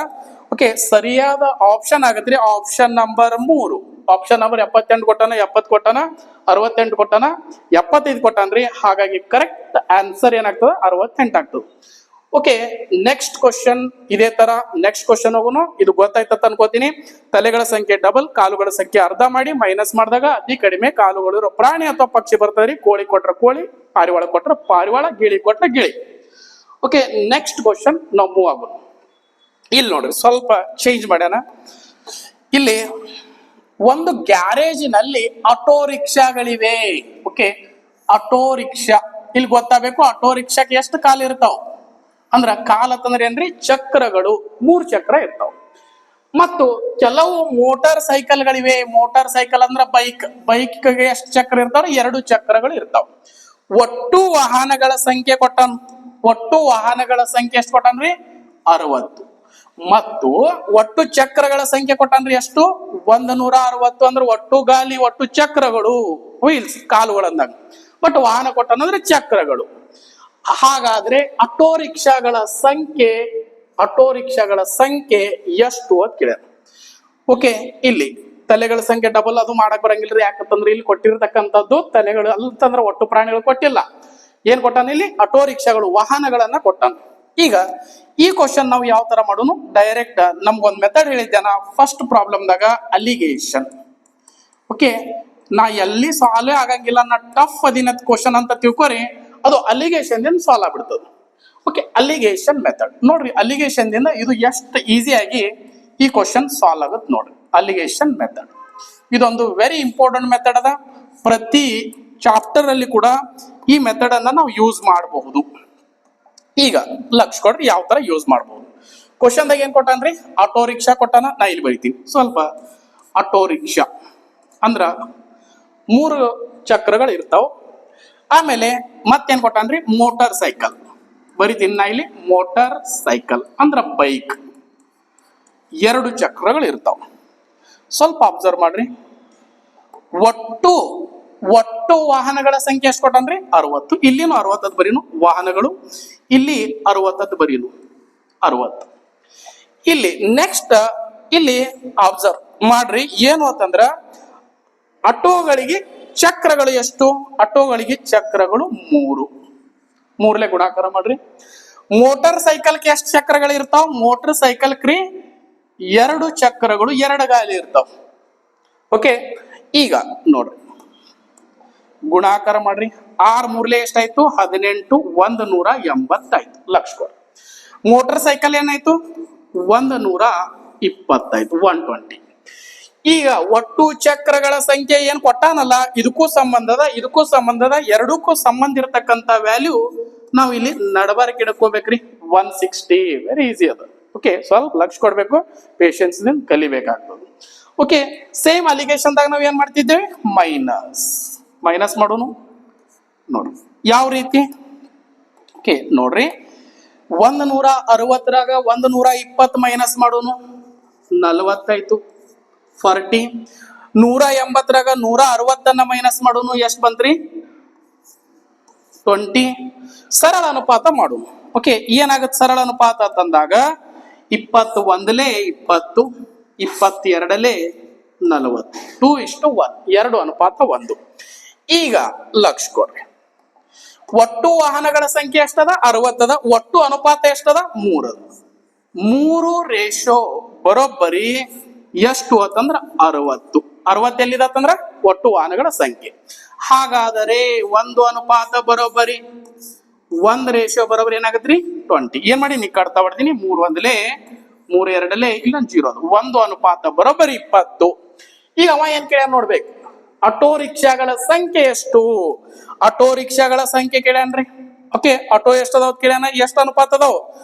ಓಕೆ, ಸರಿಯಾದ ಆಪ್ಷನ್ ಆಗತ್ರಿ ಆಪ್ಷನ್ ನಂಬರ್ 3. ಆಪ್ಷನ್ ನಂಬರ್ 78 ಕೊಟ್ಟಾನ, 70 ಕೊಟ್ಟಾನ, 68 ಕೊಟ್ಟಾನ, 75 ಕೊಟ್ಟಾನ್ರಿ. ಹಾಗಾಗಿ ಕರೆಕ್ಟ್ ಆನ್ಸರ್ ಏನಾಗ್ತದ? 68 ಆಗ್ತದೆ. ಓಕೆ, ನೆಕ್ಸ್ಟ್ ಕ್ವಶನ್ ಇದೇ ತರ ನೆಕ್ಸ್ಟ್ ಕ್ವಶನ್ ಹೋಗೋಣ. ಇದು ಗೊತ್ತಾಯ್ತಂತ ಅನ್ಕೋತೀನಿ. ತಲೆಗಳ ಸಂಖ್ಯೆ ಡಬಲ್, ಕಾಲುಗಳ ಸಂಖ್ಯೆ ಅರ್ಧ ಮಾಡಿ ಮೈನಸ್ ಮಾಡಿದಾಗ ಅತಿ ಕಡಿಮೆ ಕಾಲುಗಳಿರೋ ಪ್ರಾಣಿ ಅಥವಾ ಪಕ್ಷಿ ಬರ್ತದ್ರಿ. ಕೋಳಿ ಕೊಟ್ರ ಕೋಳಿ, ಪಾರಿವಾಳ ಕೊಟ್ರ ಪಾರಿವಾಳ, ಗಿಳಿ ಕೊಟ್ರ ಗಿಳಿ. ಓಕೆ, ನೆಕ್ಸ್ಟ್ ಕ್ವಶನ್ ನಾವು ಮೂವ್ ಆಗೋಣ. ಇಲ್ಲಿ ನೋಡ್ರಿ, ಸ್ವಲ್ಪ ಚೇಂಜ್ ಮಾಡ್ಯಾನ. ಇಲ್ಲಿ ಒಂದು ಗ್ಯಾರೇಜಿನಲ್ಲಿ ಆಟೋ ರಿಕ್ಷಾಗಳಿವೆ. ಓಕೆ, ಆಟೋ ರಿಕ್ಷಾ ಇಲ್ಲಿ ಗೊತ್ತಾಗಬೇಕು. ಆಟೋ ರಿಕ್ಷಾಕ್ಕೆ ಎಷ್ಟು ಕಾಲು ಇರ್ತಾವ ಅಂದ್ರ, ಕಾಲ್ ಅಂತಂದ್ರೆ ಏನ್ರಿ? ಚಕ್ರಗಳು. 3 ಚಕ್ರ ಇರ್ತಾವ. ಮತ್ತು ಕೆಲವು ಮೋಟಾರ್ ಸೈಕಲ್ಗಳಿವೆ. ಮೋಟಾರ್ ಸೈಕಲ್ ಅಂದ್ರ ಬೈಕ್ಗೆ ಎಷ್ಟು ಚಕ್ರ ಇರ್ತಾವ? 2 ಚಕ್ರಗಳು ಇರ್ತಾವ. ಒಟ್ಟು ವಾಹನಗಳ ಸಂಖ್ಯೆ ಕೊಟ್ಟಾನ. ಒಟ್ಟು ವಾಹನಗಳ ಸಂಖ್ಯೆ ಎಷ್ಟು ಕೊಟ್ಟಾನ್ರಿ? 60. ಮತ್ತು ಒಟ್ಟು ಚಕ್ರಗಳ ಸಂಖ್ಯೆ ಕೊಟ್ಟಾನ್ರಿ ಎಷ್ಟು? 160. ಅಂದ್ರೆ ಒಟ್ಟು ಗಾಲಿ, ಒಟ್ಟು ಚಕ್ರಗಳು, ವೀಲ್ಸ್ ಕಾಲುಗಳಂದಾಗ. ಬಟ್ ವಾಹನ ಕೊಟ್ಟಾನಂದ್ರೆ ಚಕ್ರಗಳು. ಹಾಗಾದ್ರೆ ಆಟೋ ರಿಕ್ಷಾಗಳ ಸಂಖ್ಯೆ ಎಷ್ಟು ಅಂತ ಕೇಳ್ಯಾರ. ಓಕೆ, ಇಲ್ಲಿ ತಲೆಗಳ ಸಂಖ್ಯೆ ಡಬಲ್ ಅದು ಮಾಡಕ್ ಬರಂಗಿಲ್ರಿ. ಯಾಕಂತಂದ್ರೆ ಇಲ್ಲಿ ಕೊಟ್ಟಿರ್ತಕ್ಕಂಥದ್ದು ತಲೆಗಳು ಅಂತಂದ್ರೆ ಒಟ್ಟು ಪ್ರಾಣಿಗಳು ಕೊಟ್ಟಿಲ್ಲ. ಏನ್ ಕೊಟ್ಟಾನ ಇಲ್ಲಿ? ಆಟೋ ರಿಕ್ಷಾಗಳು, ವಾಹನಗಳನ್ನ ಕೊಟ್ಟಾನ. ಈಗ ಈ ಕ್ವಶನ್ ನಾವು ಯಾವ ತರ ಮಾಡೋನು? ಡೈರೆಕ್ಟ್ ನಮ್ಗೊಂದ್ ಮೆಥಡ್ ಹೇಳಿದ್ದೇನ ಫಸ್ಟ್ ಪ್ರಾಬ್ಲಮ್ದಾಗ, ಅಲಿಗೇಷನ್. ಓಕೆ, ನಾ ಎಲ್ಲಿ ಸಾಲ್ವ್ ಆಗಂಗಿಲ್ಲ, ನಾ ಟಫ್ ಅದಿನತ್ ಕ್ವಶನ್ ಅಂತ ತಿಳ್ಕೊರಿ, ಅದು ಅಲಿಗೇಷನ್ ದಿಂದ ಸಾಲ್ವ್ ಆಗ್ಬಿಡ್ತದೆ. ಓಕೆ, ಅಲಿಗೇಷನ್ ಮೆಥಡ್ ನೋಡ್ರಿ. ಅಲಿಗೇಷನ್ ದಿಂದ ಇದು ಎಷ್ಟು ಈಸಿಯಾಗಿ ಈ ಕ್ವಶನ್ ಸಾಲ್ವ್ ಆಗುತ್ತೆ ನೋಡ್ರಿ. ಅಲಿಗೇಷನ್ ಮೆಥಡ್ ಇದೊಂದು ವೆರಿ ಇಂಪಾರ್ಟೆಂಟ್ ಮೆಥಡ್ ಅದ. ಪ್ರತಿ ಚಾಪ್ಟರ್ ಅಲ್ಲಿ ಕೂಡ ಈ ಮೆಥಡ್ ಅನ್ನ ನಾವು ಯೂಸ್ ಮಾಡಬಹುದು. ಈಗ ಲಕ್ಷ ಕೊಡ್ರಿ ಯಾವ ತರ ಯೂಸ್ ಮಾಡಬಹುದು. ಕ್ವಶನ್ದಾಗ ಏನ್ ಕೊಟ್ಟಾನ್ರಿ? ಆಟೋ ರಿಕ್ಷಾ ಕೊಟ್ಟಾನ. ನಾ ಇಲ್ಲಿ ಬರಿತೀನಿ ಸ್ವಲ್ಪ. ಆಟೋ ರಿಕ್ಷಾ ಅಂದ್ರ 3 ಚಕ್ರಗಳು ಇರ್ತಾವ. ಆಮೇಲೆ ಮತ್ತೇನ್ ಕೊಟ್ಟಾನ್ರಿ? ಮೋಟಾರ್ ಸೈಕಲ್ ಬರಿತೀನಿ ನಾ ಇಲ್ಲಿ. ಮೋಟಾರ್ ಸೈಕಲ್ ಅಂದ್ರ ಬೈಕ್, 2 ಚಕ್ರಗಳು ಇರ್ತಾವ. ಸ್ವಲ್ಪ ಅಬ್ಸರ್ವ್ ಮಾಡ್ರಿ. ಒಟ್ಟು ವಾಹನಗಳ ಸಂಖ್ಯೆ ಎಷ್ಟು ಕೊಟ್ಟಾನ್ರಿ? 60. ಇಲ್ಲಿನೂ 60 ಬರೀನು ವಾಹನಗಳು, ಇಲ್ಲಿ 60 ಬರೀನು 60. ಇಲ್ಲಿ ನೆಕ್ಸ್ಟ್ ಇಲ್ಲಿ ಅಬ್ಸರ್ವ್ ಮಾಡ್ರಿ. ಏನು ಅಂತಂದ್ರ ಆಟೋಗಳಿಗೆ ಚಕ್ರಗಳು ಎಷ್ಟು? ಆಟೋಗಳಿಗೆ ಚಕ್ರಗಳು 3. 3ಲೇ ಗುಣಾಕಾರ ಮಾಡ್ರಿ. ಮೋಟಾರ್ ಸೈಕಲ್ಗೆ ಎಷ್ಟು ಚಕ್ರಗಳು ಇರ್ತಾವ? ಮೋಟಾರ್ ಸೈಕಲ್ ಕ್ರಿ 2 ಚಕ್ರಗಳು, 2 ಗಾಲಿ ಇರ್ತಾವ. ಓಕೆ, ಈಗ ನೋಡ್ರಿ ಗುಣಾಕಾರ ಮಾಡ್ರಿ. 6 3ಲೇ ಎಷ್ಟಾಯ್ತು? 18. 180 ಆಯ್ತು. ಲಕ್ಷ ಕೊಡ್ರಿ. ಮೋಟಾರ್ ಸೈಕಲ್ ಏನಾಯ್ತು? 120 ಆಯ್ತು. 120. ಈಗ ಒಟ್ಟು ಚಕ್ರಗಳ ಸಂಖ್ಯೆ ಏನ್ ಕೊಟ್ಟಾನಲ್ಲ, ಇದಕ್ಕೂ ಸಂಬಂಧದ ಎರಡಕ್ಕೂ ಸಂಬಂಧ ಇರತಕ್ಕಂತ ವ್ಯಾಲ್ಯೂ ನಾವು ಇಲ್ಲಿ ನಡಬಾರಕ್ಕೆ ಇಡ್ಕೋಬೇಕ್ರಿ. 160. ವೆರಿ ಈಸಿ ಅದ. ಓಕೆ, ಸ್ವಲ್ಪ ಲಕ್ಷ ಕೊಡ್ಬೇಕು, ಪೇಷನ್ಸ್ ದಿಂದ ಕಲಿಬೇಕಾಗ್ತದೆ. ಓಕೆ, ಸೇಮ್ ಅಲಿಗೇಷನ್ದಾಗ ನಾವ್ ಏನ್ ಮಾಡ್ತಿದ್ದೇವೆ? ಮೈನಸ್ ಮಾಡೋನು ನೋಡ್ರಿ ಯಾವ ರೀತಿ. ಓಕೆ, ನೋಡ್ರಿ 160ರಾಗ 120 ಮೈನಸ್ ಮಾಡೋನು 40 ಆಯ್ತು. 40. 180ರಾಗ 160 ಮೈನಸ್ ಮಾಡೋನು ಎಷ್ಟು ಬಂತ್ರಿ? 20. ಸರಳ ಅನುಪಾತ ಮಾಡೋನು. ಓಕೆ, ಏನಾಗುತ್ತೆ ಸರಳ ಅನುಪಾತ ಅಂತಂದಾಗ 21ಲೇ 20, 22ಲೇ 40, 2:1, 2 ಅನುಪಾತ 1. ಈಗ ಲಕ್ಷ ಕೊಡ್ರಿ. ಒಟ್ಟು ವಾಹನಗಳ ಸಂಖ್ಯೆ ಎಷ್ಟದ? 60 ಅದ. ಒಟ್ಟು ಅನುಪಾತ ಎಷ್ಟದ? 3 ಅದ. 3 ರೇಷೋ ಬರೋಬ್ಬರಿ ಎಷ್ಟು ಅಂತಂದ್ರ 60. 60 ಎಲ್ಲಿದತ್ತಂದ್ರ ಒಟ್ಟು ವಾಹನಗಳ ಸಂಖ್ಯೆ. ಹಾಗಾದರೆ 1 ಬರೋಬ್ಬರಿ 1 ಬರೋಬ್ಬರಿ ಏನಾಗತ್ರಿ 20. ಏನ್ ಮಾಡಿ ನೀ ಕಡ್ತಾ ಬರ್ತೀನಿ 3 1 3 2 ಇಲ್ಲೊಂದು 0 ಅದು 1 ಬರೋಬ್ಬರಿ 20. ಈಗ ಅವ ಏನ್ ಕೇಳ್ಯಾನ ನೋಡ್ಬೇಕು, ಆಟೋ ರಿಕ್ಷಾಗಳ ಸಂಖ್ಯೆ ಎಷ್ಟು? ಆಟೋ ರಿಕ್ಷಾಗಳ ಸಂಖ್ಯೆ ಕೇಳ್ಯಾನ್ರಿ. ಓಕೆ, ಆಟೋ ಎಷ್ಟು ಅದಾವ ಕೇಳ್ಯಾನ, ಎಷ್ಟು ಅನುಪಾತ ಅದಾವ?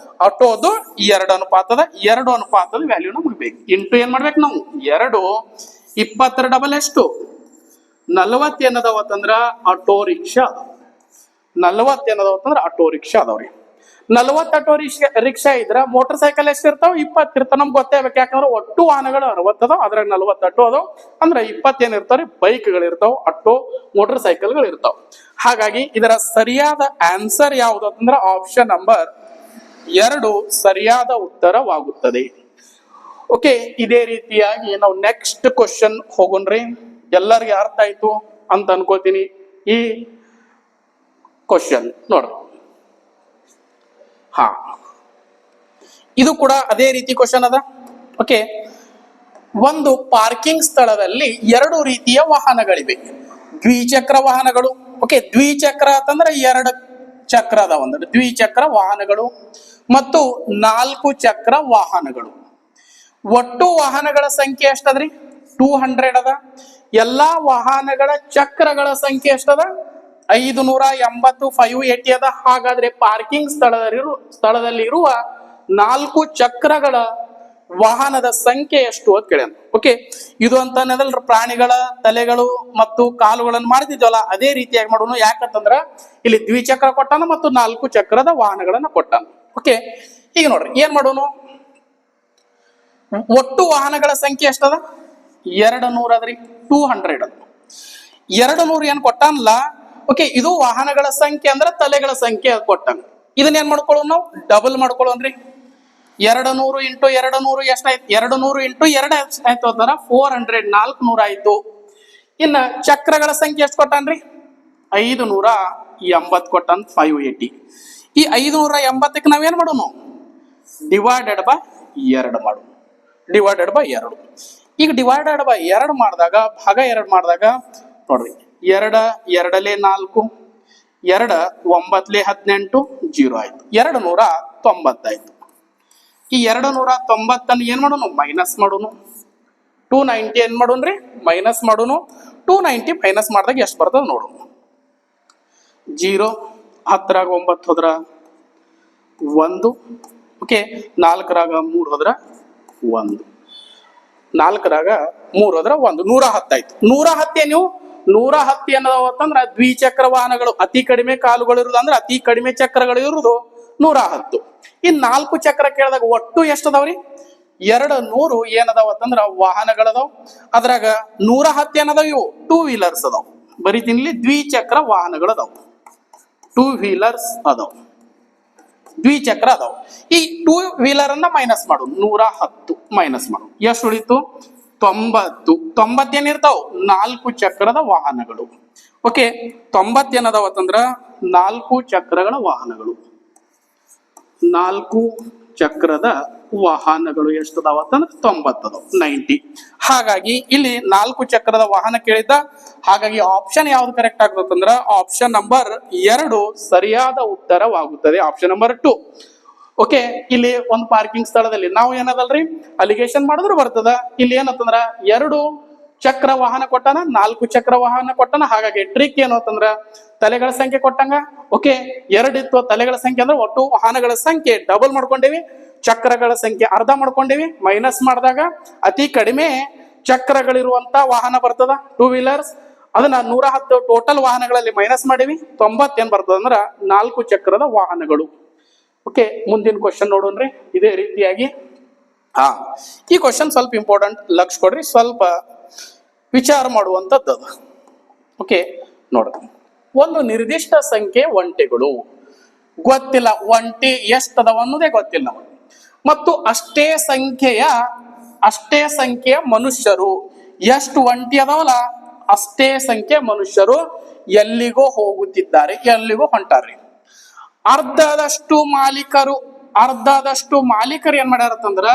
ಆಟೋದು 2 ಅನುಪಾತದ 2 ಅನುಪಾತದ ವ್ಯಾಲ್ಯೂ ನಮ್ಗೆ ಬೇಕು. ಇಂಟು ಏನ್ ಮಾಡ್ಬೇಕು ನಾವು 2 20 ಡಬಲ್ ಎಷ್ಟು 40 ಏನದಾವತ್ತಂದ್ರ ಆಟೋ ರಿಕ್ಷಾ 40 ಏನದಾವತ್ತಂದ್ರ ಆಟೋ ರಿಕ್ಷಾ ಅದಾವ್ರಿ. 40 ಆಟೋ ರಿಕ್ಷಾ ಇದ್ರ ಮೋಟರ್ ಸೈಕಲ್ ಎಷ್ಟು ಇರ್ತಾವ 20 ಇರ್ತಾವ. ನಮ್ಗೆ ಗೊತ್ತೇ ಆಗ್ಬೇಕು, ಯಾಕಂದ್ರೆ ಒಟ್ಟು ವಾಹನಗಳು 60 ಅದಾವ, ಅದ್ರಾಗ 40 ಆಟೋ ಅದಾವ, ಅಂದ್ರೆ 20 ಏನ್ ಇರ್ತಾವ್ರಿ ಬೈಕ್ಗಳು ಇರ್ತಾವ, ಆಟೋ ಮೋಟರ್ ಸೈಕಲ್ಗಳು ಇರ್ತಾವ. ಹಾಗಾಗಿ ಇದರ ಸರಿಯಾದ ಆನ್ಸರ್ ಯಾವುದು ಅಂತಂದ್ರೆ ಆಪ್ಷನ್ ನಂಬರ್ 2 ಸರಿಯಾದ ಉತ್ತರವಾಗುತ್ತದೆ. ಓಕೆ, ಇದೇ ರೀತಿಯಾಗಿ ನಾವು ನೆಕ್ಸ್ಟ್ ಕ್ವಶನ್ ಹೋಗೋಣ್ರಿ. ಎಲ್ಲರಿಗೆ ಅರ್ಥ ಆಯ್ತು ಅಂತ ಅನ್ಕೋತೀನಿ ಈ ಕ್ವಶನ್ ನೋಡ್ರಿ. ಹಾ, ಇದು ಕೂಡ ಅದೇ ರೀತಿ ಕ್ವಶನ್ ಅದ. ಓಕೆ, ಒಂದು ಪಾರ್ಕಿಂಗ್ ಸ್ಥಳದಲ್ಲಿ 2 ರೀತಿಯ ವಾಹನಗಳಿವೆ. ದ್ವಿಚಕ್ರ ವಾಹನಗಳು. ಓಕೆ, ದ್ವಿಚಕ್ರ ಅಂತಂದ್ರೆ 2 ಚಕ್ರ ಅದಾವ ಅಂದ್ರೆ ದ್ವಿಚಕ್ರ ವಾಹನಗಳು ಮತ್ತು 4 ಚಕ್ರ ವಾಹನಗಳು. ಒಟ್ಟು ವಾಹನಗಳ ಸಂಖ್ಯೆ ಎಷ್ಟದ್ರಿ 200 ಅದ. ಎಲ್ಲಾ ವಾಹನಗಳ ಚಕ್ರಗಳ ಸಂಖ್ಯೆ ಎಷ್ಟದ 580 580 ಅದ. ಹಾಗಾದ್ರೆ ಪಾರ್ಕಿಂಗ್ ಸ್ಥಳದಲ್ಲಿರುವ 4 ಚಕ್ರಗಳ ವಾಹನದ ಸಂಖ್ಯೆ ಎಷ್ಟು ಅಂತ ಕೇಳ್ಯಾನ. ಓಕೆ, ಇದು ಅಂತ ಅನ್ನೋದಲ್ರ ಪ್ರಾಣಿಗಳ ತಲೆಗಳು ಮತ್ತು ಕಾಲುಗಳನ್ನು ಮಾಡ್ತಿದ್ವಲ್ಲ ಅದೇ ರೀತಿಯಾಗಿ ಮಾಡೋಣ. ಯಾಕಂತಂದ್ರ ಇಲ್ಲಿ ದ್ವಿಚಕ್ರ ಕೊಟ್ಟಾನ ಮತ್ತು 4 ಚಕ್ರದ ವಾಹನಗಳನ್ನ ಕೊಟ್ಟಾನ. ಓಕೆ, ಈಗ ನೋಡ್ರಿ ಏನ್ ಮಾಡೋಣ, ಒಟ್ಟು ವಾಹನಗಳ ಸಂಖ್ಯೆ ಎಷ್ಟದ 200 ಅದ್ರಿ 200 ಅದ. 200 ಏನ್ ಕೊಟ್ಟಾನಲ್ಲ. ಓಕೆ, ಇದು ವಾಹನಗಳ ಸಂಖ್ಯೆ ಅಂದ್ರ ತಲೆಗಳ ಸಂಖ್ಯೆ ಕೊಟ್ಟಾನ. ಇದನ್ನ ಏನ್ ಮಾಡ್ಕೊಳ್ಳೋಣ ನಾವು ಡಬಲ್ ಮಾಡ್ಕೊಳ್ಳೋಣ್ರಿ. 200 ಇಂಟು 200 ಎಷ್ಟಾಯ್ತು 200 ಇಂಟು 2 ಎಷ್ಟಾಯ್ತು ಅಂತಾರ 400 400 ಆಯ್ತು. ಇನ್ನ ಚಕ್ರಗಳ ಸಂಖ್ಯೆ ಎಷ್ಟು ಕೊಟ್ಟಾನ್ರಿ 580 ಕೊಟ್ಟಾನ 580. ಈ 580ಕ್ಕೆ ನಾವೇನ್ ಮಾಡೋಣ ಡಿವೈಡೆಡ್ ಬೈ 2 ಮಾಡೋಣ. Divided by 2. ಈಗ ಡಿವೈಡೆಡ್ ಬೈ 2 ಮಾಡಿದಾಗ ಭಾಗ 2 ಮಾಡಿದಾಗ ನೋಡ್ರಿ 2 2 4 2 9 18 0 ಆಯ್ತು. 290 ಆಯ್ತು. ಈ 290 ಏನ್ ಮಾಡೋಣ ಮೈನಸ್ ಮಾಡೋಣ. 290 ಏನ್ ಮಾಡೋಣ್ರಿ ಮೈನಸ್ ಮಾಡೋಣ. 290 ಮೈನಸ್ ಮಾಡಿದಾಗ ಎಷ್ಟು ಬರ್ತದ ನೋಡೋಣ. 0 10ರಾಗ 9 ಹೋದ್ರ 1. ಓಕೆ, 4ರಾಗ 3 ಹೋದ್ರ 1, 4ರಾಗ 3 ಹೋದ್ರ 1, 110 ಆಯ್ತು. 110 ನೀವು 110 ಅನ್ನೋದಂದ್ರ ದ್ವಿಚಕ್ರ ವಾಹನಗಳು ಅತಿ ಕಡಿಮೆ ಕಾಲುಗಳು ಇರುವುದು ಅಂದ್ರೆ ಅತಿ ಕಡಿಮೆ ಚಕ್ರಗಳು ಇರುವುದು 110. ಇನ್ 4 ಚಕ್ರ ಕೇಳಿದಾಗ ಒಟ್ಟು ಎಷ್ಟು ಅದಾವ್ರಿ 200 ಏನದಾವತ್ತಂದ್ರ ವಾಹನಗಳದಾವ್. ಅದ್ರಾಗ 110 ಏನದಾವ್ ಇವು 2 ವೀಲರ್ಸ್ ಅದಾವ್. ಬರೀತೀನಿ ಇಲ್ಲಿ ದ್ವಿಚಕ್ರ ವಾಹನಗಳದಾವ್, 2 ವೀಲರ್ಸ್ ಅದಾವ್, ದ್ವಿಚಕ್ರ ಅದಾವ್. ಈ 2 ವೀಲರ್ ಅನ್ನ ಮೈನಸ್ ಮಾಡು 110 ಮೈನಸ್ ಮಾಡು ಎಷ್ಟು ಉಳಿತು 90. 90 ಏನಿರ್ತಾವ್ 4 ಚಕ್ರದ ವಾಹನಗಳು. ಓಕೆ, 90 ಏನದಾವತ್ತಂದ್ರ 4 ಚಕ್ರಗಳ ವಾಹನಗಳು. 4 ಚಕ್ರದ ವಾಹನಗಳು ಎಷ್ಟು ಅದಾವತ್ತಂದ್ರೆ 90 ಅದಾವ 90. ಹಾಗಾಗಿ ಇಲ್ಲಿ 4 ಚಕ್ರದ ವಾಹನ ಕೇಳಿದ್ದ. ಹಾಗಾಗಿ ಆಪ್ಷನ್ ಯಾವ್ದು ಕರೆಕ್ಟ್ ಆಗ್ತದಂದ್ರ ಆಪ್ಷನ್ ನಂಬರ್ 2 ಸರಿಯಾದ ಉತ್ತರವಾಗುತ್ತದೆ. Option number 2. ಓಕೆ, ಇಲ್ಲಿ ಒಂದು ಪಾರ್ಕಿಂಗ್ ಸ್ಥಳದಲ್ಲಿ ನಾವು ಏನದಲ್ರಿ ಅಲಿಗೇಷನ್ ಮಾಡಿದ್ರು ಬರ್ತದ. ಇಲ್ಲಿ ಏನಂತಂದ್ರ 2 ಚಕ್ರ ವಾಹನ ಕೊಟ್ಟಾನ 4 ಚಕ್ರ ವಾಹನ ಕೊಟ್ಟಾನ. ಹಾಗಾಗಿ ಟ್ರಿಕ್ ಏನು ಅಂತಂದ್ರ ತಲೆಗಳ ಸಂಖ್ಯೆ ಕೊಟ್ಟಂಗ. ಓಕೆ, 2 ಇತ್ತು ತಲೆಗಳ ಸಂಖ್ಯೆ ಅಂದ್ರೆ ಒಟ್ಟು ವಾಹನಗಳ ಸಂಖ್ಯೆ ಡಬಲ್ ಮಾಡ್ಕೊಂಡೇವಿ, ಚಕ್ರಗಳ ಸಂಖ್ಯೆ ಅರ್ಧ ಮಾಡ್ಕೊಂಡೇವಿ. ಮೈನಸ್ ಮಾಡಿದಾಗ ಅತಿ ಕಡಿಮೆ ಚಕ್ರಗಳಿರುವಂತ ವಾಹನ ಬರ್ತದ 2 ವೀಲರ್ಸ್. ಅದನ್ನ 110 ಟೋಟಲ್ ವಾಹನಗಳಲ್ಲಿ ಮೈನಸ್ ಮಾಡೀವಿ. 90 ಏನ್ ಬರ್ತದ ಅಂದ್ರ 4 ಚಕ್ರದ ವಾಹನಗಳು. ಓಕೆ, ಮುಂದಿನ ಕ್ವಶನ್ ನೋಡೋಣ್ರಿ. ಇದೇ ರೀತಿಯಾಗಿ ಈ ಕ್ವಶನ್ ಸ್ವಲ್ಪ ಇಂಪಾರ್ಟೆಂಟ್, ಲಕ್ಷ ಕೊಡ್ರಿ, ಸ್ವಲ್ಪ ವಿಚಾರ ಮಾಡುವಂತದ್ದು. ಓಕೆ, ನೋಡ್ರಿ ಒಂದು ನಿರ್ದಿಷ್ಟ ಸಂಖ್ಯೆ ಒಂಟೆಗಳು ಗೊತ್ತಿಲ್ಲ, ಒಂಟಿ ಎಷ್ಟದವ ಅನ್ನೋದೇ ಗೊತ್ತಿಲ್ಲ ನಮಗೆ. ಮತ್ತು ಅಷ್ಟೇ ಸಂಖ್ಯೆಯ ಮನುಷ್ಯರು, ಎಷ್ಟು ಒಂಟಿ ಅದಾವಲ್ಲ ಅಷ್ಟೇ ಸಂಖ್ಯೆ ಮನುಷ್ಯರು ಎಲ್ಲಿಗೋ ಹೋಗುತ್ತಿದ್ದಾರೆ, ಎಲ್ಲಿಗೋ ಹೊಂಟಾರ್ರಿ. ಅರ್ಧದಷ್ಟು ಮಾಲೀಕರು ಏನ್ ಮಾಡ್ಯಾರತ್ತಂದ್ರ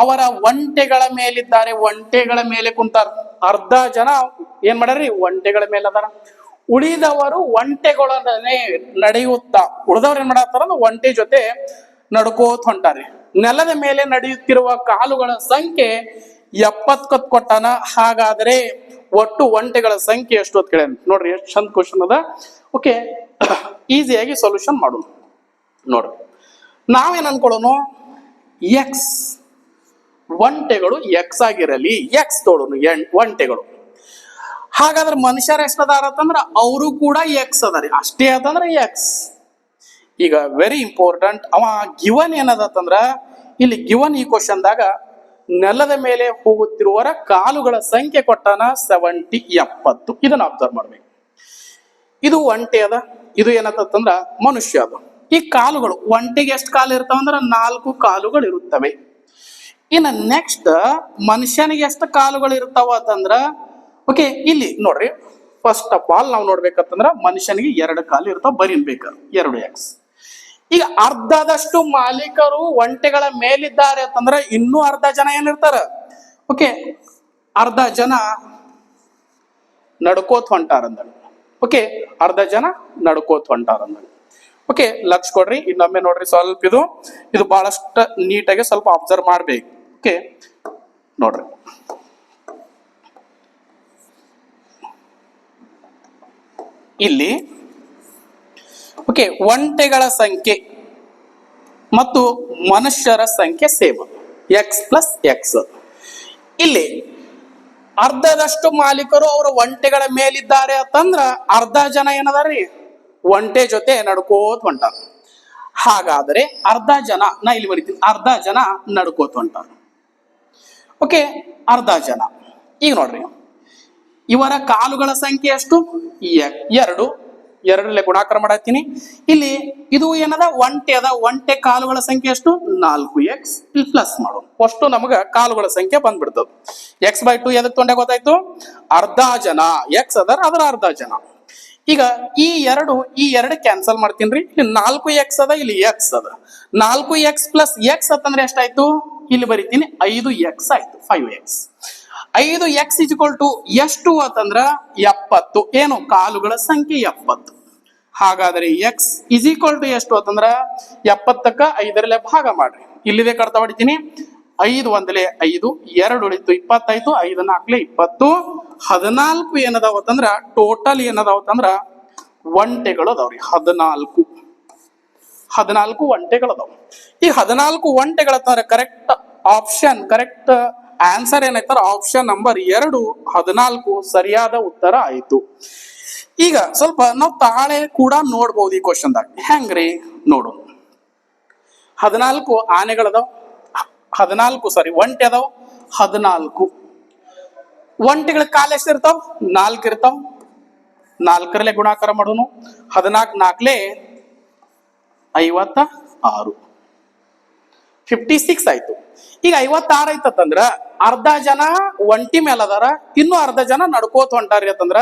ಅವರ ಒಂಟೆಗಳ ಮೇಲಿದ್ದಾರೆ, ಒಂಟೆಗಳ ಮೇಲೆ ಕುಂತಾರ. ಅರ್ಧ ಜನ ಏನ್ ಮಾಡ್ಯಾರ್ರಿ, ಒಂಟೆಗಳ ಮೇಲೆ ಅದಾರ. ಉಳಿದವರು ಒಂಟೆಗಳನ್ನೇ ನಡೆಯುತ್ತಾ, ಉಳಿದವ್ರು ಏನ್ ಮಾಡತ್ತಾರ, ಒಂಟೆ ಜೊತೆ ನಡ್ಕೋತ ಹೊಂಟಾರೆ. ನೆಲದ ಮೇಲೆ ನಡೆಯುತ್ತಿರುವ ಕಾಲುಗಳ ಸಂಖ್ಯೆ 70 ಕೊಟ್ಟಾನ. ಹಾಗಾದ್ರೆ ಒಟ್ಟು ಒಂಟೆಗಳ ಸಂಖ್ಯೆ ಎಷ್ಟು ಅಂತ ಕೇಳ ನೋಡ್ರಿ. ಎಷ್ಟು ಚಂದ ಕ್ವಶನ್ ಅದ. ಓಕೆ, ಈಸಿಯಾಗಿ ಸೊಲ್ಯೂಷನ್ ಮಾಡೋಣ. ನೋಡ್ರಿ, ನಾವೇನ್ ಅನ್ಕೊಳ್ಳೋಣ, ಎಕ್ಸ್ ಒಂಟೆಗಳು ಎಕ್ಸ್ ಆಗಿರಲಿ, ಎಕ್ಸ್ ತೋಡೋನು ಒಂಟೆಗಳು. ಹಾಗಾದ್ರೆ ಮನುಷ್ಯರು ಎಷ್ಟದಾರ ಅಂತಂದ್ರ ಅವರು ಕೂಡ ಎಕ್ಸ್ ಅದಾರಿ, ಅಷ್ಟೇ ಆತಂದ್ರ ಎಕ್ಸ್. ಈಗ ವೆರಿ ಇಂಪಾರ್ಟೆಂಟ್, ಅವ ಗಿವನ್ ಏನದಂದ್ರ, ಇಲ್ಲಿ ಗಿವನ್ ಈ ಕ್ವಶನ್ದಾಗ ನೆಲದ ಮೇಲೆ ಹೋಗುತ್ತಿರುವವರ ಕಾಲುಗಳ ಸಂಖ್ಯೆ ಕೊಟ್ಟಾನ 70. ಇದನ್ನ ಅಬ್ಸರ್ವ್ ಮಾಡ್ಬೇಕು. ಇದು ಒಂಟೆ ಅದ, ಇದು ಏನಂತಂದ್ರ ಮನುಷ್ಯ ಅದ. ಈ ಕಾಲುಗಳು, ಒಂಟೆಗೆ ಎಷ್ಟು ಕಾಲು ಇರ್ತಾವಂದ್ರ 4 ಕಾಲುಗಳು ಇರುತ್ತವೆ. ಇನ್ನ ನೆಕ್ಸ್ಟ್ ಮನುಷ್ಯನಿಗೆ ಎಷ್ಟು ಕಾಲುಗಳು ಇರ್ತಾವ ಅಂತಂದ್ರ, ಓಕೆ ಇಲ್ಲಿ ನೋಡ್ರಿ, ಫಸ್ಟ್ ಆಫ್ ಆಲ್ ನಾವು ನೋಡ್ಬೇಕಂತಂದ್ರ ಮನುಷ್ಯನಿಗೆ 2 ಕಾಲು ಇರ್ತಾವ, ಬರೀಬೇಕು 2x. ಈಗ ಅರ್ಧದಷ್ಟು ಮಾಲೀಕರು ಒಂಟೆಗಳ ಮೇಲಿದ್ದಾರೆ ಅಂತಂದ್ರ ಇನ್ನೂ ಅರ್ಧ ಜನ ಏನಿರ್ತಾರ, ಓಕೆ ಅರ್ಧ ಜನ ನಡ್ಕೋತ ಹೊಂಟಾರಂದ. ಓಕೆ, ಅರ್ಧ ಜನ ನಡ್ಕೋತ ಹೊಂಟಾರಂದ. ಓಕೆ, ಲಕ್ಷ ಕೊಡ್ರಿ. ಇನ್ನೊಮ್ಮೆ ನೋಡ್ರಿ, ಸ್ವಲ್ಪ ಇದು ಬಹಳಷ್ಟು ನೀಟಾಗಿ ಸ್ವಲ್ಪ ಅಬ್ಸರ್ವ್ ಮಾಡ್ಬೇಕು. ಓಕೆ ನೋಡ್ರಿ, ಇಲ್ಲಿ ಓಕೆ ಒಂಟೆಗಳ ಸಂಖ್ಯೆ ಮತ್ತು ಮನುಷ್ಯರ ಸಂಖ್ಯೆ ಸೇಮ್, ಎಕ್ಸ್ ಪ್ಲಸ್ ಎಕ್ಸ್. ಇಲ್ಲಿ ಅರ್ಧದಷ್ಟು ಮಾಲೀಕರು ಅವರ ಒಂಟೆಗಳ ಮೇಲಿದ್ದಾರೆ ಅಂತಂದ್ರ ಅರ್ಧ ಜನ ಏನದಾರ್ರಿ, ಒಂಟೆ ಜೊತೆ ನಡ್ಕೋತ ಹೊಂಟಾರ. ಹಾಗಾದ್ರೆ ಅರ್ಧ ಜನ, ನಾ ಇಲ್ಲಿ ಬರೀತೀನಿ, ಅರ್ಧ ಜನ ನಡ್ಕೋತ ಹೊಂಟಾರ. ಓಕೆ, ಅರ್ಧ ಜನ. ಈಗ ನೋಡ್ರಿ, ಇವರ ಕಾಲುಗಳ ಸಂಖ್ಯೆ ಎಷ್ಟು, 2. 2 ಗುಣಾಕಾರ ಮಾಡತ್ತೀನಿ. ಇಲ್ಲಿ ಇದು ಏನದ, ಒಂಟೆ ಅದ, ಒಂಟೆ ಕಾಲುಗಳ ಸಂಖ್ಯೆ ಎಷ್ಟು, 4x. ಇಲ್ಲಿ ಪ್ಲಸ್ ಮಾಡೋದು, ಅಷ್ಟು ನಮಗ ಕಾಲುಗಳ ಸಂಖ್ಯೆ ಬಂದ್ಬಿಡ್ತದ. x/2 ಎದಕ್ ತೊಂಡೆ ಗೊತ್ತಾಯ್ತು, ಅರ್ಧ ಜನ ಎಕ್ಸ್ ಅದರ, ಅದರ ಅರ್ಧ ಜನ. ಈಗ ಈ ಎರಡು ಕ್ಯಾನ್ಸಲ್ ಮಾಡ್ತೀನಿ. ಇಲ್ಲಿ 4x ಅದ, ಇಲ್ಲಿ x ಅದ. 4x ಪ್ಲಸ್ x ಅಂತಂದ್ರೆ ಎಷ್ಟಾಯ್ತು, ಇಲ್ಲಿ ಬರೀತೀನಿ 5x ಆಯ್ತು, 5x. 5x ಎಷ್ಟು ಅಂತಂದ್ರ 70. ಏನು, ಕಾಲುಗಳ ಸಂಖ್ಯೆ 70. ಹಾಗಾದ್ರೆ x ಎಷ್ಟು ಅಂತಂದ್ರ 70ಕ್ಕ 5 ಭಾಗ ಮಾಡ್ರಿ. ಇಲ್ಲಿದೆ ಕಡ್ತಾ ಹೊಡಿತೀನಿ. 5 1 5, 2 ಉಳಿತು 20 ಆಯ್ತು, 5 4 20. 14 ಏನದಾವ ಅಂತಂದ್ರ ಟೋಟಲ್ ಏನದಾವ ಅಂತಂದ್ರ ಒಂಟೆಗಳು ಅದಾವ್ರಿ. 14 ಒಂಟೆಗಳು ಅದಾವ. ಈ 14 ಒಂಟೆಗಳ ಕರೆಕ್ಟ್ ಆಪ್ಷನ್, ಕರೆಕ್ಟ್ ಆನ್ಸರ್ ಏನೈತಾರ ಆಪ್ಷನ್ ನಂಬರ್ 2, 14 ಸರಿಯಾದ ಉತ್ತರ ಆಯ್ತು. ಈಗ ಸ್ವಲ್ಪ ನಾವು ತಾಳೆ ಕೂಡ ನೋಡ್ಬೋದು ಈ ಕ್ವಶನ್ದಾಗ. ಹೆಂಗ್ರಿ ನೋಡು, 14 ಆನೆಗಳದಾವ್, 14 ಒಂಟೆ ಅದಾವ. 14 ಒಂಟೆಗಳ ಕಾಲ ಎಷ್ಟು ಇರ್ತಾವ, 4 ಇರ್ತಾವ. 4 ಗುಣಾಕಾರ ಮಾಡೋನು. 14 4 56, 56 ಆಯ್ತು. ಈಗ 56 ಐತಂದ್ರ ಅರ್ಧ ಜನ ಒಂಟಿ ಮೇಲೆ ಅದಾರ, ಇನ್ನು ಅರ್ಧ ಜನ ನಡ್ಕೋತ ಹೊಂಟಾರಿ ಅಂತಂದ್ರ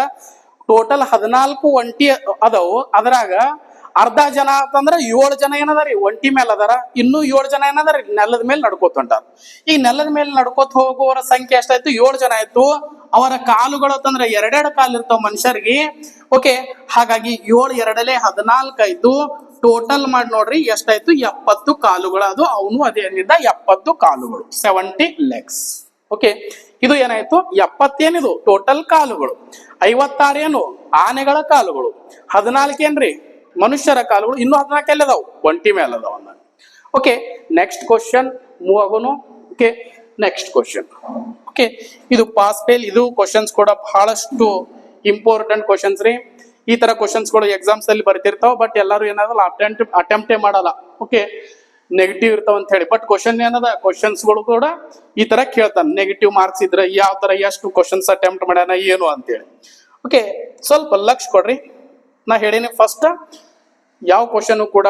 ಟೋಟಲ್ 14 ಒಂಟಿ ಅದಾವು. ಅದ್ರಾಗ ಅರ್ಧ ಜನ ಅಂತಂದ್ರ 7 ಜನ ಏನದಾರಿ ಒಂಟಿ ಮೇಲೆ ಅದಾರ, ಇನ್ನು 7 ಜನ ಏನದಾರಿ ನೆಲದ ಮೇಲೆ ನಡ್ಕೋತ ಹೊಂಟಾರ. ಈಗ ನೆಲದ ಮೇಲೆ ನಡ್ಕೋತ ಹೋಗುವವರ ಸಂಖ್ಯೆ ಎಷ್ಟಾಯ್ತು, 7 ಜನ ಆಯ್ತು. ಅವರ ಕಾಲುಗಳು ಅಂತಂದ್ರ 2 ಕಾಲು ಇರ್ತಾವ ಮನುಷ್ಯರಿಗೆ. ಓಕೆ, ಹಾಗಾಗಿ 7 2 14 ಆಯ್ತು. ಟೋಟಲ್ ಮಾಡಿ ನೋಡ್ರಿ ಎಷ್ಟಾಯ್ತು, 70 ಕಾಲುಗಳು. ಅದು ಅವನು ಅದೇ 70 ಕಾಲುಗಳು, 70 ಲೆಗ್ಸ್. ಓಕೆ, ಇದು ಏನಾಯ್ತು, 70 ಏನಿದು ಟೋಟಲ್ ಕಾಲುಗಳು. 56 ಏನು ಆನೆಗಳ ಕಾಲುಗಳು. 14 ಏನ್ರಿ ಮನುಷ್ಯರ ಕಾಲುಗಳು. ಇನ್ನು 14 ಎಲ್ಲಿ ಅದಾವು, ಒಂಟಿ ಮೇಲೆ ಅದಾವ. ಓಕೆ, ನೆಕ್ಸ್ಟ್ ಕ್ವಶನ್ ಮೂವ್ ಆಗೋನು. Okay, next question. ಓಕೆ, ಇದು ಪಾಸ್ ಫೇಲ್. ಇದು ಕ್ವಶನ್ಸ್ ಕೂಡ ಬಹಳಷ್ಟು ಇಂಪಾರ್ಟೆಂಟ್ ಕ್ವಶನ್ಸ್ ರೀ. ಈ ತರ ಕ್ವಶನ್ಸ್ ಗಳು ಎಕ್ಸಾಮ್ಸ್ ಅಲ್ಲಿ ಬರ್ತಿರ್ತಾವ, ಬಟ್ ಎಲ್ಲರೂ ಏನಾದಲ್ಲ ಅಟೆಂಪ್ಟೇ ಮಾಡಲ್ಲ. ಓಕೆ, ನೆಗೆಟಿವ್ ಇರ್ತಾವ ಅಂತ ಹೇಳಿ. ಬಟ್ ಕ್ವಶನ್ ಏನದ, ಕ್ವಶನ್ಸ್ ಗಳು ಕೂಡ ಈ ತರ ಕೇಳ್ತಾನ, ನೆಗೆಟಿವ್ ಮಾರ್ಕ್ಸ್ ಇದ್ರೆ ಯಾವ ತರ ಎಷ್ಟು ಕ್ವಶನ್ಸ್ ಅಟೆಂಪ್ಟ್ ಮಾಡ್ಯಾನ ಏನು ಅಂತೇಳಿ. ಓಕೆ, ಸ್ವಲ್ಪ ಲಕ್ಷ ಕೊಡ್ರಿ. ನಾ ಹೇಳಿನಿ ಫಸ್ಟ್ ಯಾವ ಕ್ವಶನ್ ಕೂಡ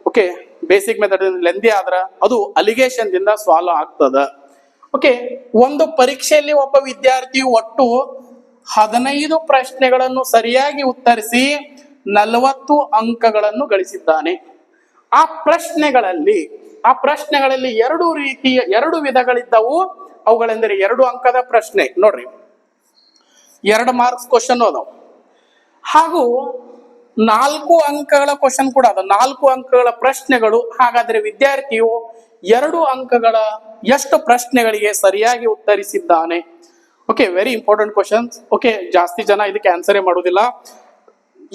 ಓಕೆ ಬೇಸಿಕ್ ಮೆಥಡ್ ಲೆಂದಿ ಆದ್ರ ಅದು ಅಲಿಗೇಷನ್ ದಿಂದ ಸಾಲ್ವ್ ಆಗ್ತದ. ಓಕೆ, ಒಂದು ಪರೀಕ್ಷೆಯಲ್ಲಿ ಒಬ್ಬ ವಿದ್ಯಾರ್ಥಿಯು ಒಟ್ಟು 15 ಪ್ರಶ್ನೆಗಳನ್ನು ಸರಿಯಾಗಿ ಉತ್ತರಿಸಿ 40 ಅಂಕಗಳನ್ನು ಗಳಿಸಿದ್ದಾನೆ. ಆ ಪ್ರಶ್ನೆಗಳಲ್ಲಿ ಆ ಪ್ರಶ್ನೆಗಳಲ್ಲಿ ಎರಡು ವಿಧಗಳಿದ್ದವು. ಅವುಗಳೆಂದರೆ 2 ಅಂಕದ ಪ್ರಶ್ನೆ ನೋಡ್ರಿ, 2 ಮಾರ್ಕ್ಸ್ ಕ್ವಶನ್ ಅದಾವ, ಹಾಗೂ 4 ಅಂಕಗಳ ಕ್ವಶನ್ ಕೂಡ ಅದ, 4 ಅಂಕಗಳ ಪ್ರಶ್ನೆಗಳು. ಹಾಗಾದ್ರೆ ವಿದ್ಯಾರ್ಥಿಯು 2 ಅಂಕಗಳ ಎಷ್ಟು ಪ್ರಶ್ನೆಗಳಿಗೆ ಸರಿಯಾಗಿ ಉತ್ತರಿಸಿದ್ದಾನೆ? Okay, very important questions. Okay, ಜಾಸ್ತಿ ಜನ ಇದಕ್ಕೆ ಆನ್ಸರೇ ಮಾಡೋದಿಲ್ಲ.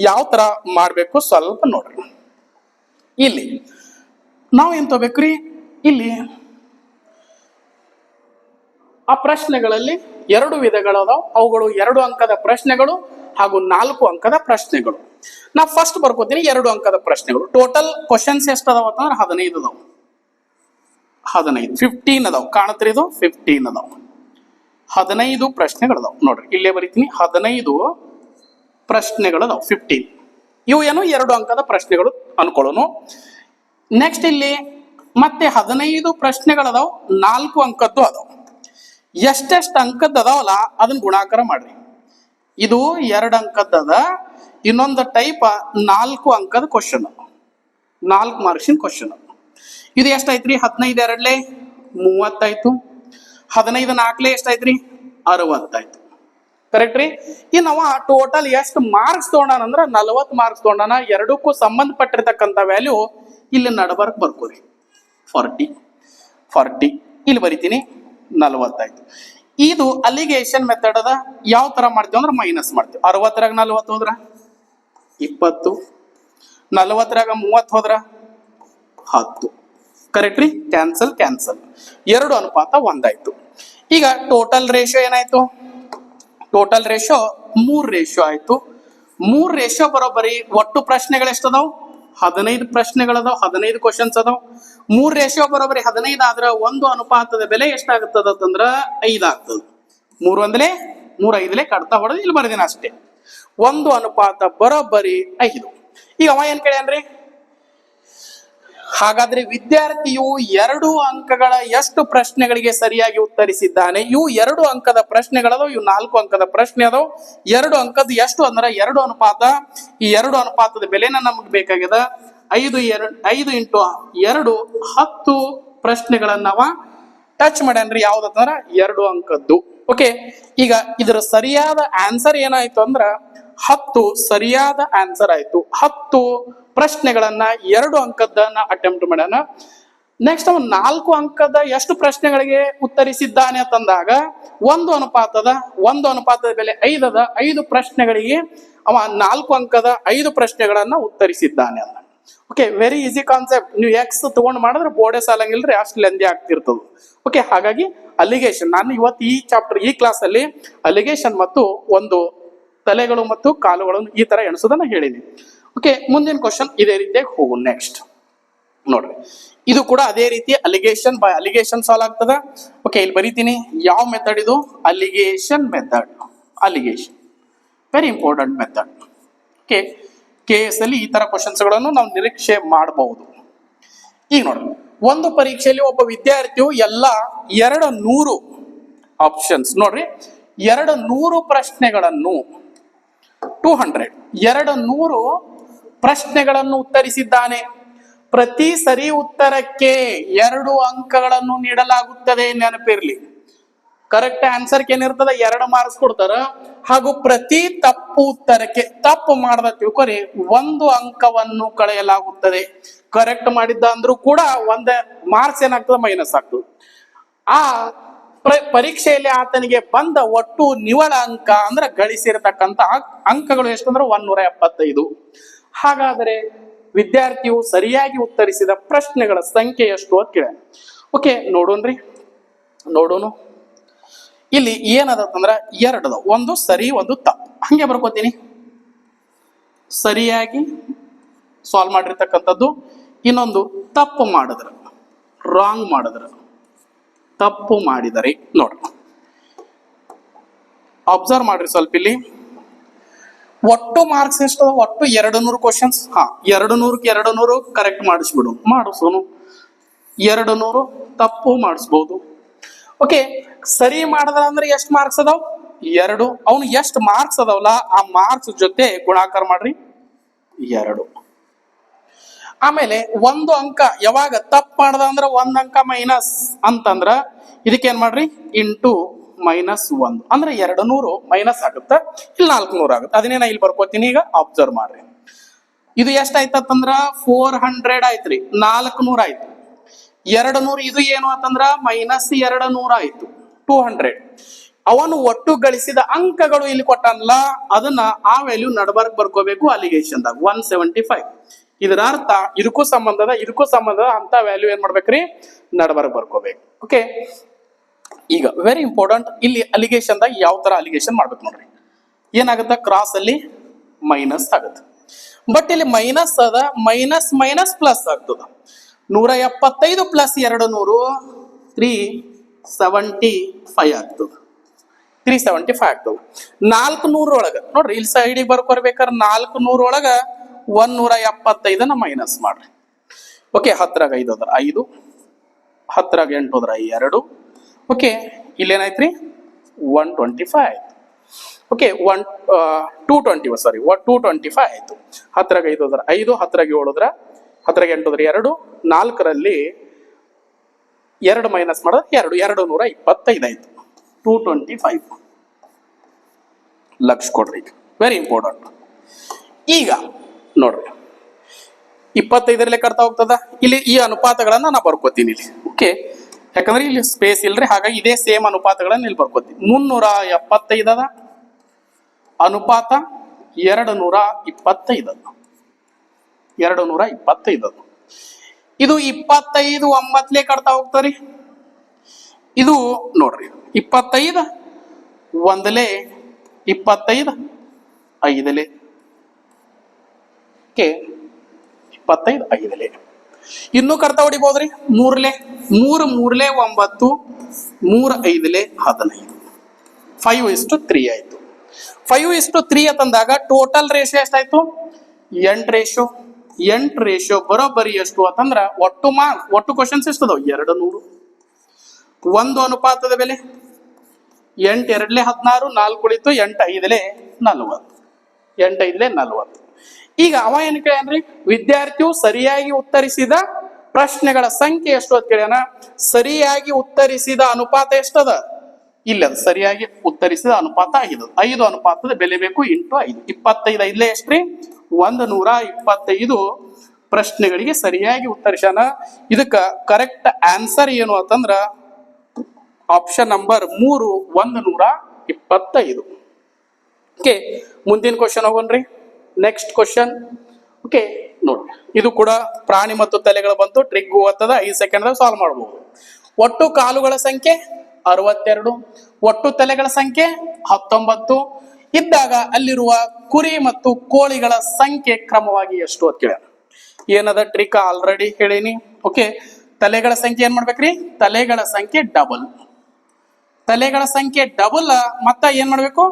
ಯಾವ ತರ ಮಾಡ್ಬೇಕು ಸ್ವಲ್ಪ ನೋಡ್ರಿ. ಇಲ್ಲಿ ನಾವು ಏನ್ ತಗೋಬೇಕ್ರಿ, ಇಲ್ಲಿ ಆ ಪ್ರಶ್ನೆಗಳಲ್ಲಿ 2 ವಿಧಗಳದಾವ. ಅವುಗಳು 2 ಅಂಕದ ಪ್ರಶ್ನೆಗಳು ಹಾಗೂ 4 ಅಂಕದ ಪ್ರಶ್ನೆಗಳು. ನಾ ಫಸ್ಟ್ ಬರ್ಕೋತೀನಿ 2 ಅಂಕದ ಪ್ರಶ್ನೆಗಳು. ಟೋಟಲ್ ಕ್ವಶನ್ಸ್ ಎಷ್ಟು ಅದಾವ ಅಂತಂದ್ರೆ 15 ಅದಾವ. 15 ಅದಾವ, ಕಾಣತ್ರಿ ಇದು 15 ಅದಾವ. 15 ಪ್ರಶ್ನೆಗಳದಾವ ನೋಡ್ರಿ, ಇಲ್ಲೇ ಬರೀತೀನಿ. 15 ಪ್ರಶ್ನೆಗಳದಾವ, 15. ಇವು ಏನು 2 ಅಂಕದ ಪ್ರಶ್ನೆಗಳು ಅನ್ಕೊಳ್ಳೋನು. ನೆಕ್ಸ್ಟ್ ಇಲ್ಲಿ ಮತ್ತೆ 15 ಪ್ರಶ್ನೆಗಳದಾವ, 4 ಅಂಕದ್ದು ಅದಾವ. ಎಷ್ಟೆಷ್ಟು ಅಂಕದ್ದು ಅದಾವಲ್ಲ ಅದನ್ನ ಗುಣಾಕಾರ ಮಾಡ್ರಿ. ಇದು 2 ಅಂಕದ್ದದ, ಇನ್ನೊಂದು ಟೈಪ್ 4 ಅಂಕದ ಕ್ವಶನ್, 4 ಮಾರ್ಕ್ಸಿನ ಕ್ವಶನ್. ಇದು ಎಷ್ಟಾಯ್ತ್ರಿ? 15 2 30 ಆಯ್ತು. 15 4 ಎಷ್ಟಾಯ್ತ್ರಿ? 60 ಆಯ್ತು. ಕರೆಕ್ಟ್ ರೀ? ಇನ್ನು ಅವ ಟೋಟಲ್ ಎಷ್ಟು ಮಾರ್ಕ್ಸ್ ತಗೊಂಡಾನ ಅಂದ್ರ 40 ಮಾರ್ಕ್ಸ್ ತಗೊಂಡಾನ. ಎರಡಕ್ಕೂ ಸಂಬಂಧಪಟ್ಟಿರ್ತಕ್ಕಂಥ ವ್ಯಾಲ್ಯೂ ಇಲ್ಲಿ ನಡಬರ್ಕ್ ಬರ್ಕೋರಿ. 40 ಇಲ್ಲಿ ಬರಿತೀನಿ, 40 ಆಯ್ತು. ಇದು ಅಲಿಗೇಷನ್ ಮೆಥಡ್ ಅದ. ಯಾವ ತರ ಮಾಡ್ತೀವಿ ಅಂದ್ರೆ ಮೈನಸ್ ಮಾಡ್ತೀವಿ. 60ರಾಗ 40 ಹೋದ್ರ 20, 40ರಾಗ 30 ಹೋದ್ರ 10. ಕರೆಕ್ಟ್ ರೀ? ಕ್ಯಾನ್ಸಲ್ 2 ಅನುಪಾತ 1 ಆಯ್ತು. ಈಗ ಟೋಟಲ್ ರೇಷಿಯೋ ಏನಾಯ್ತು? ಟೋಟಲ್ ರೇಷಿಯೋ 3 ರೇಷಿಯೋ ಆಯ್ತು. 3 ರೇಷಿಯೋ ಬರೋಬ್ಬರಿ ಒಟ್ಟು ಪ್ರಶ್ನೆಗಳು ಎಷ್ಟದಾವ್? 15 ಪ್ರಶ್ನೆಗಳದಾವ್, 15 ಕ್ವಶನ್ಸ್ ಅದಾವ್. 3 ರೇಷಿಯೋ ಬರೋಬ್ಬರಿ 15 ಆದ್ರ 1 ಅನುಪಾತದ ಬೆಲೆ ಎಷ್ಟಾಗುತ್ತದಂದ್ರ 5 ಆಗ್ತದ. 3 ಒಂದಲೇ 3 5ಲೇ ಕಡ್ತಾ ಹೊಡೆದು ಇಲ್ಲಿ ಬರೆದಿನ ಅಷ್ಟೇ. 1 ಅನುಪಾತ ಬರೋಬ್ಬರಿ 5. ಈಗ ಅವ ಏನ್ ಕೇಳ್ಯಾನ್ರಿ? ಹಾಗಾದ್ರೆ ವಿದ್ಯಾರ್ಥಿಯು 2 ಅಂಕಗಳ ಎಷ್ಟು ಪ್ರಶ್ನೆಗಳಿಗೆ ಸರಿಯಾಗಿ ಉತ್ತರಿಸಿದ್ದಾನೆ? ಇವು 2 ಅಂಕದ ಪ್ರಶ್ನೆಗಳದಾವ, ಇವು 4 ಅಂಕದ ಪ್ರಶ್ನೆ ಅದಾವ. 2 ಅಂಕದ ಎಷ್ಟು ಅಂದ್ರ 2 ಅನುಪಾತ. ಈ 2 ಅನುಪಾತದ ಬೆಲೆನ ನಮ್ಗೆ ಬೇಕಾಗ್ಯದ. 5 × 2 10 ಪ್ರಶ್ನೆಗಳನ್ನ ನಾವ ಟಚ್ ಮಾಡ್ಯಾನ್ರಿ. ಯಾವ್ದಂದ್ರ 2 ಅಂಕದ್ದು. ಓಕೆ, ಈಗ ಇದರ ಸರಿಯಾದ ಆನ್ಸರ್ ಏನಾಯ್ತು ಅಂದ್ರ 10 ಸರಿಯಾದ ಆನ್ಸರ್ ಆಯ್ತು. 10 ಪ್ರಶ್ನೆಗಳನ್ನ 2 ಅಂಕದನ್ನ ಅಟೆಂಪ್ಟ್ ಮಾಡ್ಯಾನ. ನೆಕ್ಸ್ಟ್ ಅವ 4 ಅಂಕದ ಎಷ್ಟು ಪ್ರಶ್ನೆಗಳಿಗೆ ಉತ್ತರಿಸಿದ್ದಾನೆ ಅಂತಂದಾಗ 1 ಅನುಪಾತದ ಬೆಲೆ 5 ಅದ. 5 ಪ್ರಶ್ನೆಗಳಿಗೆ ಅವ 4 ಅಂಕದ 5 ಪ್ರಶ್ನೆಗಳನ್ನ ಉತ್ತರಿಸಿದ್ದಾನೆ ಅಂತ. Okay, very easy concept. ನೀವು ಎಕ್ಸ್ ತಗೊಂಡ್ ಮಾಡಿದ್ರೆ ಬೋರ್ಡೇ ಸಾಲಂಗಿಲ್ರಿ, ಅಷ್ಟು ಲೆಂದಿ ಆಗ್ತಿರ್ತದ. ಓಕೆ, ಹಾಗಾಗಿ ಅಲಿಗೇಷನ್ ನಾನು ಇವತ್ತು ಈ ಚಾಪ್ಟರ್ ಈ ಕ್ಲಾಸ್ ಅಲ್ಲಿ ಅಲಿಗೇಷನ್ ಮತ್ತು ಒಂದು ತಲೆಗಳು ಮತ್ತು ಕಾಲುಗಳನ್ನು ಈ ತರ ಎಣಿಸೋದನ್ನ ಹೇಳಿನಿ. ಓಕೆ, ಮುಂದಿನ ಕ್ವಶನ್ ಇದೇ ರೀತಿಯಾಗಿ ಹೋಗು. ನೆಕ್ಸ್ಟ್ ನೋಡ್ರಿ, ಇದು ಕೂಡ ಅದೇ ರೀತಿ ಅಲಿಗೇಷನ್ ಬೈ ಅಲಿಗೇಷನ್ ಸಾಲ್ವ್ ಆಗ್ತದ. ಓಕೆ, ಇಲ್ಲಿ ಬರೀತೀನಿ ಯಾವ ಮೆಥಡ್ ಇದು? Allegation method. Allegation very important method. Okay, KS ಅಲ್ಲಿ ಈ ತರ ಕ್ವಶನ್ಸ್ ಗಳನ್ನು ನಾವು ನಿರೀಕ್ಷೆ ಮಾಡಬಹುದು. ಈಗ ನೋಡ್ರಿ, ಒಂದು ಪರೀಕ್ಷೆಯಲ್ಲಿ ಒಬ್ಬ ವಿದ್ಯಾರ್ಥಿಯು ಎಲ್ಲ 200 ಆಪ್ಷನ್ಸ್ ನೋಡ್ರಿ 200 ಪ್ರಶ್ನೆಗಳನ್ನು 200 ಪ್ರಶ್ನೆಗಳನ್ನು ಉತ್ತರಿಸಿದ್ದಾನೆ. ಪ್ರತಿ ಸರಿ ಉತ್ತರಕ್ಕೆ 2 ಅಂಕಗಳನ್ನು ನೀಡಲಾಗುತ್ತದೆ. ನೆನಪಿರ್ಲಿ, ಕರೆಕ್ಟ್ ಆನ್ಸರ್ಗೆ ಏನಿರ್ತದ 2 ಮಾರ್ಕ್ಸ್ ಕೊಡ್ತಾರ. ಹಾಗೂ ಪ್ರತಿ ತಪ್ಪು ಉತ್ತರಕ್ಕೆ, ತಪ್ಪು ಮಾಡದ ತಿಳ್ಕೊರಿ, 1 ಅಂಕವನ್ನು ಕಳೆಯಲಾಗುತ್ತದೆ. ಕರೆಕ್ಟ್ ಮಾಡಿದ್ದ ಅಂದ್ರೂ ಕೂಡ 1 ಮಾರ್ಕ್ಸ್ ಏನಾಗ್ತದ? ಮೈನಸ್ ಆಗ್ತದೆ. ಆ ಪರೀಕ್ಷೆಯಲ್ಲಿ ಆತನಿಗೆ ಬಂದ ಒಟ್ಟು ನಿವ್ವಳ ಅಂಕ ಅಂದ್ರೆ ಗಳಿಸಿರತಕ್ಕಂತ ಅಂಕಗಳು ಎಷ್ಟಂದ್ರೆ 175. ಹಾಗಾದರೆ ವಿದ್ಯಾರ್ಥಿಯು ಸರಿಯಾಗಿ ಉತ್ತರಿಸಿದ ಪ್ರಶ್ನೆಗಳ ಸಂಖ್ಯೆ ಎಷ್ಟು ಅಂತ ಕೇಳ. ಓಕೆ, ನೋಡೋಣ. ಇಲ್ಲಿ ಏನದಂದ್ರ 2 ಅದಾವ, ಒಂದು ಸರಿ ಒಂದು ತಪ್ಪು. ಹಂಗೆ ಬರ್ಕೋತೀನಿ. ಸರಿಯಾಗಿ ಸಾಲ್ವ್ ಮಾಡಿರ್ತಕ್ಕಂಥದ್ದು, ಇನ್ನೊಂದು ತಪ್ಪು ಮಾಡಿದ್ರ, ರಾಂಗ್ ಮಾಡಿದ್ರ, ತಪ್ಪು ಮಾಡಿದರೆ. ನೋಡ್ರಿ, ಅಬ್ಸರ್ವ್ ಮಾಡ್ರಿ ಸ್ವಲ್ಪ. ಇಲ್ಲಿ ಒಟ್ಟು ಮಾರ್ಕ್ಸ್ ಎಷ್ಟು? ಒಟ್ಟು 200 ಕ್ವಶನ್ಸ್. 200ಕ್ಕೆ 200 ಕರೆಕ್ಟ್ ಮಾಡಿಸ್ಬಿಡು, ಮಾಡಿಸೋನು. 200 ತಪ್ಪು ಮಾಡಿಸ್ಬೋದು. ಓಕೆ, ಸರಿ ಮಾಡಿದ್ರ ಅಂದ್ರೆ ಎಷ್ಟು ಮಾರ್ಕ್ಸ್ ಅದಾವ? 2. ಅವನು ಎಷ್ಟು ಮಾರ್ಕ್ಸ್ ಅದಾವಲ್ಲ ಆ ಮಾರ್ಕ್ಸ್ ಜೊತೆ ಗುಣಾಕಾರ ಮಾಡ್ರಿ 2. ಆಮೇಲೆ ಒಂದು ಅಂಕ ಯಾವಾಗ ತಪ್ಪು ಮಾಡ್ದ ಅಂದ್ರ ಒಂದ್ ಅಂಕ ಮೈನಸ್ ಅಂತಂದ್ರ ಇದಕ್ಕೇನ್ ಮಾಡ್ರಿ ಇಂಟು -1 ಅಂದ್ರೆ 200 ಮೈನಸ್ ಆಗುತ್ತ, ಇಲ್ಲಿ 400 ಆಗುತ್ತೆ. ಅದನ್ನೇ ನಾ ಇಲ್ಲಿ ಬರ್ಕೋತೀನಿ, ಈಗ ಅಬ್ಸರ್ವ್ ಮಾಡ್ರಿ. ಇದು ಎಷ್ಟ್ ಆಯ್ತಂದ್ರ 400 ಆಯ್ತ್ರಿ, 400 ಆಯ್ತು. 200 ಇದು ಏನು ಅಂತಂದ್ರ -200 ಆಯ್ತು, 200. ಅವನು ಒಟ್ಟು ಗಳಿಸಿದ ಅಂಕಗಳು ಇಲ್ಲಿ ಕೊಟ್ಟನಲ್ಲ, ಅದನ್ನ ಆ ವ್ಯಾಲ್ಯೂ ನಡಬರ್ಕ್ ಬರ್ಕೋಬೇಕು ಅಲಿಗೇಷನ್ ದಾಗ 175. ಇದರ ಅರ್ಥ ಇದಕ್ಕೂ ಸಂಬಂಧದ ಅಂತ ವ್ಯಾಲ್ಯೂ ಏನ್ ಮಾಡ್ಬೇಕ್ರಿ, ನಡಬರ್ಕ್ ಬರ್ಕೋಬೇಕು. ಓಕೆ, ಈಗ ವೆರಿ ಇಂಪಾರ್ಟೆಂಟ್, ಇಲ್ಲಿ ಅಲಿಗೇಷನ್ ದಾಗ ಯಾವ ತರ ಅಲಿಗೇಷನ್ ಮಾಡ್ಬೇಕು ನೋಡ್ರಿ. ಏನಾಗುತ್ತೆ, ಕ್ರಾಸ್ ಅಲ್ಲಿ ಮೈನಸ್ ಆಗುತ್ತೆ. ಬಟ್ ಇಲ್ಲಿ ಮೈನಸ್ ಅದ, ಮೈನಸ್ ಮೈನಸ್ ಪ್ಲಸ್ ಆಗ್ತದ. 175 ಪ್ಲಸ್ 200 375 ಆಗ್ತದ. 375 ಆಗ್ತದ. 400 ಒಳಗ ನೋಡ್ರಿ, ಇಲ್ಲಿ ಸೈಡಿಗೆ ಬರ್ಕೊರ್ಬೇಕಾದ್ರೆ 400 ಒಳಗ 175 ಮೈನಸ್ ಮಾಡ್ರಿ. ಓಕೆ, 10ರಾಗ 5 ಹೋದ್ರ 5, 10ರಾಗ 8 ಹೋದ್ರ 2. ಓಕೆ, ಇಲ್ಲೇನಾಯ್ತ್ರಿ 125 ಆಯ್ತು. ಓಕೆ, 225 ಆಯ್ತು. 10ರಾಗ 5 ಹೋದ್ರ 5, 10ರಾಗ 7 ಹೋದ್ರ 10ರಾಗ 8 ಹೋದ್ರ 2, 4ರಲ್ಲಿ 2 ಮೈನಸ್ ಮಾಡಿದ್ರೆ 225 ಆಯ್ತು. 225 ಲಕ್ಷ ಕೊಡ್ರಿ. Very important. ಈಗ ನೋಡ್ರಿ 25ರಲ್ಲಿ ಕಟ್ತಾ ಹೋಗ್ತದ. ಇಲ್ಲಿ ಈ ಅನುಪಾತಗಳನ್ನ ನಾ ಬರ್ಕೋತೀನಿ ಇಲ್ಲಿ. ಓಕೆ, ಯಾಕಂದ್ರೆ ಇಲ್ಲಿ ಸ್ಪೇಸ್ ಇಲ್ರಿ, ಹಾಗಾಗಿ ಇದೇ ಸೇಮ್ ಅನುಪಾತಗಳನ್ನ ಇಲ್ಲಿ ಬರ್ಕೋತೀನಿ. 375 ಅದ ಅನುಪಾತ 225 ಅದ. 225 ಅದ. ಇದು 25 9 ಕಟ್ತಾ ಹೋಗ್ತಾರಿ. ಇದು ನೋಡ್ರಿ 25 1 25 5 ಓಕೆ, 25 5 ಇನ್ನೂ ಕರ್ತಾ ಹೊಡಿಬಹುದ್ರಿ. 3 3 3 9 3 5 15 5:3 ಆಯ್ತು. 5:3 ಅಂತಂದಾಗ ಟೋಟಲ್ ರೇಷಿಯೋ ಎಷ್ಟಾಯ್ತು, 8 ರೇಷಿಯೋ ಬರೋಬ್ಬರಿ ಎಷ್ಟು ಅಂತಂದ್ರ ಒಟ್ಟು ಕ್ವಶನ್ಸ್ ಎಷ್ಟದ 200. ಒಂದು ಅನುಪಾತದ ಬೆಲೆ 8 2 16, 4 ಉಳಿತು 8 5 40. 8 5 40. ಈಗ ಅವ ಏನ್ ಕೇಳ್ಯಾನ್ರಿ, ವಿದ್ಯಾರ್ಥಿಯು ಸರಿಯಾಗಿ ಉತ್ತರಿಸಿದ ಪ್ರಶ್ನೆಗಳ ಸಂಖ್ಯೆ ಎಷ್ಟು ಅಂತ ಕೇಳ್ಯಾನ. ಸರಿಯಾಗಿ ಉತ್ತರಿಸಿದ ಅನುಪಾತ ಎಷ್ಟದ, ಇಲ್ಲ ಸರಿಯಾಗಿ ಉತ್ತರಿಸಿದ ಅನುಪಾತ 5. 5 ಅನುಪಾತದ ಬೆಲೆ ಬೇಕು ಇಂಟು 5. 25 5 ಎಷ್ಟ್ರಿ, 125 ಪ್ರಶ್ನೆಗಳಿಗೆ ಸರಿಯಾಗಿ ಉತ್ತರಿಸ್ಯಾನ. ಇದಕ್ಕ ಕರೆಕ್ಟ್ ಆನ್ಸರ್ ಏನು ಅಂತಂದ್ರ ಆಪ್ಷನ್ ನಂಬರ್ 3 125. ಓಕೆ, ಮುಂದಿನ ಕ್ವಶನ್ ಹೋಗೋಣ್ರಿ. Next question. ಓಕೆ, ನೋಡ್ರಿ ಇದು ಕೂಡ ಪ್ರಾಣಿ ಮತ್ತು ತಲೆಗಳು ಬಂತು. ಟ್ರಿಕ್ ಹೋಗ್ತದ, 5 ಸೆಕೆಂಡ್ ಸಾಲ್ವ್ ಮಾಡಬಹುದು. ಒಟ್ಟು ಕಾಲುಗಳ ಸಂಖ್ಯೆ 62, ಒಟ್ಟು ತಲೆಗಳ ಸಂಖ್ಯೆ 19 ಇದ್ದಾಗ ಅಲ್ಲಿರುವ ಕುರಿ ಮತ್ತು ಕೋಳಿಗಳ ಸಂಖ್ಯೆ ಕ್ರಮವಾಗಿ ಎಷ್ಟು ಅಂತ ಕೇಳ. ಏನದ ಟ್ರಿಕ್ ಆಲ್ರೆಡಿ ಹೇಳೀನಿ. ಓಕೆ, ತಲೆಗಳ ಸಂಖ್ಯೆ ಏನ್ ಮಾಡ್ಬೇಕ್ರಿ, ತಲೆಗಳ ಸಂಖ್ಯೆ ಡಬಲ್. ತಲೆಗಳ ಸಂಖ್ಯೆ ಡಬಲ್ ಮತ್ತ ಏನ್ ಮಾಡ್ಬೇಕು,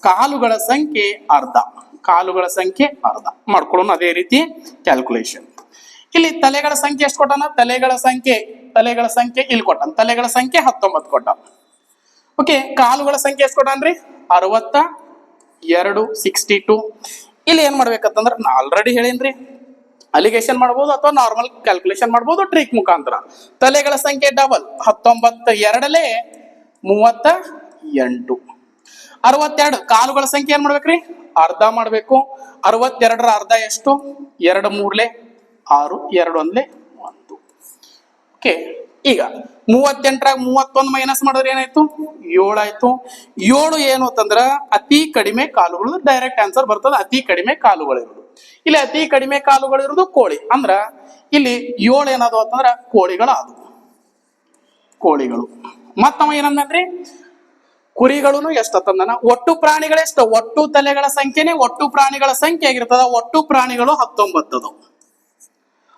ಕಾಲುಗಳ ಸಂಖ್ಯೆ ಅರ್ಧ. ಕಾಲುಗಳ ಸಂಖ್ಯೆ ಅರ್ಧ ಮಾಡ್ಕೊಳ್ಳೋಣ. ಅದೇ ರೀತಿ ಕ್ಯಾಲ್ಕುಲೇಷನ್. ಇಲ್ಲಿ ತಲೆಗಳ ಸಂಖ್ಯೆ ಎಷ್ಟು ಕೊಟ್ಟಾನ, ತಲೆಗಳ ಸಂಖ್ಯೆ ಇಲ್ಲಿ ಕೊಟ್ಟಾನ. ತಲೆಗಳ ಸಂಖ್ಯೆ 19 ಕೊಟ್ಟಾನ. ಓಕೆ, ಕಾಲುಗಳ ಸಂಖ್ಯೆ ಎಷ್ಟು ಕೊಟ್ಟಾನ್ರಿ, 62 62. ಇಲ್ಲಿ ಏನ್ ಮಾಡ್ಬೇಕಂತಂದ್ರ ನಾ ಆಲ್ರೆಡಿ ಹೇಳೇನ್ರಿ, ಅಲಿಗೇಷನ್ ಮಾಡ್ಬೋದು ಅಥವಾ ನಾರ್ಮಲ್ ಕ್ಯಾಲ್ಕುಲೇಷನ್ ಮಾಡ್ಬೋದು ಟ್ರಿಕ್ ಮುಖಾಂತರ. ತಲೆಗಳ ಸಂಖ್ಯೆ ಡಬಲ್ 19 2 38. 62 ಕಾಲುಗಳ ಸಂಖ್ಯೆ ಏನ್ ಮಾಡ್ಬೇಕ್ರಿ, ಅರ್ಧ ಮಾಡ್ಬೇಕು. 62ರ ಅರ್ಧ ಎಷ್ಟು, 2 3 6 2 1 1. ಓಕೆ, ಈಗ 38ರಾಗ 31 ಮೈನಸ್ ಮಾಡಿದ್ರೆ ಏನಾಯ್ತು, 7 ಆಯ್ತು. 7 ಏನು ಅಂತಂದ್ರ ಅತಿ ಕಡಿಮೆ ಕಾಲುಗಳು. ಡೈರೆಕ್ಟ್ ಆನ್ಸರ್ ಬರ್ತದ, ಅತಿ ಕಡಿಮೆ ಕಾಲುಗಳಿರುವುದು. ಇಲ್ಲಿ ಅತಿ ಕಡಿಮೆ ಕಾಲುಗಳಿರುವುದು ಕೋಳಿ. ಅಂದ್ರ ಇಲ್ಲಿ 7 ಏನಾದವು ಅಂತಂದ್ರ ಕೋಳಿಗಳಾದವು. ಕೋಳಿಗಳು. ಮತ್ತವ ಏನಂದ್ರಿ, ಕುರಿಗಳು ಎಷ್ಟಂದನ, ಒಟ್ಟು ಪ್ರಾಣಿಗಳೆಷ್ಟು, ಒಟ್ಟು ತಲೆಗಳ ಸಂಖ್ಯೆನೆ ಒಟ್ಟು ಪ್ರಾಣಿಗಳ ಸಂಖ್ಯೆ ಆಗಿರ್ತದ. ಒಟ್ಟು ಪ್ರಾಣಿಗಳು 19 ಅದಾವ.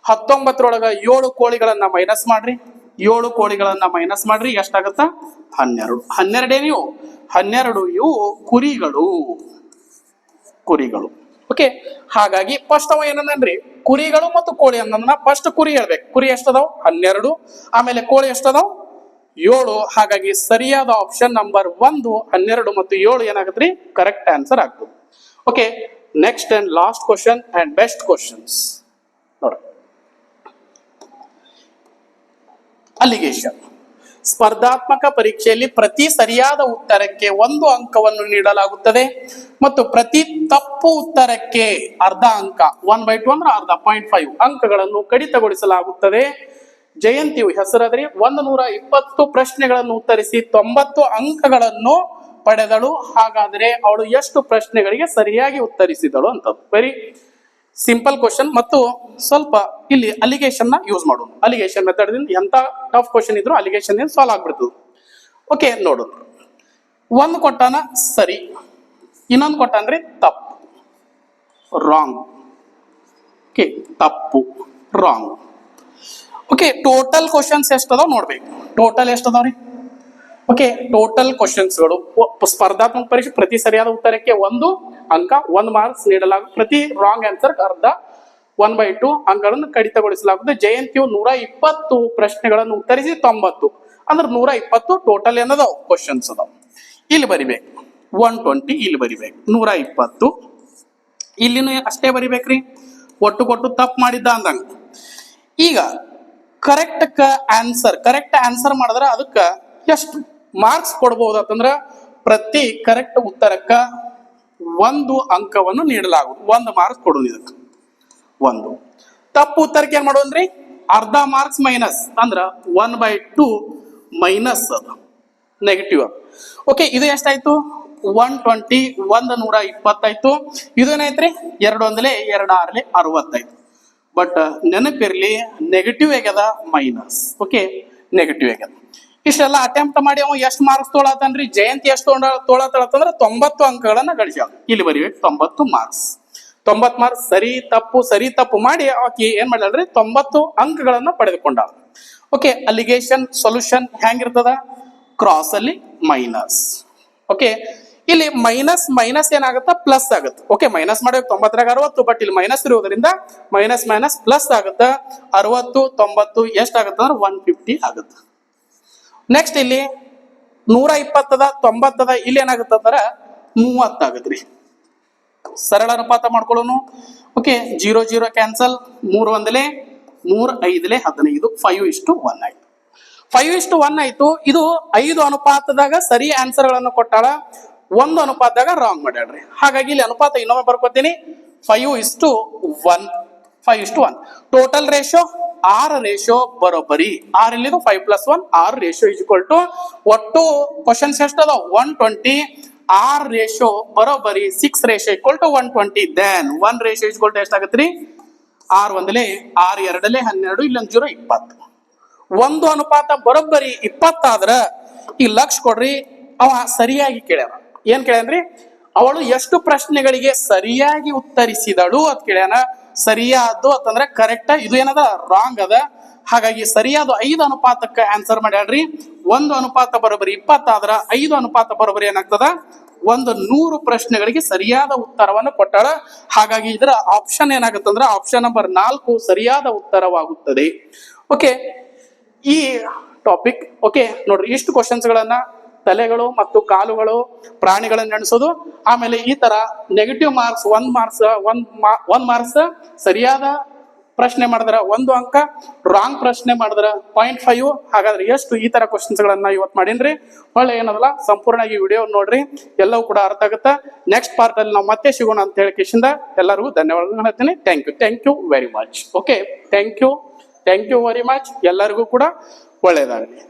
19ರೊಳಗ 7 ಕೋಳಿಗಳನ್ನ ಮೈನಸ್ ಮಾಡ್ರಿ. 7 ಕೋಳಿಗಳನ್ನ ಮೈನಸ್ ಮಾಡ್ರಿ, ಎಷ್ಟಾಗತ್ತ 12. 12 ನೀವು 12 ಇವು ಕುರಿಗಳು. ಓಕೆ, ಹಾಗಾಗಿ ಫಸ್ಟ್ ಅವ ಏನಂದ್ರಿ, ಕುರಿಗಳು ಮತ್ತು ಕೋಳಿ ಅಂದನ. ಫಸ್ಟ್ ಕುರಿ ಹೇಳ್ಬೇಕು. ಕುರಿ ಎಷ್ಟದಾವ್ 12, ಆಮೇಲೆ ಕೋಳಿ ಎಷ್ಟದಾವ್ 7. ಹಾಗಾಗಿ ಸರಿಯಾದ ಆಪ್ಷನ್ ನಂಬರ್ 1 12 ಮತ್ತು 7 ಏನಾಗತ್ರಿ, ಕರೆಕ್ಟ್ ಆನ್ಸರ್ ಆಗ್ತದೆ. Okay, next and last question and best questions ನೋಡ್ರಿ. ಅಲಿಗೇಷನ್. ಸ್ಪರ್ಧಾತ್ಮಕ ಪರೀಕ್ಷೆಯಲ್ಲಿ ಪ್ರತಿ ಸರಿಯಾದ ಉತ್ತರಕ್ಕೆ 1 ಅಂಕವನ್ನು ನೀಡಲಾಗುತ್ತದೆ ಮತ್ತು ಪ್ರತಿ ತಪ್ಪು ಉತ್ತರಕ್ಕೆ ಅರ್ಧ ಅಂಕ 1/2 ಅಂದ್ರೆ ಅರ್ಧ 0.5 ಅಂಕಗಳನ್ನು ಕಡಿತಗೊಳಿಸಲಾಗುತ್ತದೆ. ಜಯಂತಿಯು ಹೆಸರಾದ್ರೆ 120 ಪ್ರಶ್ನೆಗಳನ್ನು ಉತ್ತರಿಸಿ 90 ಅಂಕಗಳನ್ನು ಪಡೆದಳು. ಹಾಗಾದ್ರೆ ಅವಳು ಎಷ್ಟು ಪ್ರಶ್ನೆಗಳಿಗೆ ಸರಿಯಾಗಿ ಉತ್ತರಿಸಿದಳು ಅಂತ. ವೆರಿ ಸಿಂಪಲ್ ಕ್ವಶನ್ ಮತ್ತು ಸ್ವಲ್ಪ ಇಲ್ಲಿ ಅಲಿಗೇಷನ್ ನ ಯೂಸ್ ಮಾಡೋಣ. ಅಲಿಗೇಷನ್ ಮೆಥಡ್ ಎಂತ ಟಫ್ ಕ್ವಶನ್ ಇದ್ರು ಅಲಿಗೇಷನ್ ಸಾಲ್ವ್ ಆಗ್ಬಿಡ್ತದೆ. ಓಕೆ, ನೋಡೋಣ. ಒಂದು ಕೊಟ್ಟಾನ ಸರಿ, ಇನ್ನೊಂದು ಕೊಟ್ಟ ಅಂದ್ರೆ ತಪ್ಪು, ರಾಂಗ್. ಓಕೆ, ತಪ್ಪು, ರಾಂಗ್. ಓಕೆ, ಟೋಟಲ್ ಕ್ವಶನ್ಸ್ ಎಷ್ಟದಾವ್ ನೋಡ್ಬೇಕು. ಟೋಟಲ್ ಎಷ್ಟದಾವ್ರಿ? ಓಕೆ, ಟೋಟಲ್ ಕ್ವಶನ್ಸ್ಗಳು ಸ್ಪರ್ಧಾತ್ಮಕ ಪರೀಕ್ಷೆ ಪ್ರತಿ ಸರಿಯಾದ ಉತ್ತರಕ್ಕೆ 1 ಅಂಕ 1 ಮಾರ್ಕ್ಸ್ ನೀಡಲಾಗುತ್ತೆ. ಪ್ರತಿ ರಾಂಗ್ ಆನ್ಸರ್ ಅರ್ಧ 1/2 ಅಂಕಗಳನ್ನು ಕಡಿತಗೊಳಿಸಲಾಗುತ್ತೆ. ಜಯಂತಿಯು 120 ಪ್ರಶ್ನೆಗಳನ್ನು ಉತ್ತರಿಸಿ 90 ಅಂದ್ರೆ 120 ಟೋಟಲ್ ಏನದಾವ್ ಕ್ವಶನ್ಸ್ ಅದಾವ. ಇಲ್ಲಿ ಬರಿಬೇಕು 120, ಇಲ್ಲಿ ಬರಿಬೇಕು 120, ಇಲ್ಲಿನೂ ಅಷ್ಟೇ ಬರಿಬೇಕ್ರಿ. ಒಟ್ಟು ಕೊಟ್ಟು ತಪ್ಪು ಮಾಡಿದ್ದ ಅಂದಂಗ. ಈಗ ಕರೆಕ್ಟ್ ಆನ್ಸರ್ ಮಾಡಿದ್ರೆ ಅದಕ್ಕ ಎಷ್ಟು ಮಾರ್ಕ್ಸ್ ಕೊಡಬಹುದು ಅಂತಂದ್ರ ಪ್ರತಿ ಕರೆಕ್ಟ್ ಉತ್ತರಕ್ಕ 1 ಅಂಕವನ್ನು ನೀಡಲಾಗುವುದು. 1 ಮಾರ್ಕ್ಸ್ ಕೊಡೋದು ಇದಕ್ಕೆ. 1 ತಪ್ಪು ಉತ್ತರಕ್ಕೆ ಏನ್ ಮಾಡೋದ್ರಿ? ಅರ್ಧ ಮಾರ್ಕ್ಸ್ ಮೈನಸ್ ಅಂದ್ರ 1/2 ಮೈನಸ್ ಅದು ನೆಗೆಟಿವ್. ಓಕೆ, ಇದು ಎಷ್ಟಾಯ್ತು? 120, 120 ಆಯ್ತು. ಇದೇನಾಯ್ತ್ರಿ? 2 1 2 6 60 ಬಟ್ ನೆನಪಿರ್ಲಿ, ನೆಗೆಟಿವ್ ಆಗ್ಯದ ಮೈನಸ್. ಓಕೆ, ನೆಗೆಟಿವ್ ಆಗ್ಯದ. ಇಷ್ಟೆಲ್ಲ ಅಟೆಂಪ್ಟ್ ಮಾಡಿ ಅವ ಎಷ್ಟು ಮಾರ್ಕ್ಸ್ ತೊಳತಾನ್ರಿ? ಜಯಂತಿ ಎಷ್ಟು ತೊಳತಳತ್ತಂದ್ರ 90 ಅಂಕಗಳನ್ನ ಗಳಿಸ್ಯಾಳ. ಇಲ್ಲಿ ಬರೀಬೇಕು 90 ಮಾರ್ಕ್ಸ್. 90 ಮಾರ್ಕ್ಸ್ ಸರಿ ತಪ್ಪು ಮಾಡಿ ಆಕಿ ಏನ್ ಮಾಡ್ಯಾಳ್ರಿ? 90 ಅಂಕಗಳನ್ನ ಪಡೆದುಕೊಂಡಾಳ. ಓಕೆ, ಅಲಿಗೇಷನ್ ಸೊಲ್ಯೂಷನ್ ಹೆಂಗಿರ್ತದ? ಕ್ರಾಸ್ ಅಲ್ಲಿ ಮೈನಸ್. ಓಕೆ, ಇಲ್ಲಿ ಮೈನಸ್ ಏನಾಗುತ್ತಾ? ಪ್ಲಸ್ ಆಗುತ್ತೆ. ಓಕೆ, ಮೈನಸ್ ಮಾಡಿ 90 60, ಬಟ್ ಇಲ್ಲಿ ಮೈನಸ್ ಇರೋದ್ರಿಂದ ಮೈನಸ್ ಪ್ಲಸ್ ಆಗುತ್ತೆ. 60 90 ಎಷ್ಟಾಗುತ್ತೆ ಅಂದ್ರೆ 150 ಆಗುತ್ತೆ. ನೆಕ್ಸ್ಟ್ ಇಲ್ಲಿ 120 90 ಇಲ್ಲಿ ಏನಾಗುತ್ತೆ ಅಂದ್ರೆ 30 ಆಗುತ್ತೆ. ಸರಳ ಅನುಪಾತ ಮಾಡ್ಕೊಳ್ಳೋನು. ಓಕೆ, 0 0 ಕ್ಯಾನ್ಸಲ್, 3 1 3 5 15, 5:1 ಆಯ್ತು. 5:1 ಆಯ್ತು. ಇದು 5 ಅನುಪಾತದಾಗ ಸರಿ ಆನ್ಸರ್ ಗಳನ್ನು ಕೊಟ್ಟಾಳ, 1 ಅನುಪಾತದಾಗ ರಾಂಗ್ ಮಾಡ್ಯಾಳ್ರಿ. ಹಾಗಾಗಿ ಇಲ್ಲಿ ಅನುಪಾತ ಇನ್ನೊಮ್ಮೆ ಬರ್ಕೋತೀನಿ, 5:1. ಟೋಟಲ್ ರೇಷಿಯೋ 6 ರೇಷಿಯೋ ಬರೋಬ್ಬರಿ. 6 ಇಲ್ಲಿದು 5 + 1 6 ರೇಷಿಯೋ ಈಕ್ವಲ್ ಟು ಒಟ್ಟು ಕ್ವಶನ್ಸ್ ಎಷ್ಟು ಅದಾವ? 120. 6 ರೇಷಿಯೋ ಬರೋಬ್ಬರಿ 6 ratio equal to 120. Then 1 ratio equal to ಎಷ್ಟಾಗತ್ರಿ? 6 1 6 2 12, ಇಲ್ಲೊಂದು 0 20. 1 ಅನುಪಾತ ಬರೋಬ್ಬರಿ 20 ಆದ್ರ ಈಗ ಲಕ್ಷ ಕೊಡ್ರಿ. ಅವ ಸರಿಯಾಗಿ ಕೇಳ್ಯಾರ. ಏನ್ ಕೇಳ್ಯಾನ್ರಿ? ಅವಳು ಎಷ್ಟು ಪ್ರಶ್ನೆಗಳಿಗೆ ಸರಿಯಾಗಿ ಉತ್ತರಿಸಿದಳು ಅಂತ ಕೇಳ್ಯಾನ. ಸರಿಯಾದ್ದು ಅಂತಂದ್ರೆ ಕರೆಕ್ಟ್, ಇದು ಏನದ? ರಾಂಗ್ ಅದ. ಹಾಗಾಗಿ ಸರಿಯಾದ 5 ಅನುಪಾತಕ್ಕೆ ಆನ್ಸರ್ ಮಾಡ್ಯಾಳ್ರಿ. 1 ಅನುಪಾತ ಬರೋಬ್ಬರಿ 20 ಆದ್ರ 5 ಅನುಪಾತ ಬರೋಬ್ಬರಿ ಏನಾಗ್ತದ? 100 ಪ್ರಶ್ನೆಗಳಿಗೆ ಸರಿಯಾದ ಉತ್ತರವನ್ನು ಕೊಟ್ಟಾಳ. ಹಾಗಾಗಿ ಇದರ ಆಪ್ಷನ್ ಏನಾಗುತ್ತಂದ್ರ ಆಪ್ಷನ್ ನಂಬರ್ 4 ಸರಿಯಾದ ಉತ್ತರವಾಗುತ್ತದೆ. ಓಕೆ, ಈ ಟಾಪಿಕ್ ಓಕೆ ನೋಡ್ರಿ. ಇಷ್ಟು ಕ್ವಶನ್ಸ್ ಗಳನ್ನ ತಲೆಗಳು ಮತ್ತು ಕಾಲುಗಳು ಪ್ರಾಣಿಗಳನ್ನ ಎಣಿಸೋದು, ಆಮೇಲೆ ಈ ತರ ನೆಗೆಟಿವ್ ಮಾರ್ಕ್ಸ್ 1 ಮಾರ್ಕ್ಸ್ ಸರಿಯಾದ ಪ್ರಶ್ನೆ ಮಾಡಿದ್ರ 1 ಅಂಕ, ರಾಂಗ್ ಪ್ರಶ್ನೆ ಮಾಡಿದ್ರ 0.5. ಹಾಗಾದ್ರೆ ಎಷ್ಟು ಈ ತರ ಕ್ವಶನ್ಸ್ ಗಳನ್ನ ಇವತ್ತು ಮಾಡೀನ್ರಿ. ಒಳ್ಳೆ ಏನದಲ್ಲ ಸಂಪೂರ್ಣವಾಗಿ ವಿಡಿಯೋ ನೋಡ್ರಿ, ಎಲ್ಲವೂ ಕೂಡ ಅರ್ಥ ಆಗುತ್ತಾ. ನೆಕ್ಸ್ಟ್ ಪಾರ್ಟ್ ಅಲ್ಲಿ ನಾವು ಮತ್ತೆ ಸಿಗೋಣ ಅಂತ ಹೇಳಿಕಿಂದ ಎಲ್ಲರಿಗೂ ಧನ್ಯವಾದಗಳು ಹೇಳ್ತೀನಿ. Thank you very much. Okay, thank you very much. ಎಲ್ಲರಿಗೂ ಕೂಡ ಒಳ್ಳೆಯದಾಗಲಿ.